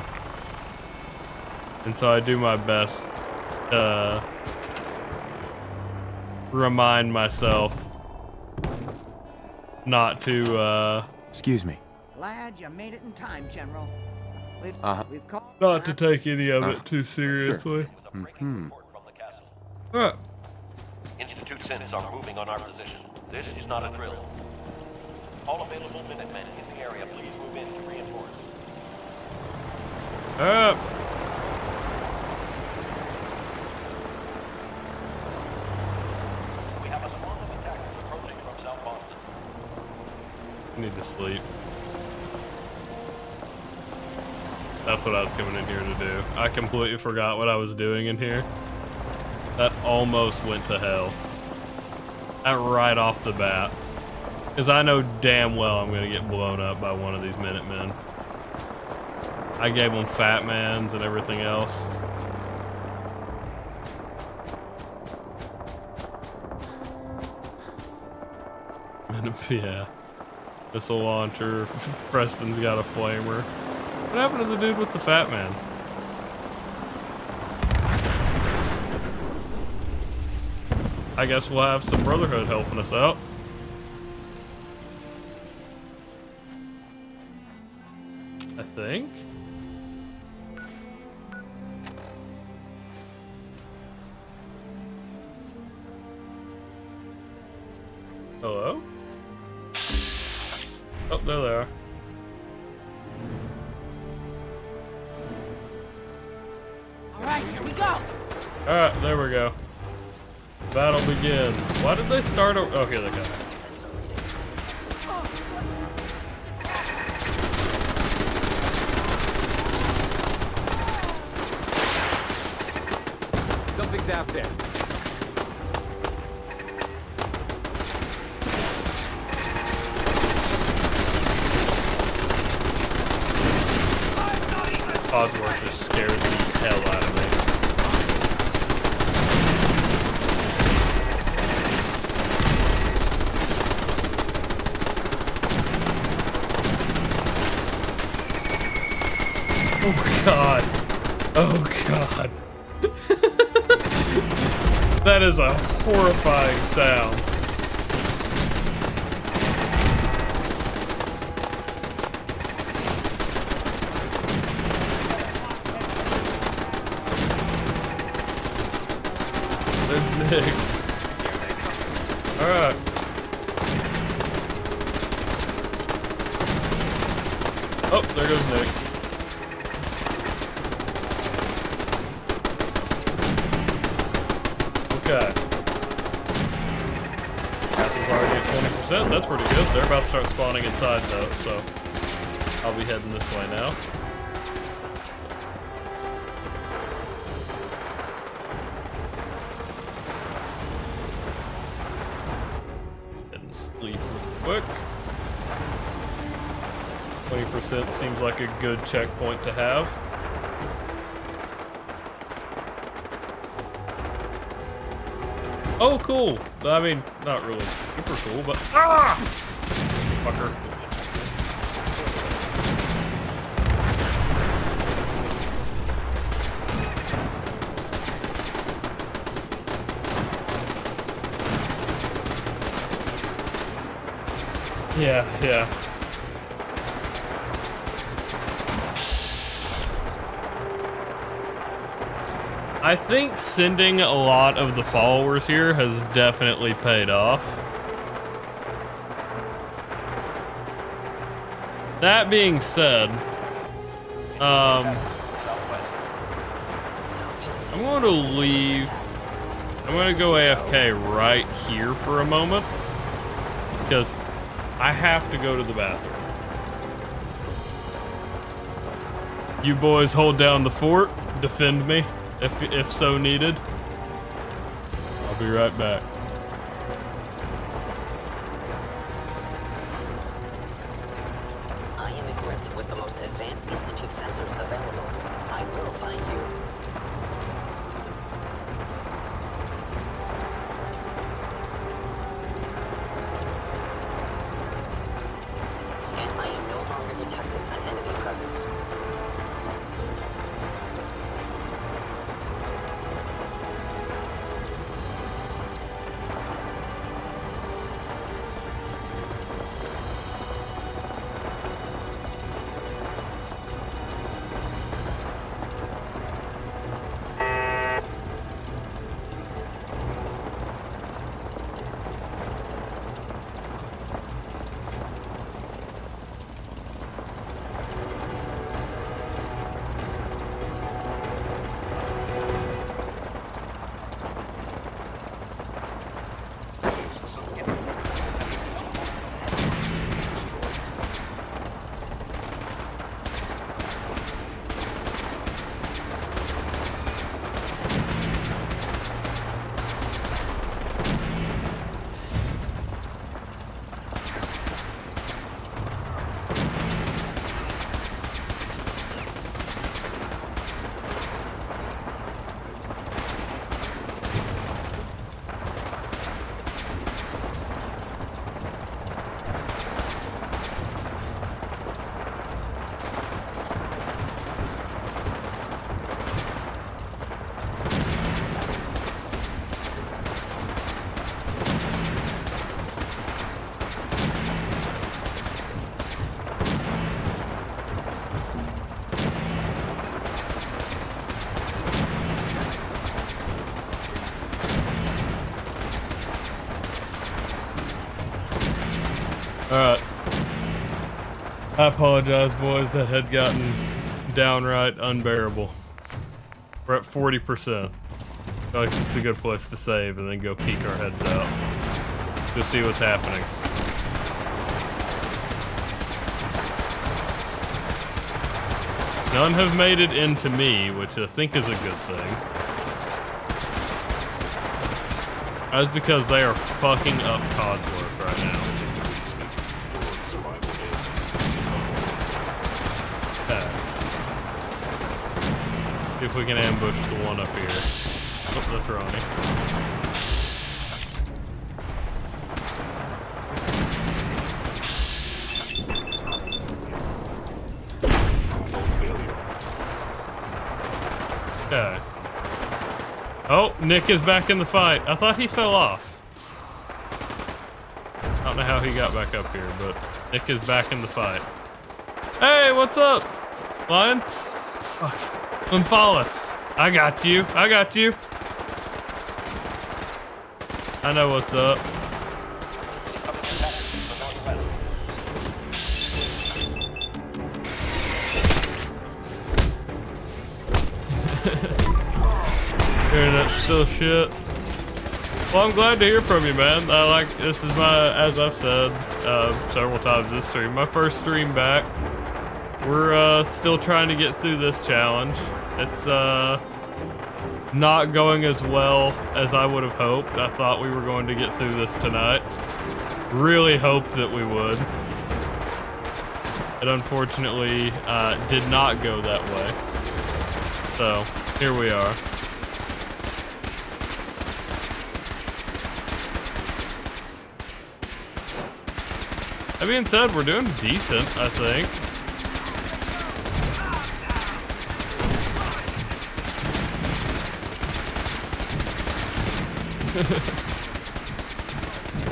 And so I do my best to remind myself not to Excuse me. Glad you made it in time, General. We've called... not to take any of it too seriously. Alright. Institute synths are moving on our position. This is not a drill. All available Minutemen in the area, please move in to reinforce. We have a squad of attackers approaching from South Boston. I need to sleep. That's what I was coming in here to do. I completely forgot what I was doing in here. That almost went to hell. That right off the bat. Because I know damn well I'm going to get blown up by one of these Minutemen. I gave them Fat Mans and everything else. Yeah. Missile launcher. Preston's got a flamer. What happened to the dude with the Fat Man? I guess we'll have some Brotherhood helping us out. I think. Hello? Oh, there they are. Alright, here we go. Alright, there we go. Battle begins. Why did they start? Oh, here they go. Something's out there. Codsworth just scared the hell out of me. Oh god. Oh god. That is a horrifying sound. There's Nick. Alright. Oh, there goes Nick. Okay. Castle's already at 20%. That's pretty good. They're about to start spawning inside though, so I'll be heading this way now. And sleep real quick. 20% seems like a good checkpoint to have. Oh, cool. I mean, not really super cool, but ah! Fucker. Yeah. I think sending a lot of the followers here has definitely paid off. That being said, I'm going to leave. I'm going to go AFK right here for a moment because I have to go to the bathroom. You boys hold down the fort, defend me, if so needed. I'll be right back. I am equipped with the most advanced Institute sensors available. I will find you. Scan, I am no longer detecting an enemy presence. Alright. I apologize, boys. That had gotten downright unbearable. We're at 40%. I feel like this is a good place to save and then go peek our heads out to see what's happening. None have made it into me, which I think is a good thing. That's because they are fucking up Codsworth right now. See if we can ambush the one up here. Oh, that's Ronnie. Okay. Oh, Nick is back in the fight. I thought he fell off. I don't know how he got back up here, but Nick is back in the fight. Hey, what's up, Lion? Fuck. Lymphalis. I got you. I got you. I know what's up. Hearing that still shit. Well, I'm glad to hear from you, man. This is my, as I've said several times this stream, my first stream back. We're still trying to get through this challenge. It's not going as well as I would have hoped. I thought we were going to get through this tonight. Really hoped that we would. It unfortunately did not go that way. So, here we are. That being said, we're doing decent, I think.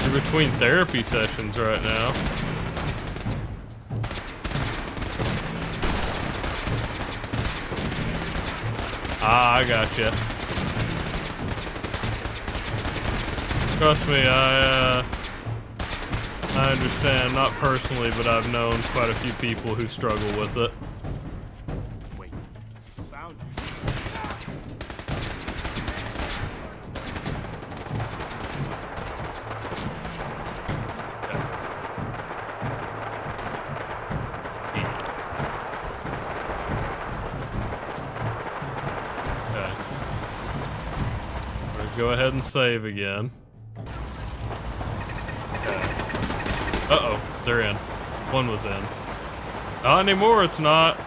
We're between therapy sessions right now. Ah, I gotcha. Trust me, I understand, not personally, but I've known quite a few people who struggle with it. Wait, found you. go ahead and save again. Uh-oh, they're in. One was in. Not anymore, it's not.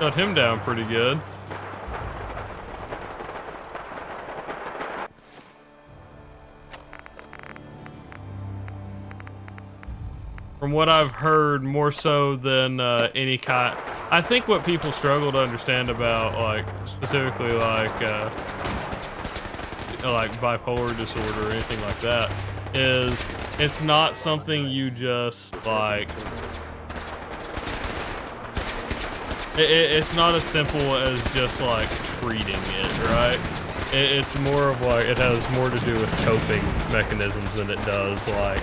Got him down pretty good. From what I've heard, more so than any kind, I think what people struggle to understand about, like, specifically like bipolar disorder or anything like that, is it's not something you just like. It's not as simple as just like treating it, right? It's more of like, it has more to do with coping mechanisms than it does like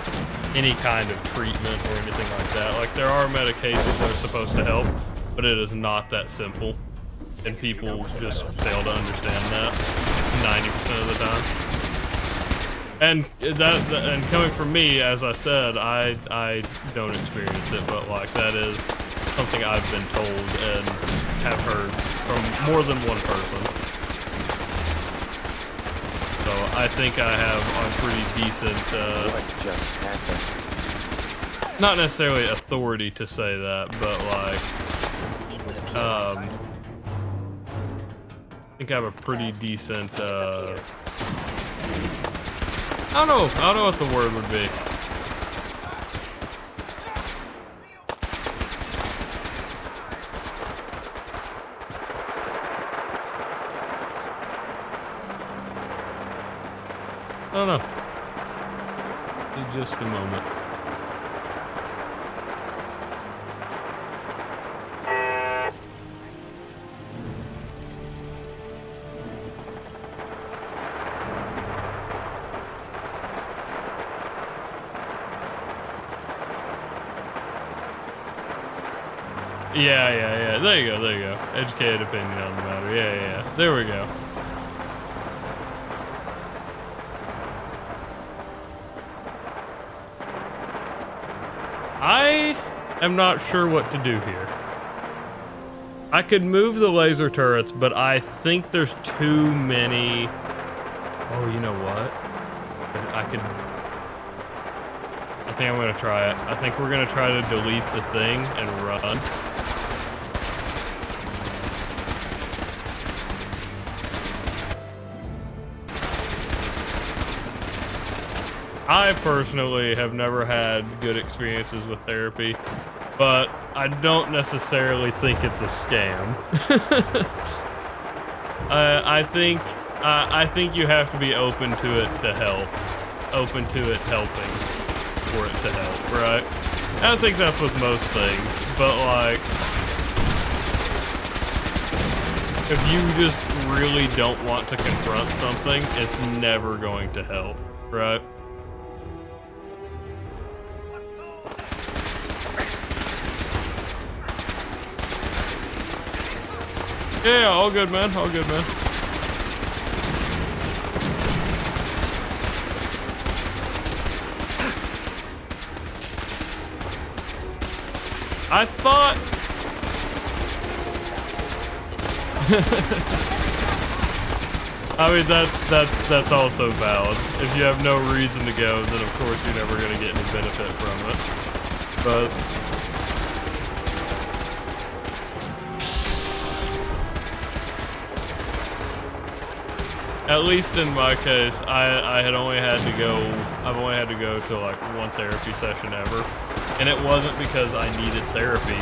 any kind of treatment or anything like that. Like, there are medications that are supposed to help, but it is not that simple. And people just fail to understand that 90% of the time. And and coming from me, as I said, I don't experience it, but like, that is something I've been told and have heard from more than one person. So I think I have a pretty decent, What just happened? not necessarily authority to say that, but like, I think I have a pretty decent, I don't know what the word would be. I don't know. In just a moment. Yeah. There you go. Educated opinion on the matter. Yeah. There we go. I am not sure what to do here. I could move the laser turrets, but I think there's too many. Oh, you know what? I think I'm gonna try it. I think we're gonna try to delete the thing and run. I personally have never had good experiences with therapy, but I don't necessarily think it's a scam. I think you have to be open to it to help, open to it helping for it to help, right? I think that's with most things, but like, if you just really don't want to confront something, it's never going to help, right? Yeah, all good, man. All good, man. I thought... I mean, that's also valid. If you have no reason to go, then of course you're never going to get any benefit from it. But... at least in my case, I've only had to go to like one therapy session ever. And it wasn't because I needed therapy.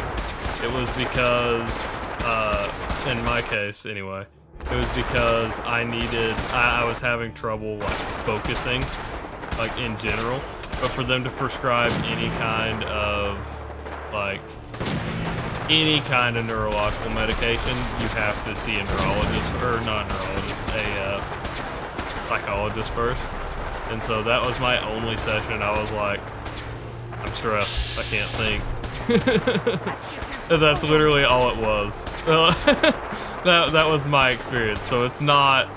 It was because, in my case anyway, it was because I was having trouble like focusing, like in general. But for them to prescribe any kind of neurological medication, you have to see a neurologist, or not a neurologist, a psychologist first. And so that was my only session. I was like, I'm stressed, I can't think. That's literally all it was. That was my experience. So it's not,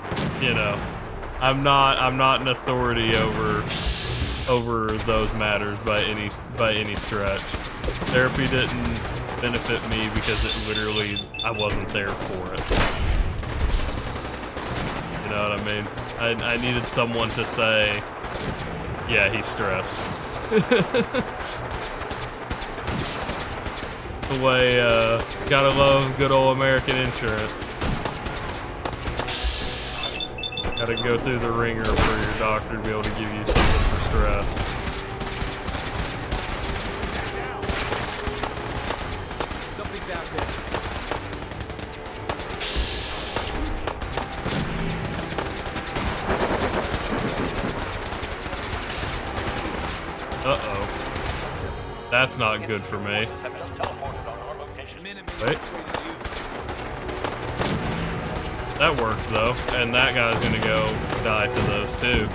you know, I'm not an authority over those matters by any stretch. Therapy didn't benefit me because it literally, I wasn't there for it. You know what I mean? I needed someone to say, yeah, he's stressed. The way, gotta love good old American insurance. Gotta go through the ringer for your doctor to be able to give you something for stress. Something's out there. Uh-oh. That's not good for me. Wait. That worked though, and that guy's gonna go die to those too.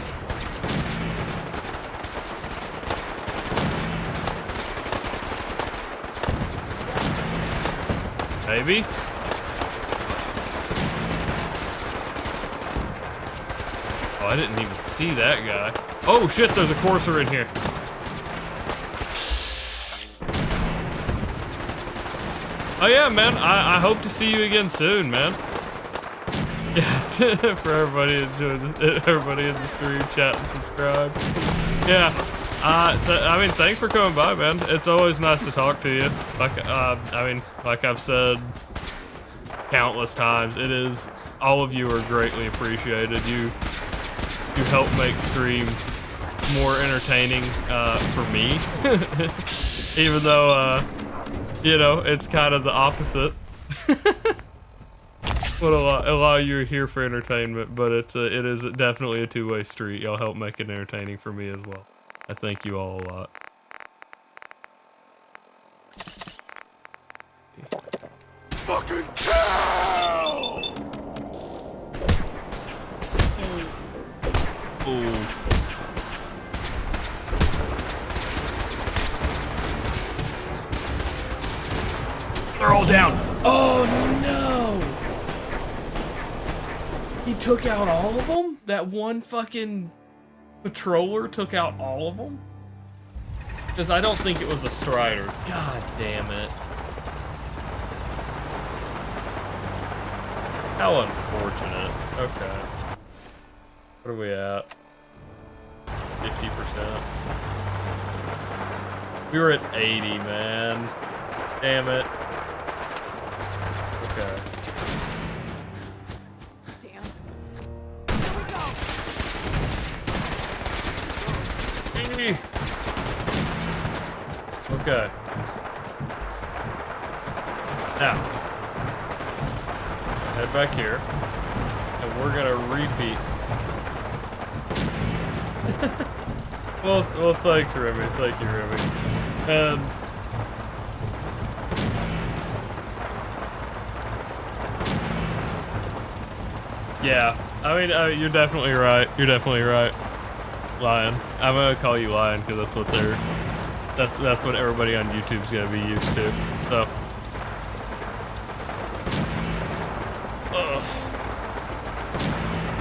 Maybe? Oh, I didn't even see that guy. Oh shit, there's a courser in here. Oh yeah, man, I hope to see you again soon, man. Yeah, for everybody enjoying this, everybody in the stream, chat and subscribe. Yeah, I mean, thanks for coming by, man. It's always nice to talk to you. Like, I mean, like I've said countless times, it is, all of you are greatly appreciated. You help make stream more entertaining for me, even though, you know, it's kind of the opposite. But a lot of you are here for entertainment, but it is definitely a two-way street. Y'all help make it entertaining for me as well. I thank you all a lot. Fucking cow! Ooh. They're all down. Oh no! He took out all of them? That one fucking patroller took out all of them? Because I don't think it was a Strider. God damn it. How unfortunate. Okay. What are we at? 50%. We were at 80, man. Damn it. Okay. Damn. Here we go. Okay. Now, head back here, and we're gonna repeat. well, thanks, Remy. Thank you, Remy. And yeah, I mean, you're definitely right. You're definitely right, Lion. I'm gonna call you Lion because that's what that's what everybody on YouTube's gonna be used to. So.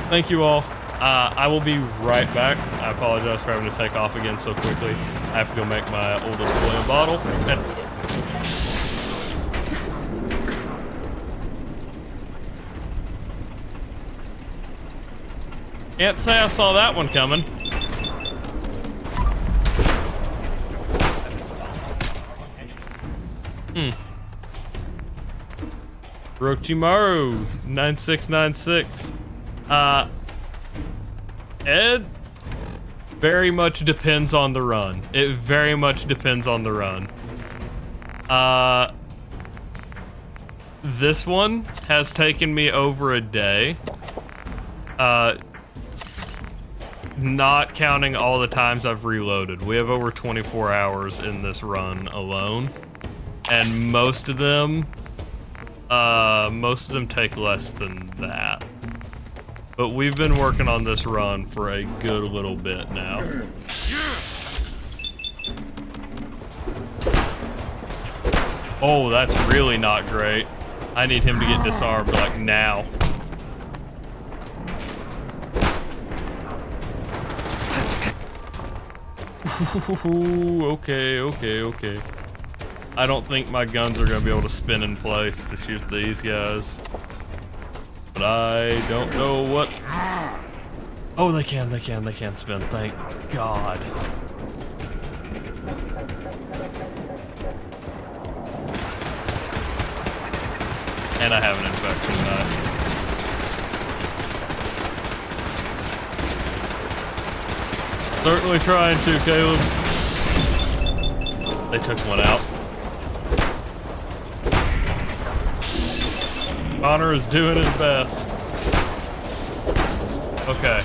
Thank you all. I will be right back. I apologize for having to take off again so quickly. I have to go make my oldest boy a bottle. Can't say I saw that one coming. Rochimaru 9696. Ed, very much depends on the run. It very much depends on the run. This one has taken me over a day. Not counting all the times I've reloaded. We have over 24 hours in this run alone. And most of them take less than that. But we've been working on this run for a good little bit now. Oh, that's really not great. I need him to get disarmed, like, now. Okay. I don't think my guns are gonna be able to spin in place to shoot these guys. but I don't know what. Oh, they can spin. Thank God. And I have an infection, nice. Certainly trying to, Caleb. They took one out. Connor is doing his best. Okay.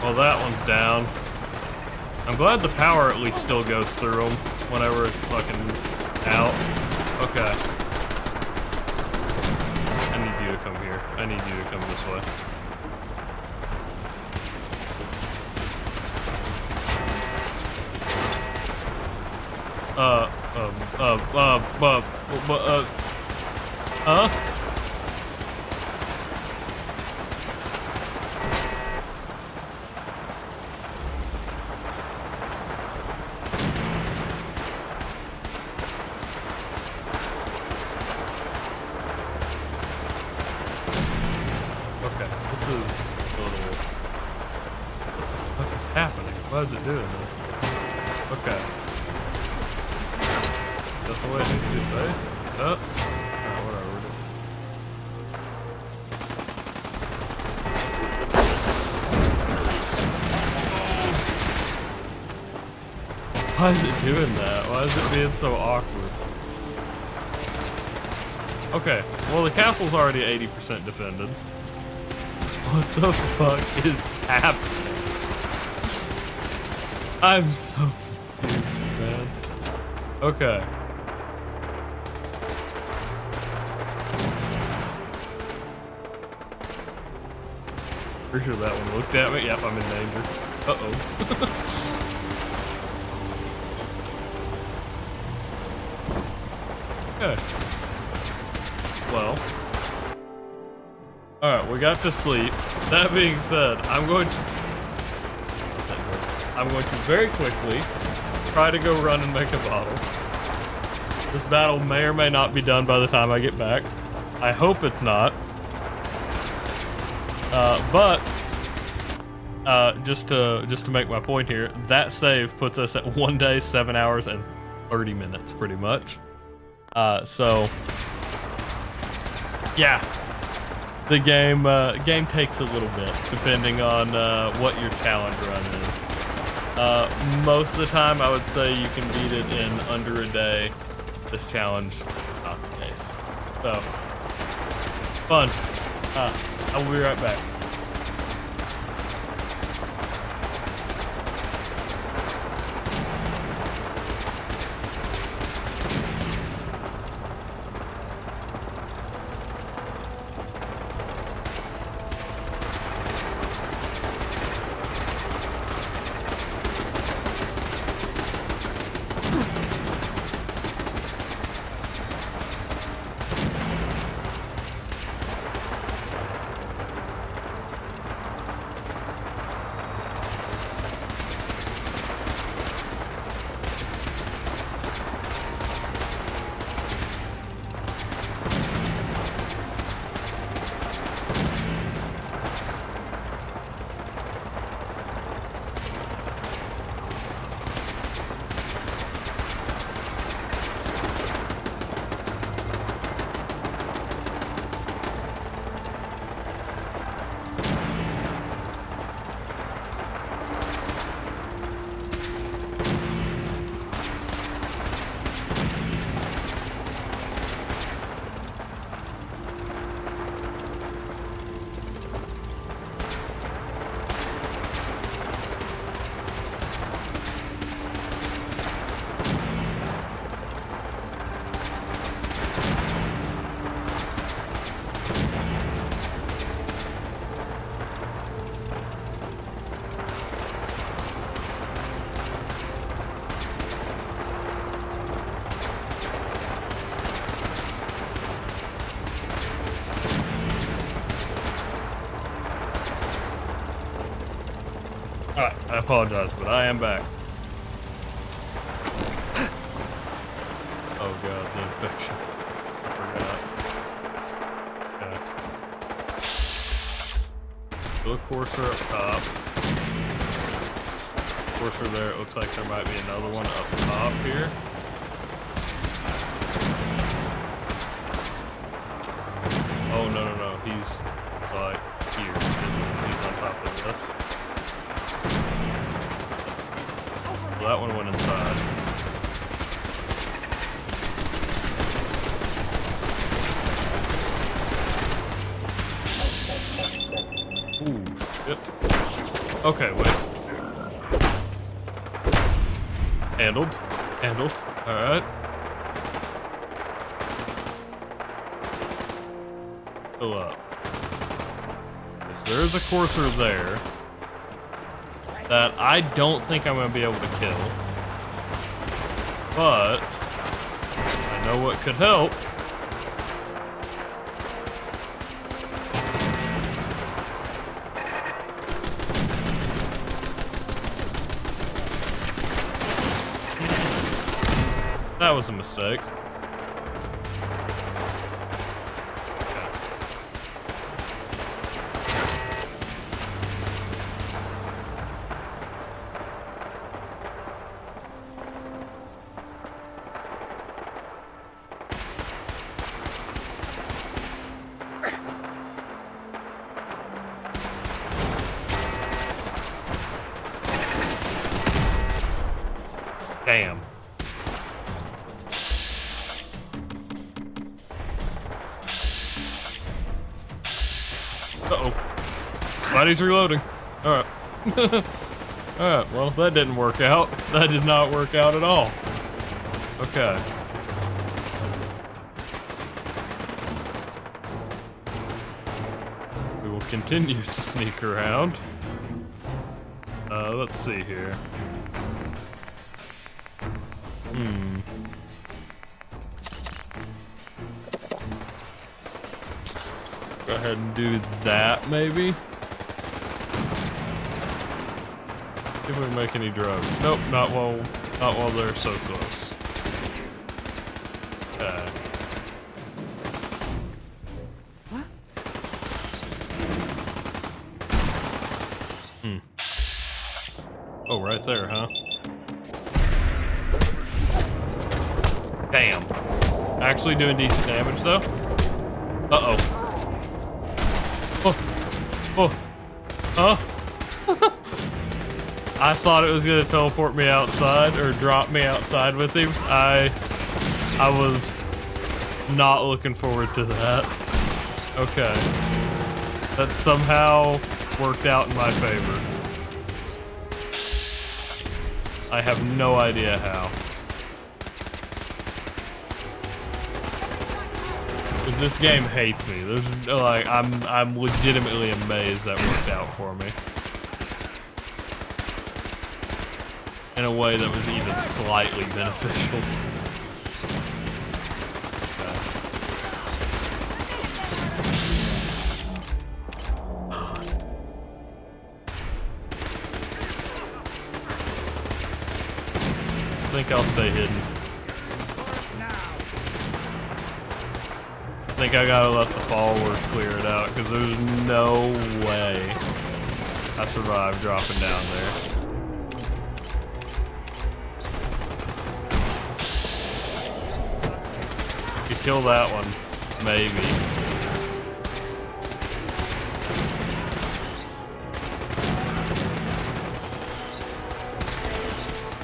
Well, that one's down. I'm glad the power at least still goes through them whenever it's fucking out. Okay. I need you to come here. I need you to come this way. Huh? Okay, this is a little... What is happening? Why is it doing this? Okay. That's the way it needs to be placed? Oh, whatever. Why is it doing that? Why is it being so awkward? Okay, well the castle's already 80% defended. What the fuck is happening? I'm so confused, man. Okay. Pretty sure that one looked at me. Yep, I'm in danger. Uh-oh. Okay. Well. Alright, we got to sleep. That being said, I'm going to very quickly try to go run and make a bottle. This battle may or may not be done by the time I get back. I hope it's not. But just to make my point here, that save puts us at 1 day, 7 hours, and 30 minutes, pretty much. So yeah, the game takes a little bit depending on what your challenge run is. Most of the time, I would say you can beat it in under a day. This challenge, not the case. So fun. I will be right back. Alright, I apologize, but I am back. Oh god, the infection. Still a courser up top. Courser there. It looks like there might be another one up top here. Oh no no no! He's like here. He's on top of this. Well, that one went inside. Ooh, shit. Okay, wait. Handled. Handled. Alright. Fill up. Okay, so there is a courser there that I don't think I'm going to be able to kill. But I know what could help. That was a mistake. Damn. Uh-oh. Body's reloading. Alright. Alright, well, that didn't work out. That did not work out at all. Okay. We will continue to sneak around. Let's see here. Go ahead and do that, maybe. See if we can make any drugs. Nope, not while they're so close. Okay. Oh, right there, huh? Damn. Actually doing decent damage, though. Uh-oh. Oh. Huh? I thought it was gonna teleport me outside, or drop me outside with him. I was not looking forward to that. Okay. That somehow worked out in my favor. I have no idea how. Cause this game hates me. There's like I'm legitimately amazed that worked out for me. In a way that was even slightly beneficial. I think I'll stay hidden. I think I gotta let the followers clear it out, because there's no way I survived dropping down there. Could kill that one, maybe.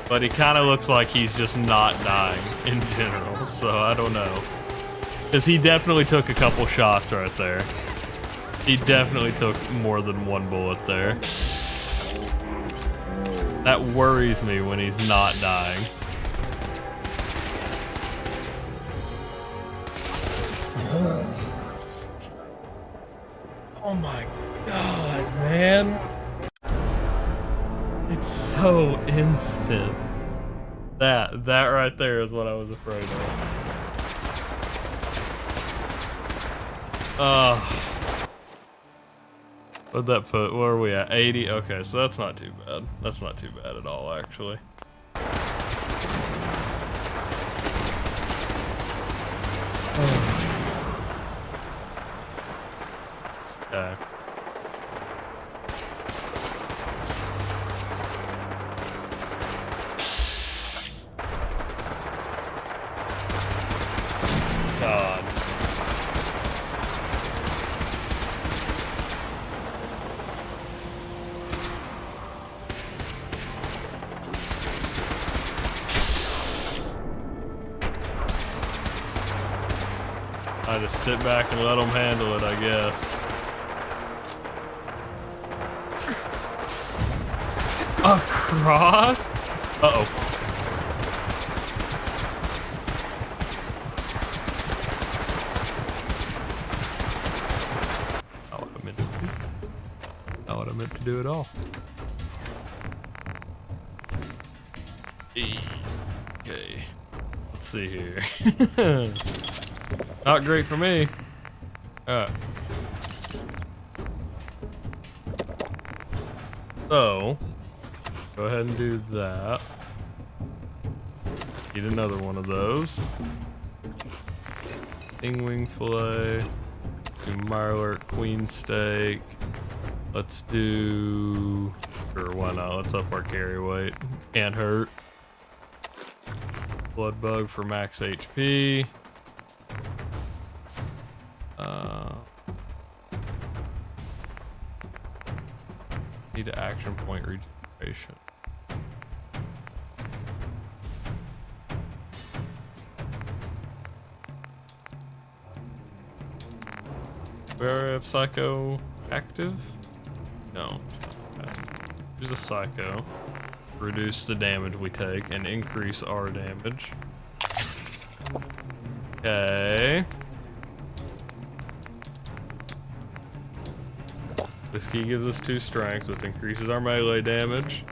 But he kind of looks like he's just not dying in general, so I don't know. Because he definitely took a couple shots right there. He definitely took more than one bullet there. That worries me when he's not dying. Oh my god, man. It's so instant. That right there is what I was afraid of. What'd that put? Where are we at? 80? Okay, so that's not too bad. That's not too bad at all, actually. Okay. God. I just sit back and let them handle it, I guess. Across? Uh-oh. Not what I meant to do. Not what I meant to do at all. Okay. Let's see here. Not great for me. Alright. So, go ahead and do that. Need another one of those. Wing fillet. Do Mirelurk queen steak. Let's do... Sure, why not? Let's up our carry weight. Can't hurt. Blood bug for max HP. Need an action point regeneration. Where have Psycho active? No. Okay. Use a Psycho. Reduce the damage we take and increase our damage. Okay. This key gives us 2 strength, which increases our melee damage.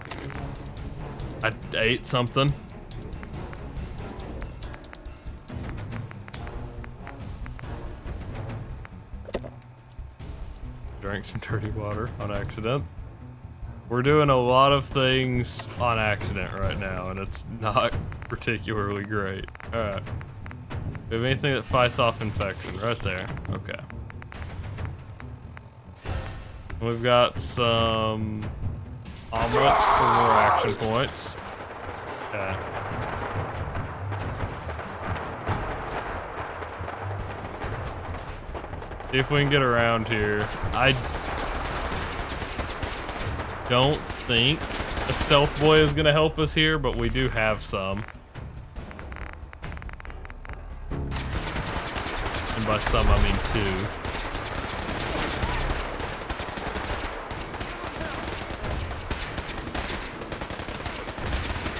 I ate something. Drank some dirty water on accident. We're doing a lot of things on accident right now, and it's not particularly great. Alright. We have anything that fights off infection? Right there. Okay. We've got some omelets for more action points. Okay. See if we can get around here. I don't think a stealth boy is gonna help us here, but we do have some. And by some, I mean 2.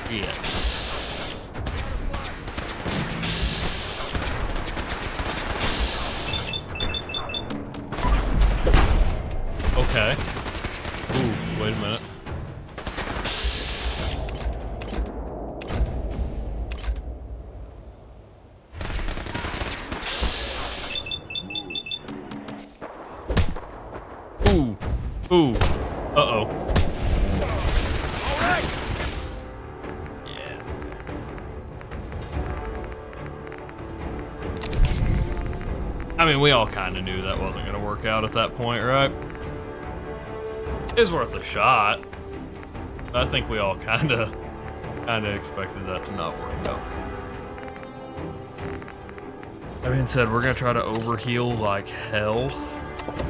Yeah. Okay. Ooh, wait a minute. Ooh. Ooh. Uh-oh. Yeah. I mean, we all kind of knew that wasn't going to work out at that point, right? It's worth a shot. I think we all kind of expected that to not work out. That being said, we're going to try to overheal like hell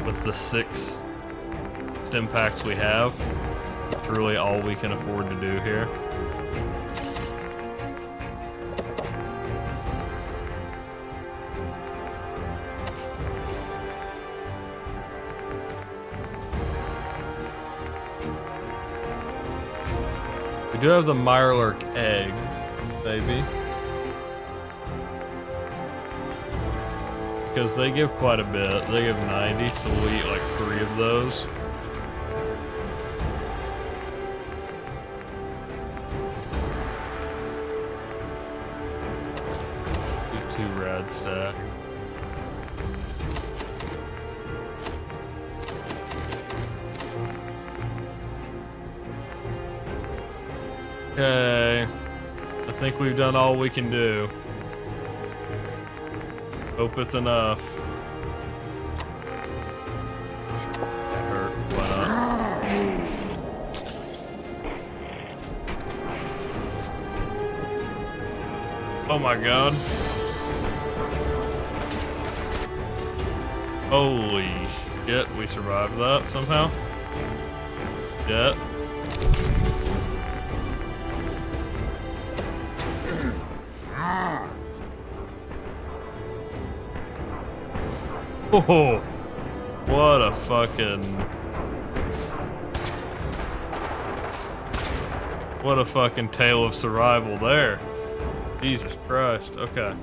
with the 6 stim packs we have. It's really all we can afford to do here. We do have the Mirelurk eggs, maybe. Because they give quite a bit. They give 90, so we'll eat like 3 of those. Do 2 rad stack. Okay, I think we've done all we can do. Hope it's enough. That hurt. Why not? Oh my god. Holy shit, we survived that somehow. Yeah. Oh, what a fucking tale of survival there. Jesus Christ. Okay.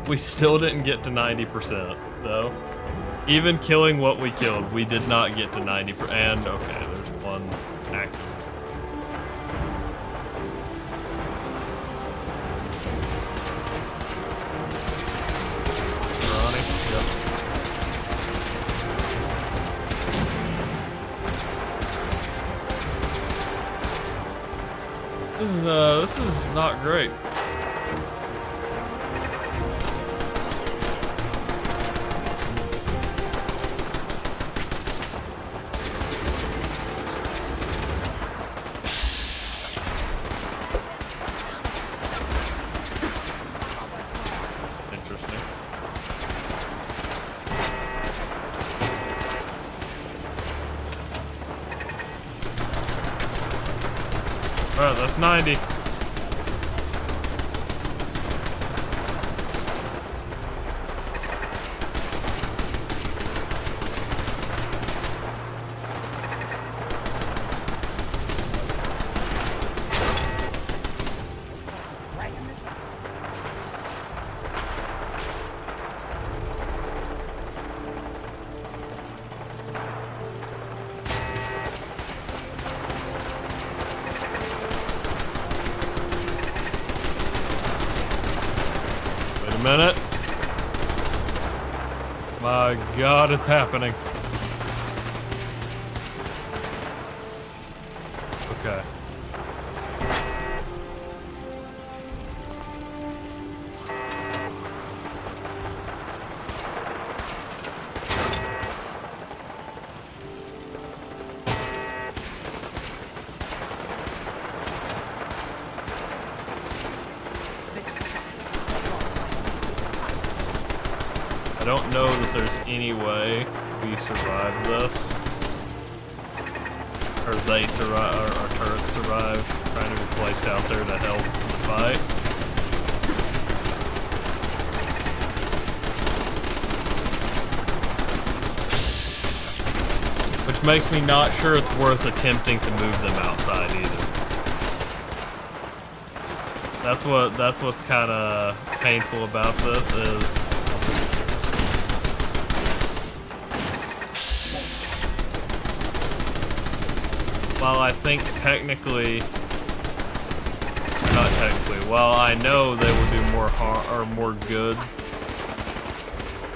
We still didn't get to 90% though. Even killing what we killed, we did not get to 90%. And okay, there's one active. Ronnie, yep. This is not great. Interesting. Alright, that's 90. Minute. My god, it's happening. Okay. I don't know that there's any way we survive this. Or they survive, or our turrets survive, trying to be placed out there to help the fight. Which makes me not sure it's worth attempting to move them outside either. That's what's kind of painful about this is while I think technically, not technically, while I know they will do more harm or more good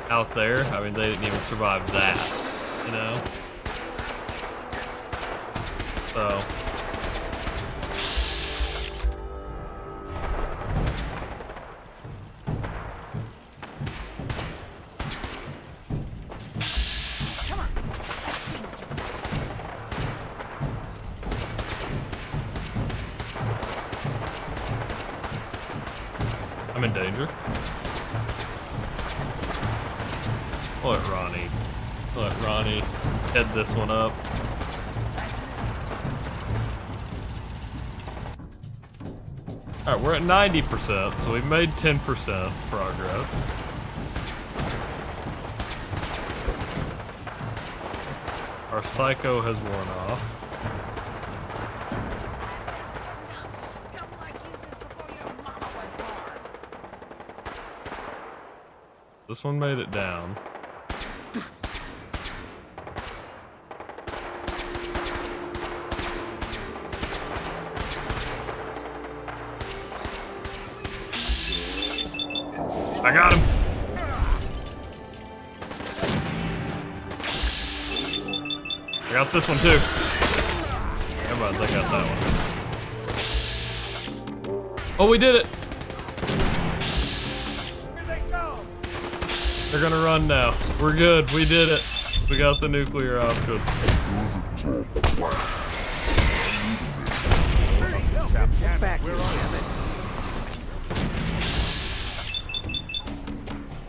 out there, I mean, they didn't even survive that, you know? So. I'm in danger. Let Ronnie head this one up. Alright, we're at 90%, so we've made 10% progress. Our psycho has worn off. This one made it down. I got him. I got this one too. Come on, I got that one. Oh, we did it. Here they go. They're gonna run now. We're good. We did it. We got the nuclear option. Back, we're on it.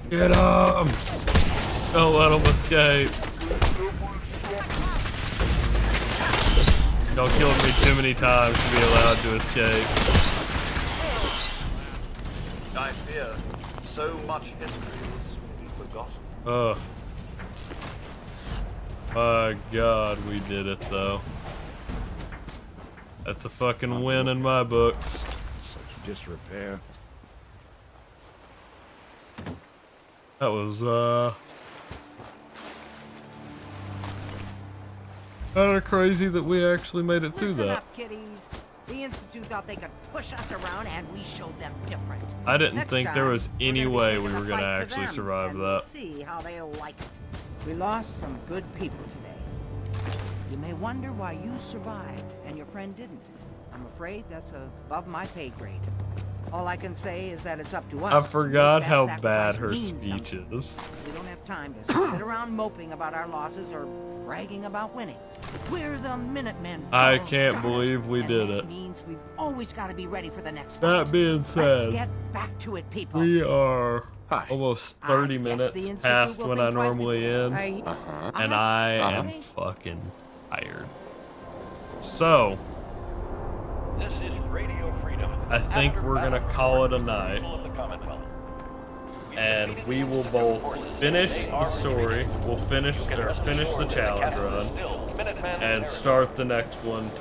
Get him! Don't let him escape. Y'all killed me too many times to be allowed to escape. I fear so much history is forgotten. Oh. My God, we did it though. That's a fucking win in my books. Such disrepair. That was kind of crazy that we actually made it through Listen that. up, kiddies. The Institute thought they could push us around, and we showed them different. I didn't Next think there time, was we're any gonna be way taking we the were gonna fight to actually them, survive and we'll that. see how they'll like it. We lost some good people today. You may wonder why you survived and your friend didn't. I'm afraid that's above my pay grade. All I can say is that it's up to us. I forgot to make how that bad sacrifice her mean speech something. is. We don't have time to sit around moping about our losses or bragging about winning. We're the Minutemen. I Oh, can't darn believe we and did that it. means we've always got to be ready for the next That fight. being Let's said, get back to it, people. we are almost 30 I guess the minutes Institute past will when think I twice normally before- end, I- and I am fucking tired. So, This is Radio Freedom. I think we're gonna call it a night, and we will both finish the story. We'll finish the challenge run, and start the next one.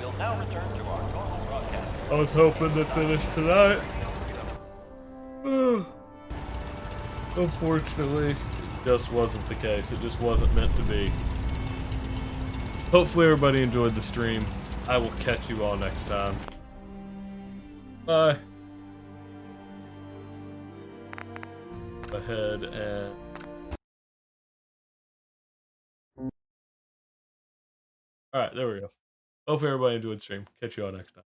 We'll now return to our normal broadcast. I was hoping to finish tonight. Unfortunately, it just wasn't the case. It just wasn't meant to be. Hopefully everybody enjoyed the stream. I will catch you all next time. Bye. Go ahead and... Alright, there we go. Hope everybody enjoyed the stream. Catch you all next time.